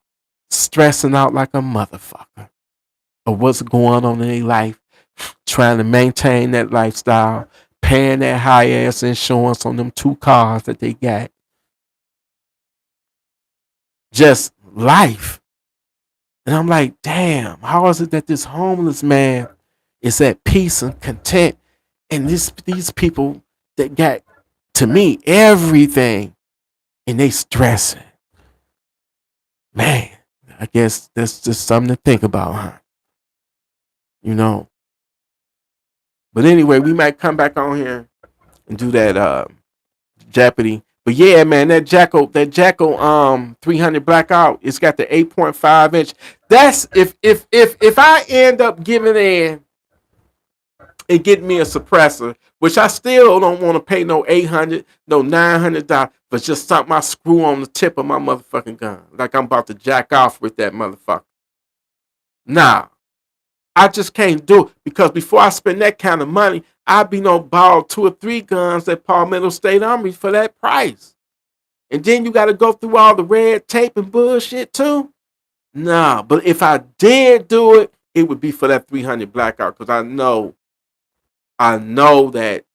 stressing out like a motherfucker of what's going on in their life, trying to maintain that lifestyle, paying that high ass insurance on them 2 cars that they got. Just life. And I'm like, damn, how is it that this homeless man is at peace and content, and these people that got, to me, everything, and they stressing? Man, I guess that's just something to think about, huh? But anyway, we might come back on here and do that Jeopardy. But yeah, man, that Jacko 300 Blackout, it's got the 8.5 inch. That's if I end up giving in and getting me a suppressor, which I still don't want to pay no 800, no $900, but just something I screw on the tip of my motherfucking gun, like I'm about to jack off with that motherfucker. Nah, I just can't do it, because before I spend that kind of money, I'd be borrow 2 or 3 guns at Palmetto State Armory for that price. And then you got to go through all the red tape and bullshit too. Nah, but if I did do it, it would be for that 300 Blackout, because I know that,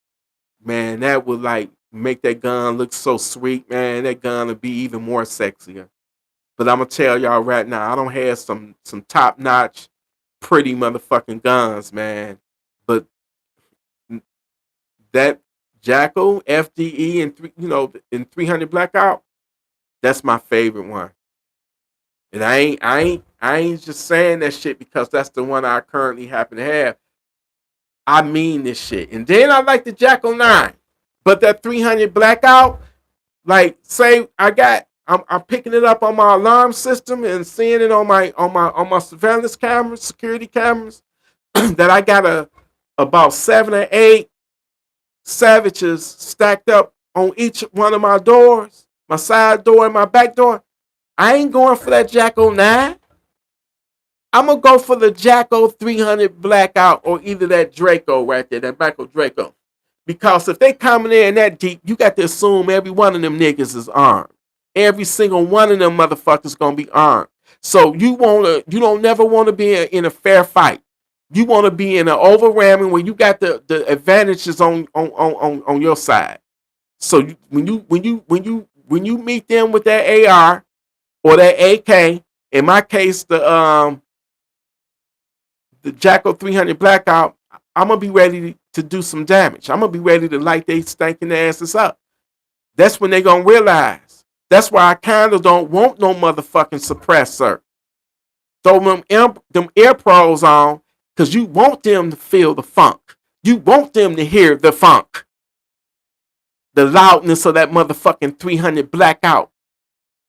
man, that would make that gun look so sweet, man. That gun would be even more sexier. But I'm gonna tell y'all right now, I don't have some top notch, pretty motherfucking guns, man. But that Jackal FDE and 300 Blackout, that's my favorite one. And I ain't just saying that shit because that's the one I currently happen to have. I mean this shit. And then I like the Jackal 9. But that 300 Blackout, say I'm picking it up on my alarm system and seeing it on my surveillance cameras, security cameras, that I got about 7 or 8 savages stacked up on each one of my doors, my side door and my back door. I ain't going for that Jacko 9. I'm going to go for the Jacko 300 Blackout, or either that Draco right there, that Jacko Draco. Because if they coming in that deep, you got to assume every one of them niggas is armed. Every single one of them motherfuckers going to be armed. So you don't never want to be in a fair fight. You want to be in an overwhelming where you got the advantages on your side. So when you meet them with that AR or that AK, in my case the Jacko 300 Blackout, I'm gonna be ready to do some damage. I'm gonna be ready to light they stinking asses up. That's when they gonna realize. That's why I kind of don't want no motherfucking suppressor. Throw them ear pros on, because you want them to feel the funk. You want them to hear the funk. The loudness of that motherfucking 300 Blackout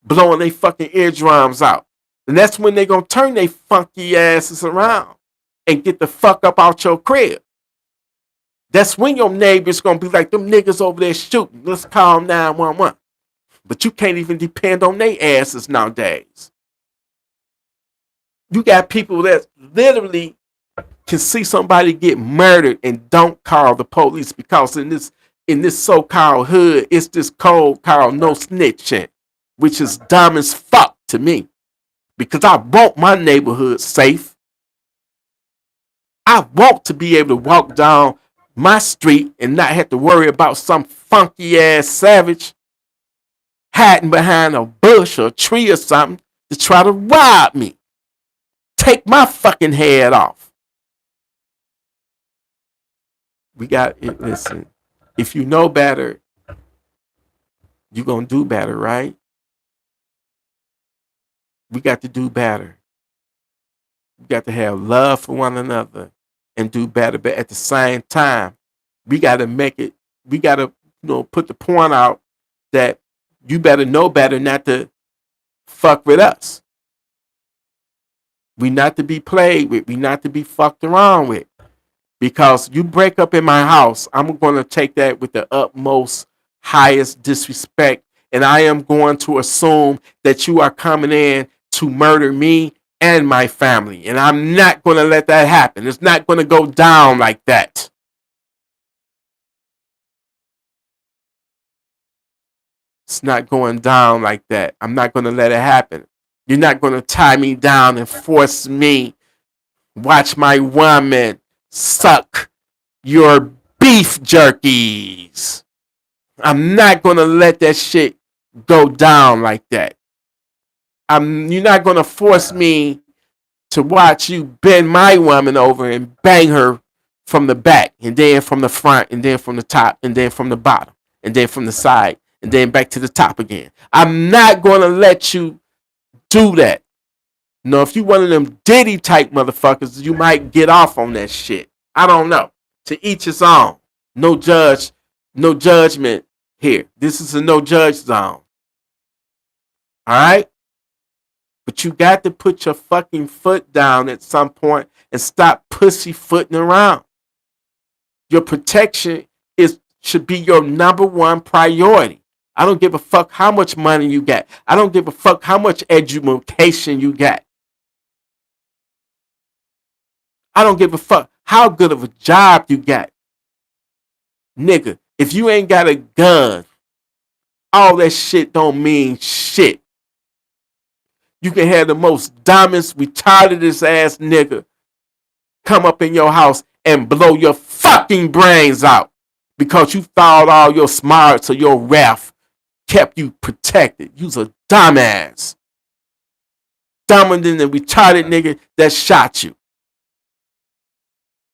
blowing they fucking eardrums out. And that's when they gonna turn they funky asses around and get the fuck up out your crib. That's when your neighbor's gonna be like, them niggas over there shooting. Let's call 911. But you can't even depend on their asses nowadays. You got people that literally can see somebody get murdered and don't call the police because in this so-called hood, it's this code called no snitching, which is dumb as fuck to me. Because I want my neighborhood safe. I want to be able to walk down my street and not have to worry about some funky ass savage hiding behind a bush or a tree or something to try to rob me. Take my fucking head off. We got it. Listen, if you know better, you're going to do better, right? We got to do better. We got to have love for one another and do better. But at the same time, we got to make it, we got to, put the point out that you better know better not to fuck with us. We not to be played with. We not to be fucked around with. Because you break up in my house, I'm going to take that with the utmost, highest disrespect. And I am going to assume that you are coming in to murder me and my family. And I'm not going to let that happen. It's not going to go down like that. It's not going down like that. I'm not going to let it happen. You're not going to tie me down and force me. Watch my woman suck your beef jerkies. I'm not going to let that shit go down like that. You're not going to force me to watch you bend my woman over and bang her from the back and then from the front and then from the top and then from the bottom and then from the side and then back to the top again. I'm not going to let you do that. No, if you one of them Diddy type motherfuckers, you might get off on that shit. I don't know. To each his own. No judgment here. This is a no judge zone. Alright? But you got to put your fucking foot down at some point and stop pussyfooting around. Your protection should be your number one priority. I don't give a fuck how much money you got. I don't give a fuck how much education you got. I don't give a fuck how good of a job you got. Nigga, if you ain't got a gun, all that shit don't mean shit. You can have the most dumbest, retardedest ass nigga come up in your house and blow your fucking brains out because you thought all your smarts or your wrath kept you protected. You's a dumbass. Dumber than the retarded nigga that shot you.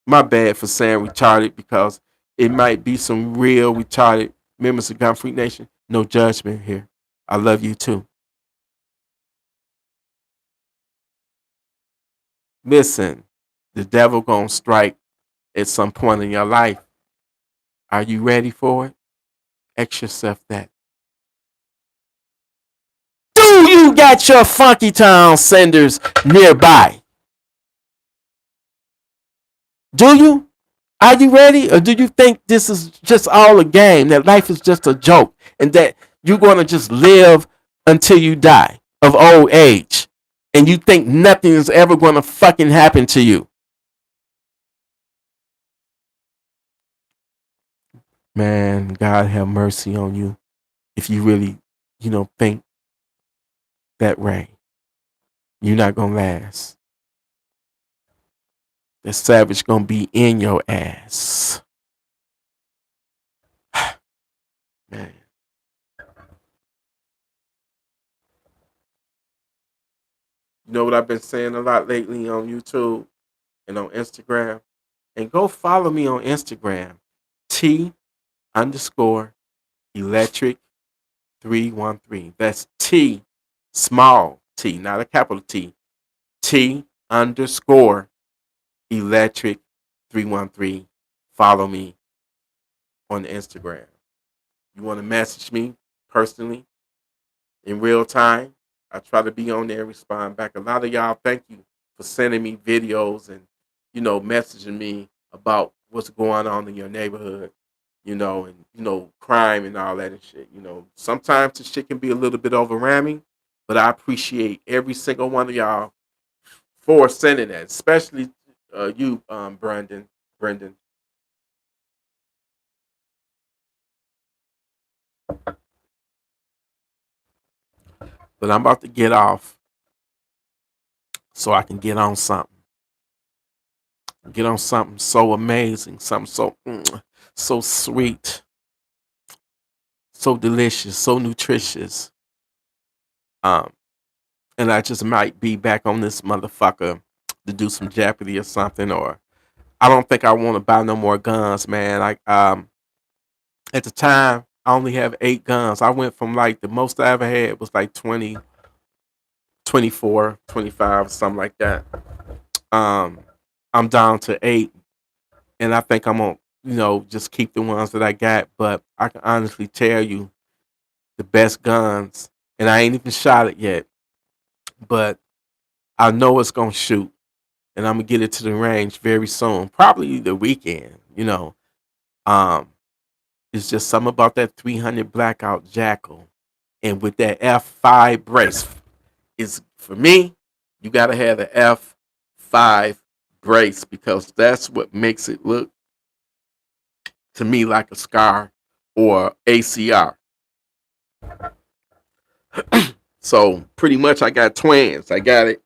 My bad for saying retarded because it might be some real retarded members of Gun Freak Nation. No judgment here. I love you too. Listen, the devil gonna strike at some point in your life. Are you ready for it? Ask yourself that. Do you got your Funky Town senders nearby? Do you? Are you ready? Or do you think this is just all a game, that life is just a joke, and that you're going to just live until you die of old age, and you think nothing is ever going to fucking happen to you? Man, God have mercy on you if you really, think that way. you're not gonna last. The savage gonna be in your ass. Man. You know what I've been saying a lot lately on YouTube and on Instagram? And go follow me on Instagram. T underscore electric 313. That's T, small T, not a capital T. T underscore electric 313. Follow me on Instagram. You want to message me personally in real time? I try to be on there and respond back. A lot of y'all, thank you for sending me videos and, messaging me about what's going on in your neighborhood, and crime and all that and shit. Sometimes the shit can be a little bit overwhelming, but I appreciate every single one of y'all for sending that, especially you, Brendan. But I'm about to get off so I can get on something. Get on something so amazing, something so sweet, so delicious, so nutritious. And I just might be back on this motherfucker to do some Jeopardy or something. Or I don't think I want to buy no more guns, man. At the time I only have 8 guns. I went from like the most I ever had was like 20, 24, 25, something like that. I'm down to 8, and I think I'm gonna, just keep the ones that I got. But I can honestly tell you, the best guns, and I ain't even shot it yet, but I know it's gonna shoot, and I'm gonna get it to the range very soon, probably the weekend. Um, it's just something about that 300 blackout jackal, and with that F5 brace, is for me. You gotta have the F5 brace because that's what makes it look to me like a SCAR or ACR. So pretty much I got twins. I got it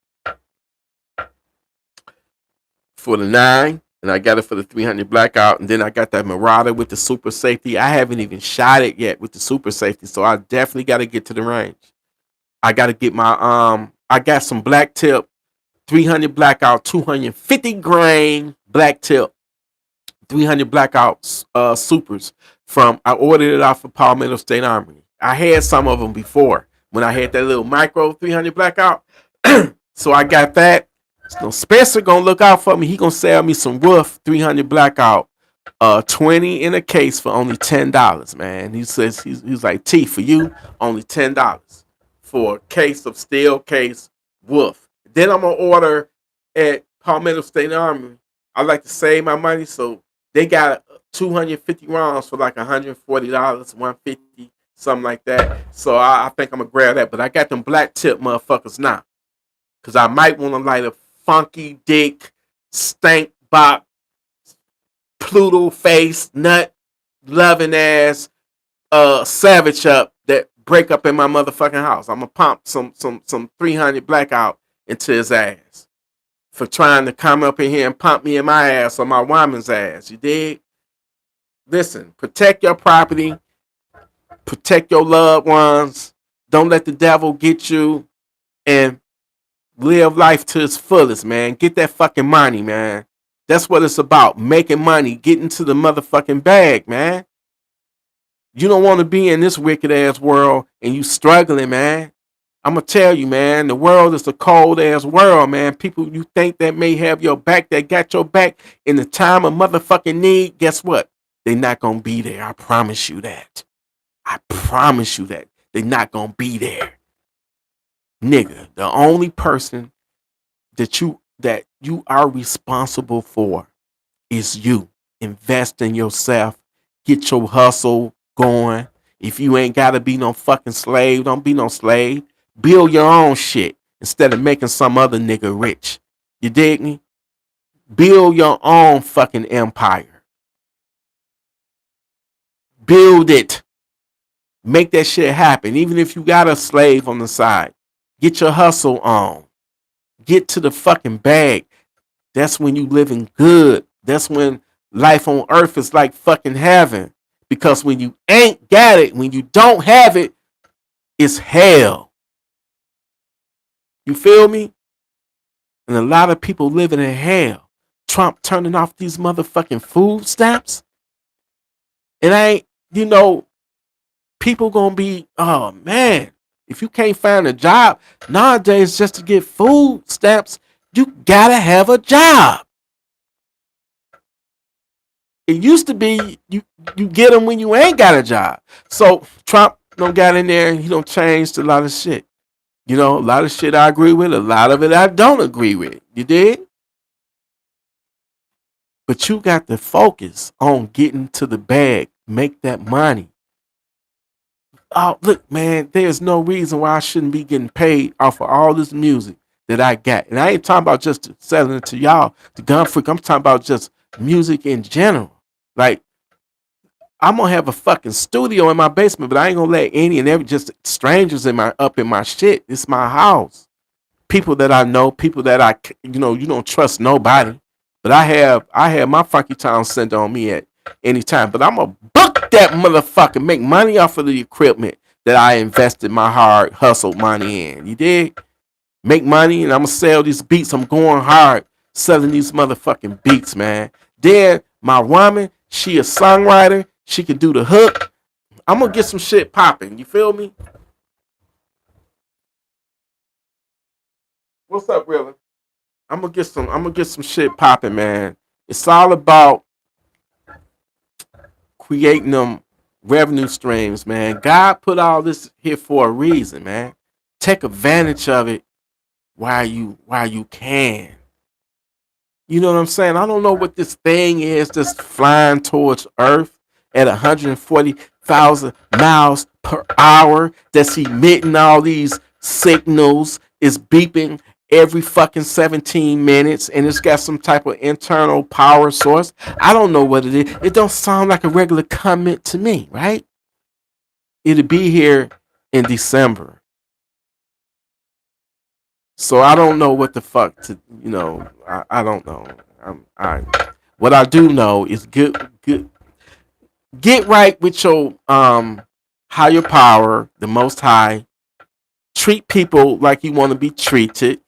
for the 9 and I got it for the 300 blackout, and then I got that Marauder with the super safety. I haven't even shot it yet with the super safety, so I definitely got to get to the range. I got to get my I got some black tip 300 blackout 250 grain black tip 300 blackout supers from, I ordered it off of Palmetto State Armory. I had some of them before when I had that little micro 300 blackout. So I got that. So Spencer gonna look out for me. He gonna sell me some Wolf 300 blackout 20 in a case for only $10, man. He says he's like, T, for you only $10 for a case of steel case Wolf. Then I'm gonna order at Palmetto State Armory. I like to save my money, so they got 250 rounds for like $140, $150, something like that. So I think I'm gonna grab that. But I got them black tip motherfuckers now, cause I might want to light a funky dick, stank bop, Pluto face, nut loving ass, savage up that break up in my motherfucking house. I'm gonna pump some 300 blackout into his ass for trying to come up in here and pump me in my ass or my woman's ass. You dig? Listen, protect your property, protect your loved ones. Don't let the devil get you, and live life to its fullest, man. Get that fucking money, man. That's what it's about. Making money, getting to the motherfucking bag, man. You don't want to be in this wicked ass world and you struggling, man. I'm gonna tell you, man, the world is a cold ass world, man. People you think that may have your back, that got your back in the time of motherfucking need, guess what? They're not gonna be there. I promise you that. I promise you that. They're not gonna be there. Nigga, the only person that you are responsible for is you. Invest in yourself. Get your hustle going. If you ain't gotta be no fucking slave, don't be no slave. Build your own shit instead of making some other nigga rich. You dig me? Build your own fucking empire. Build it. Make that shit happen. Even if you got a slave on the side, get your hustle on. get to the fucking bag, that's when you living good. That's when life on earth is like fucking heaven. Because when you ain't got it, when you don't have it, it's hell. You feel me? And a lot of people living in hell. Trump turning off these motherfucking food stamps. It ain't, people gonna be, oh man, if you can't find a job nowadays just to get food stamps, you gotta have a job. It used to be you get them when you ain't got a job. So Trump don't got in there and he don't changed a lot of shit. A lot of shit I agree with, a lot of it I don't agree with. You did? But you got to focus on getting to the bag, make that money. Oh, look, man, there's no reason why I shouldn't be getting paid off of all this music that I got. And I ain't talking about just selling it to y'all, the gun freak. I'm talking about just music in general. Like, I'm gonna have a fucking studio in my basement, but I ain't gonna let any and every just strangers up in my shit. It's my house. People that I know, people that you don't trust nobody. But I have my funky town sent on me at any time. But I'm gonna book that motherfucker, make money off of the equipment that I invested my hard hustled money in. You dig? Make money, and I'm gonna sell these beats. I'm going hard selling these motherfucking beats, man. Then my woman, she a songwriter. She can do the hook. I'm gonna get some shit popping. You feel me? What's up, Rilla? I'm gonna get some shit popping, man. It's all about creating them revenue streams, man. God put all this here for a reason, man. Take advantage of it while you can. You know what I'm saying? I don't know what this thing is that's flying towards Earth at 140,000 miles per hour, that's emitting all these signals, is beeping every fucking 17 minutes, and it's got some type of internal power source. I don't know what it is. It don't sound like a regular comet to me, right? It'll be here in December. So I don't know what the fuck to, I don't know. What I do know is get right with your higher power, the Most High. Treat people like you want to be treated,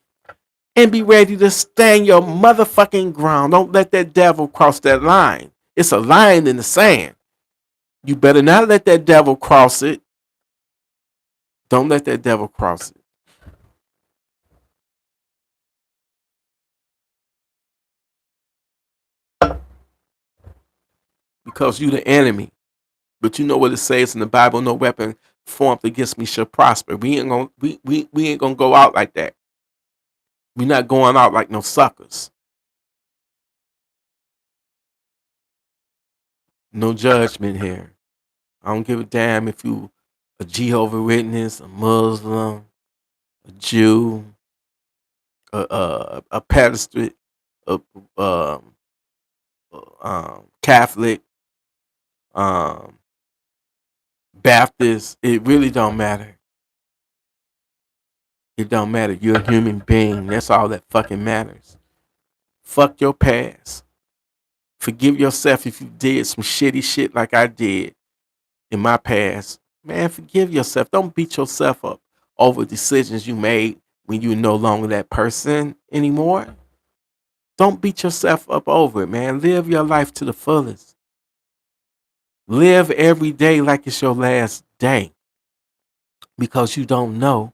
and be ready to stand your motherfucking ground. Don't let that devil cross that line. It's a line in the sand. You better not let that devil cross it. Don't let that devil cross it. Because you the enemy. But you know what it says in the Bible: no weapon formed against me shall prosper. We ain't gonna go out like that. We're not going out like no suckers. No judgment here. I don't give a damn if you a Jehovah's Witness, a Muslim, a Jew, a Protestant, a Catholic, um, Baptist. It really don't matter. It don't matter. You're a human being. That's all that fucking matters. Fuck your past. Forgive yourself if you did some shitty shit like I did in my past. Man, forgive yourself. Don't beat yourself up over decisions you made when you're no longer that person anymore. Don't beat yourself up over it, man. Live your life to the fullest. Live every day like it's your last day, because you don't know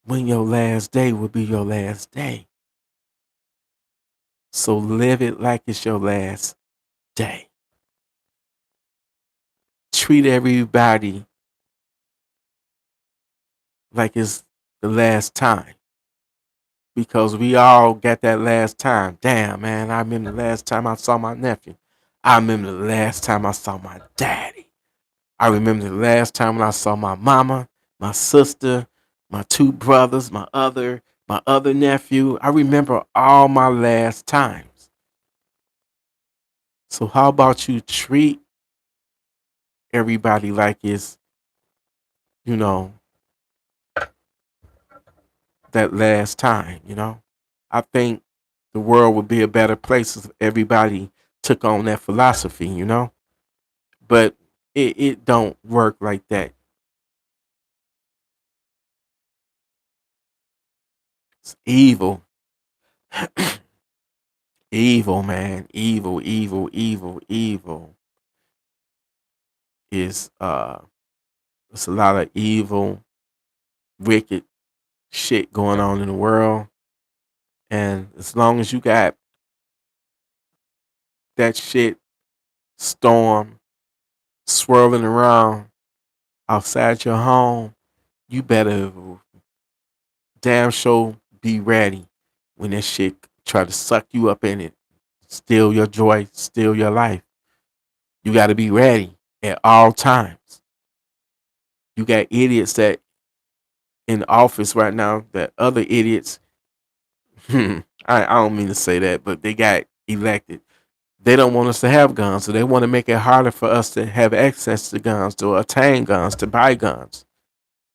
when your last day will be your last day. So live it like it's your last day. Treat everybody like it's the last time, because we all got that last time. Damn, man, I remember the last time I saw my nephew. I remember the last time I saw my daddy. I remember the last time when I saw my mama, my sister, my two brothers, my other nephew. I remember all my last times. So how about you treat everybody like it's, you know, that last time, you know? I think the world would be a better place if everybody took on that philosophy, you know? But it don't work like that. It's evil. Evil, man. Evil, evil, evil, evil is it's a lot of evil, wicked shit going on in the world. And as long as you got that shit storm swirling around outside your home, you better damn sure be ready when that shit try to suck you up in it, steal your joy, steal your life. You got to be ready at all times. You got idiots that in office right now that other idiots, I don't mean to say that, but they got elected. They don't want us to have guns, so they want to make it harder for us to have access to guns, to attain guns, to buy guns.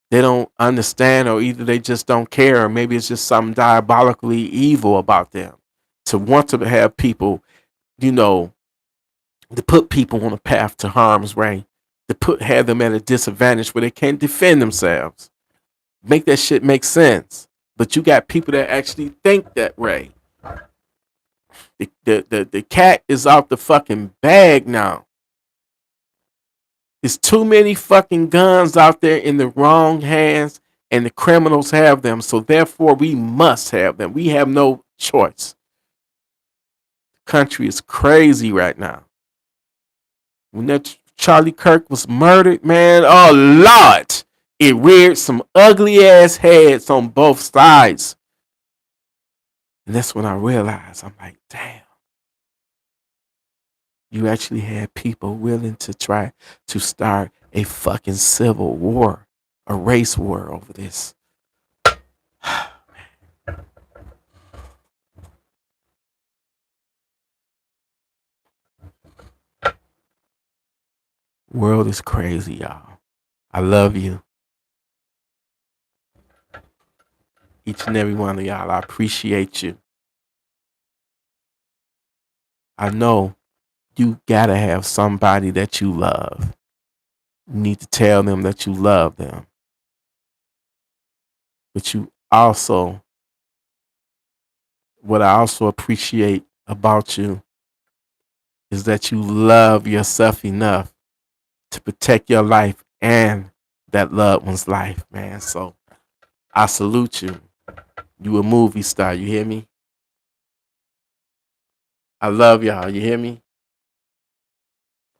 They don't understand, or either they just don't care, or maybe it's just something diabolically evil about them to want to have people, you know, to put people on a path to harm's way, to have them at a disadvantage where they can't defend themselves. Make that shit make sense. But you got people that actually think that way. The cat is out the fucking bag now. There's too many fucking guns out there in the wrong hands, and the criminals have them. So therefore, we must have them. We have no choice. The country is crazy right now. When that Charlie Kirk was murdered, man, oh Lord, it reared some ugly ass heads on both sides. And that's when I realized, I'm like, damn. You actually had people willing to try to start a fucking civil war, a race war over this. World is crazy, y'all. I love you. Each and every one of y'all. I appreciate you. I know you gotta have somebody that you love. You need to tell them that you love them. But you also, what I also appreciate about you is that you love yourself enough to protect your life and that loved one's life, man. So I salute you. You a movie star, you hear me? I love y'all, you hear me?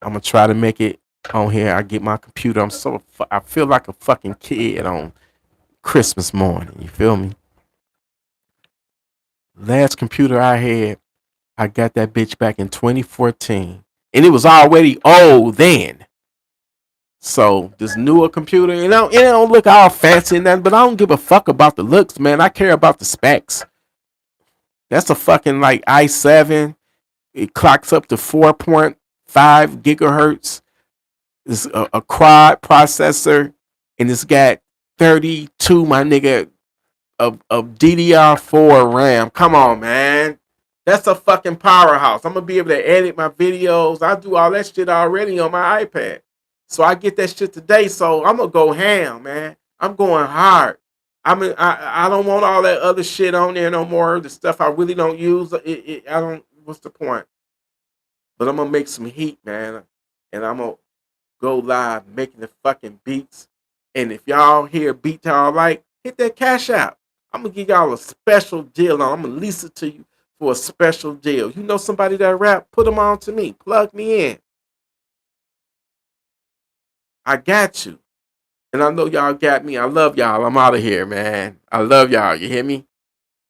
I'm gonna try to make it on here. I get my computer. I feel like a fucking kid on Christmas morning. You feel me? Last computer I had, I got that bitch back in 2014, and it was already old then. So this newer computer, it don't look all fancy and nothing, but I don't give a fuck about the looks, man. I care about the specs. That's a fucking like i7. It clocks up to 4.5 gigahertz. It's a quad processor, and it's got 32, my nigga, of DDR4 RAM. Come on, man. That's a fucking powerhouse. I'm gonna be able to edit my videos. I do all that shit already on my iPad. So I get that shit today. So I'm gonna go ham, man. I'm going hard. I don't want all that other shit on there no more. The stuff I really don't use. I don't. What's the point? But I'm gonna make some heat, man, and I'm gonna go live making the fucking beats. And if y'all hear a beat y'all like, hit that cash out. I'm gonna give y'all a special deal. I'm gonna lease it to you for a special deal. You know somebody that rap? Put them on to me. Plug me in. I got you. And I know y'all got me. I love y'all. I'm out of here, man. I love y'all. You hear me?